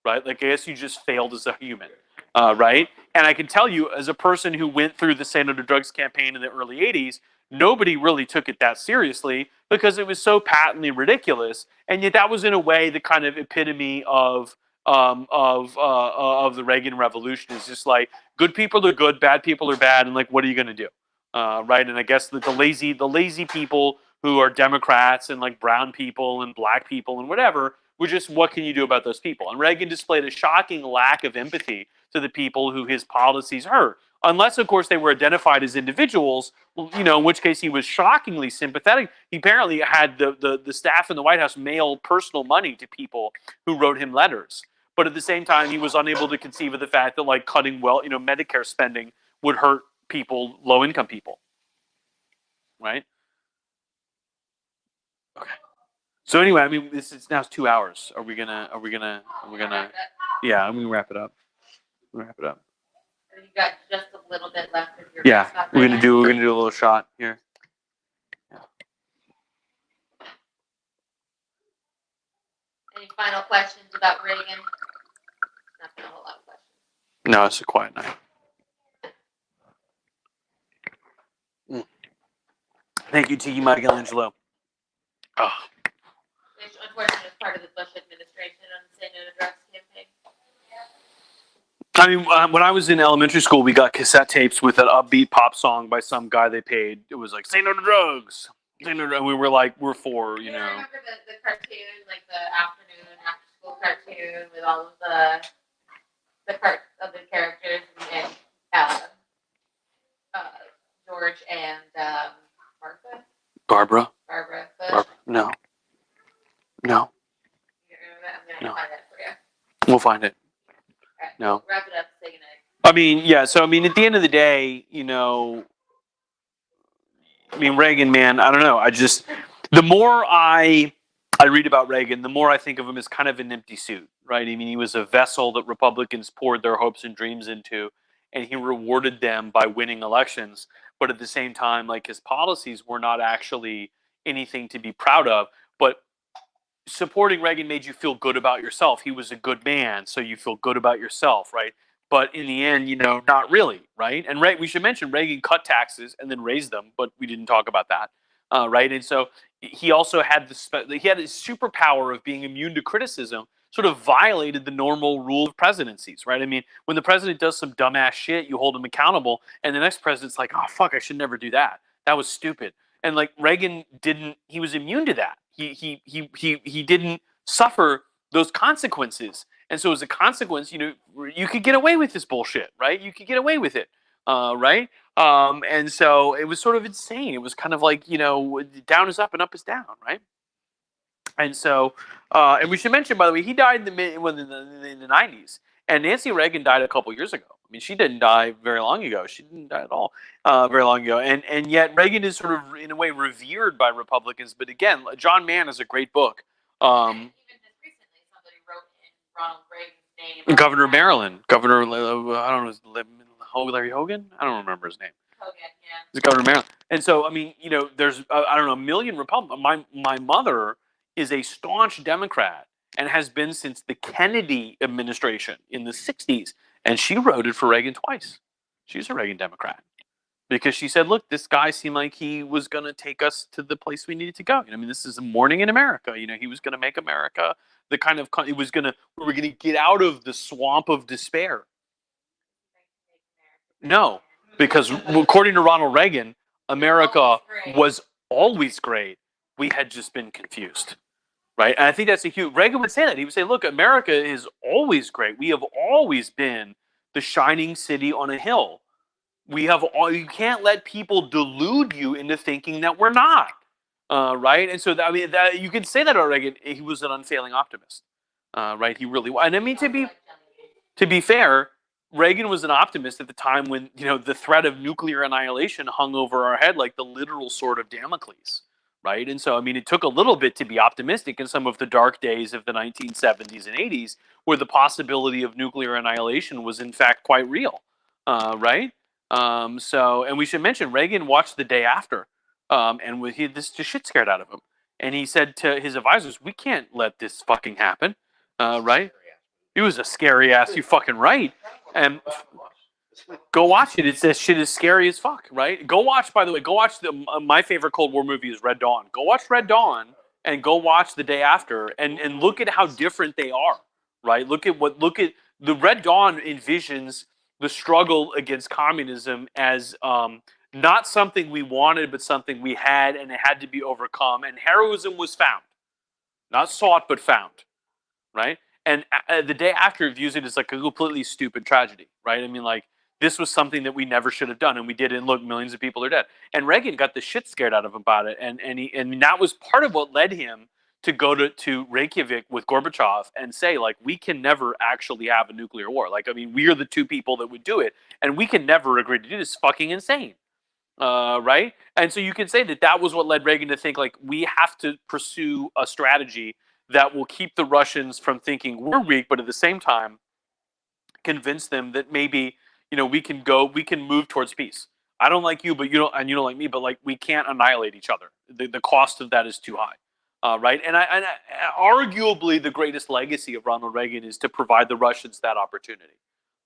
A: right? Like, I guess you just failed as a human, right? And I can tell you, as a person who went through the Say No to Drugs campaign in the early 80s, nobody really took it that seriously because it was so patently ridiculous. And yet that was, in a way, the kind of epitome of the Reagan Revolution. Is just like, good people are good, bad people are bad, and like, what are you going to do, right? And I guess the lazy people who are Democrats and like brown people and black people and whatever, were just, what can you do about those people? And Reagan displayed a shocking lack of empathy to the people who his policies hurt. Unless, of course, they were identified as individuals, in which case he was shockingly sympathetic. He apparently had the staff in the White House mail personal money to people who wrote him letters. But at the same time, he was unable to conceive of the fact that, like, cutting Medicare spending would hurt people, low-income people, right? Okay. So anyway, I mean, it's now 2 hours. Are we gonna? Yeah, I'm gonna wrap it up.
B: You got just a little bit left of your.
A: Yeah, we're gonna do a little shot here. Yeah.
B: Any final questions about Reagan? Not a whole lot of questions.
A: No, it's a quiet night. Thank you, Tiki Michelangelo. Oh.
B: Which, unfortunately, is part of the Bush administration on the Say No to Drugs campaign.
A: I mean, when I was in elementary school, we got cassette tapes with an upbeat pop song by some guy they paid. It was like, "Say no to drugs." And we were like, we're for,
B: I remember the cartoon, like the afternoon after school cartoon with all of the characters and George and Martha.
A: Barbara.
B: Bush.
A: No.
B: You remember that? I'm gonna find that for you.
A: We'll find it.
B: All right,
A: No.
B: we'll wrap it up. Say goodnight.
A: I mean, yeah. So, I mean, at the end of the day, Reagan, man, I don't know. The more I read about Reagan, the more I think of him as kind of an empty suit, right? I mean, he was a vessel that Republicans poured their hopes and dreams into, and he rewarded them by winning elections. But at the same time, like, his policies were not actually anything to be proud of. But supporting Reagan made you feel good about yourself. He was a good man, so you feel good about yourself, right? But in the end, not really, right? And we should mention Reagan cut taxes and then raised them, but we didn't talk about that, right? And so he also had his superpower of being immune to criticism, sort of violated the normal rule of presidencies, right? I mean, when the president does some dumbass shit, you hold him accountable, and the next president's like, "Oh fuck, I should never do that. That was stupid." And like, Reagan didn't. He was immune to that. He didn't suffer those consequences. And so as a consequence, you could get away with this bullshit, right? You could get away with it, right? And so it was sort of insane. It was kind of like, down is up and up is down, right? And so, and we should mention, by the way, he died in the 90s. And Nancy Reagan died a couple years ago. I mean, she didn't die very long ago. She didn't die at all very long ago. And yet Reagan is sort of, in a way, revered by Republicans. But again, John Mann is a great book.
B: Even just recently, somebody wrote in Ronald Reagan's name.
A: Governor of Maryland. Governor, I don't know, Larry Hogan? I don't remember his name.
B: Hogan, yeah.
A: He's Governor of Maryland. And so, I mean, there's, I don't know, a million Republicans. My mother is a staunch Democrat. and has been since the Kennedy administration in the 60s. And she voted for Reagan twice. She's a Reagan Democrat. Because she said, look, this guy seemed like he was going to take us to the place we needed to go. I mean, this is a morning in America. He was going to make America the kind of, we were going to get out of the swamp of despair. No, because according to Ronald Reagan, America was always great. We had just been confused. Right? And I think that's a huge, Reagan would say that. He would say, look, America is always great. We have always been the shining city on a hill. You can't let people delude you into thinking that we're not. Right? And so, that you can say that about Reagan. He was an unfailing optimist. Right? He really was. And I mean, to be fair, Reagan was an optimist at the time when, the threat of nuclear annihilation hung over our head like the literal sword of Damocles. Right? And so, I mean, it took a little bit to be optimistic in some of the dark days of the 1970s and 80s, where the possibility of nuclear annihilation was, in fact, quite real. Right? And we should mention, Reagan watched The Day After, and he had this shit scared out of him. And he said to his advisors, we can't let this fucking happen. Right? It was a scary ass, you fucking right. And go watch it. It's that shit is scary as fuck, right? Go watch my favorite Cold War movie is Red Dawn. Go watch Red Dawn and go watch The Day After and look at how different they are, right? Look at the Red Dawn envisions the struggle against communism as not something we wanted, but something we had, and it had to be overcome. And heroism was found, not sought, but found, right? And The Day After views it as like a completely stupid tragedy, right? I mean, like, this was something that we never should have done, and we did it, and look, millions of people are dead. And Reagan got the shit scared out of him about it, and that was part of what led him to go to Reykjavik with Gorbachev and say, like, we can never actually have a nuclear war. Like, I mean, we are the two people that would do it, and we can never agree to do this. It's fucking insane, right? And so you can say that was what led Reagan to think, like, we have to pursue a strategy that will keep the Russians from thinking we're weak, but at the same time convince them that maybe we can move towards peace. I don't like you, but you don't like me, but like we can't annihilate each other. The cost of that is too high, right? And arguably the greatest legacy of Ronald Reagan is to provide the Russians that opportunity.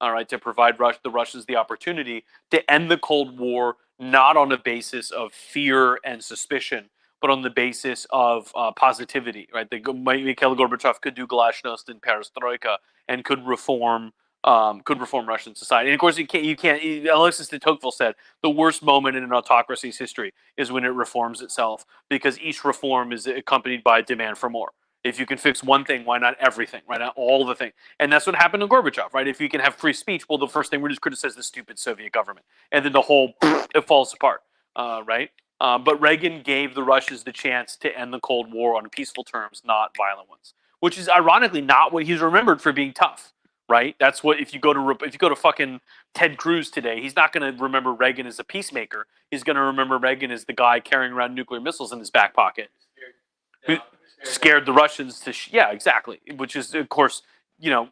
A: All right, to provide the Russians the opportunity to end the Cold War, not on a basis of fear and suspicion, but on the basis of positivity. Right, Mikhail Gorbachev could do glasnost and perestroika and could reform Russian society. And of course, you can't. Alexis de Tocqueville said the worst moment in an autocracy's history is when it reforms itself, because each reform is accompanied by a demand for more. If you can fix one thing, why not everything? Right, not all the things. And that's what happened to Gorbachev. Right, if you can have free speech, well, the first thing we're just criticize the stupid Soviet government, and then the whole it falls apart. Right. But Reagan gave the Russians the chance to end the Cold War on peaceful terms, not violent ones, which is ironically not what he's remembered for being tough. Right? That's what if you go to fucking Ted Cruz today, he's not going to remember Reagan as a peacemaker. He's going to remember Reagan as the guy carrying around nuclear missiles in his back pocket, who scared the Russians to exactly. Which is, of course,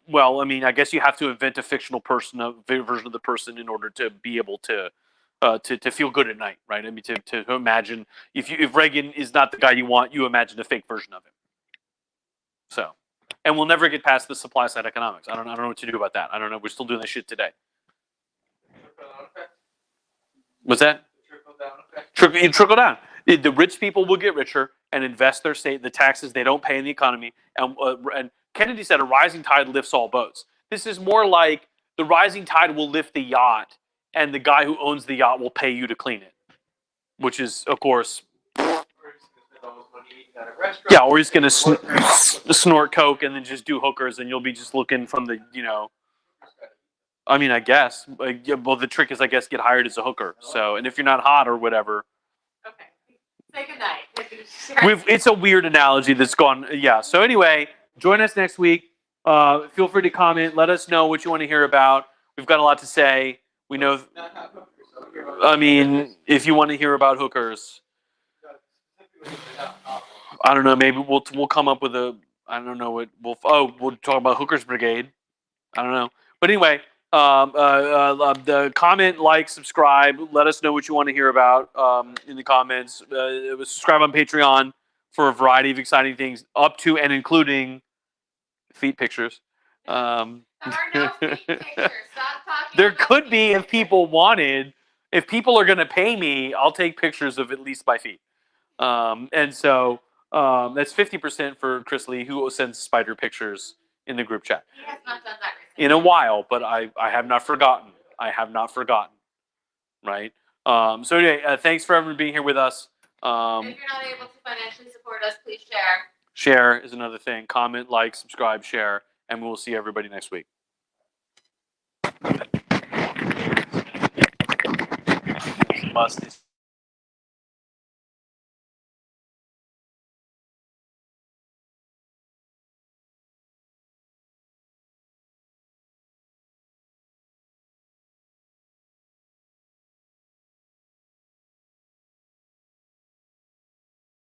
A: well, I mean, I guess you have to invent a fictional version of the person in order to be able to feel good at night, right? I mean, to imagine if Reagan is not the guy you want, you imagine a fake version of him. So. And we'll never get past the supply side economics. I don't know what to do about that. I don't know. We're still doing this shit today. What's that? Trickle down. The rich people will get richer and invest the taxes they don't pay in the economy. And Kennedy said a rising tide lifts all boats. This is more like the rising tide will lift the yacht, and the guy who owns the yacht will pay you to clean it, which is, of course. Yeah, or he's gonna snort coke and then just do hookers, and you'll be just looking from the, I mean, I guess. Well, the trick is, I guess, get hired as a hooker. So, and if you're not hot or whatever.
B: Okay. Say goodnight.
A: It's a weird analogy that's gone. Yeah. So anyway, join us next week. Feel free to comment. Let us know what you want to hear about. We've got a lot to say. We know. I mean, if you want to hear about hookers. I don't know. Maybe we'll come up with I don't know what we'll talk about Hooker's Brigade. I don't know. But anyway, the comment, like, subscribe. Let us know what you want to hear about in the comments. Subscribe on Patreon for a variety of exciting things, up to and including feet pictures.
B: There are no feet pictures. Stop talking.
A: There
B: about
A: could
B: feet
A: be if
B: pictures.
A: people wanted. If people are going to pay me, I'll take pictures of at least my feet. And so that's 50% for Chris Lee, who sends spider pictures in the group chat.
B: He has not done that recently.
A: In a while, but I have not forgotten. I have not forgotten. Right? So anyway, thanks for everyone being here with us.
B: If you're not able to financially support us, please share.
A: Share is another thing. Comment, like, subscribe, share, and we'll see everybody next week. Must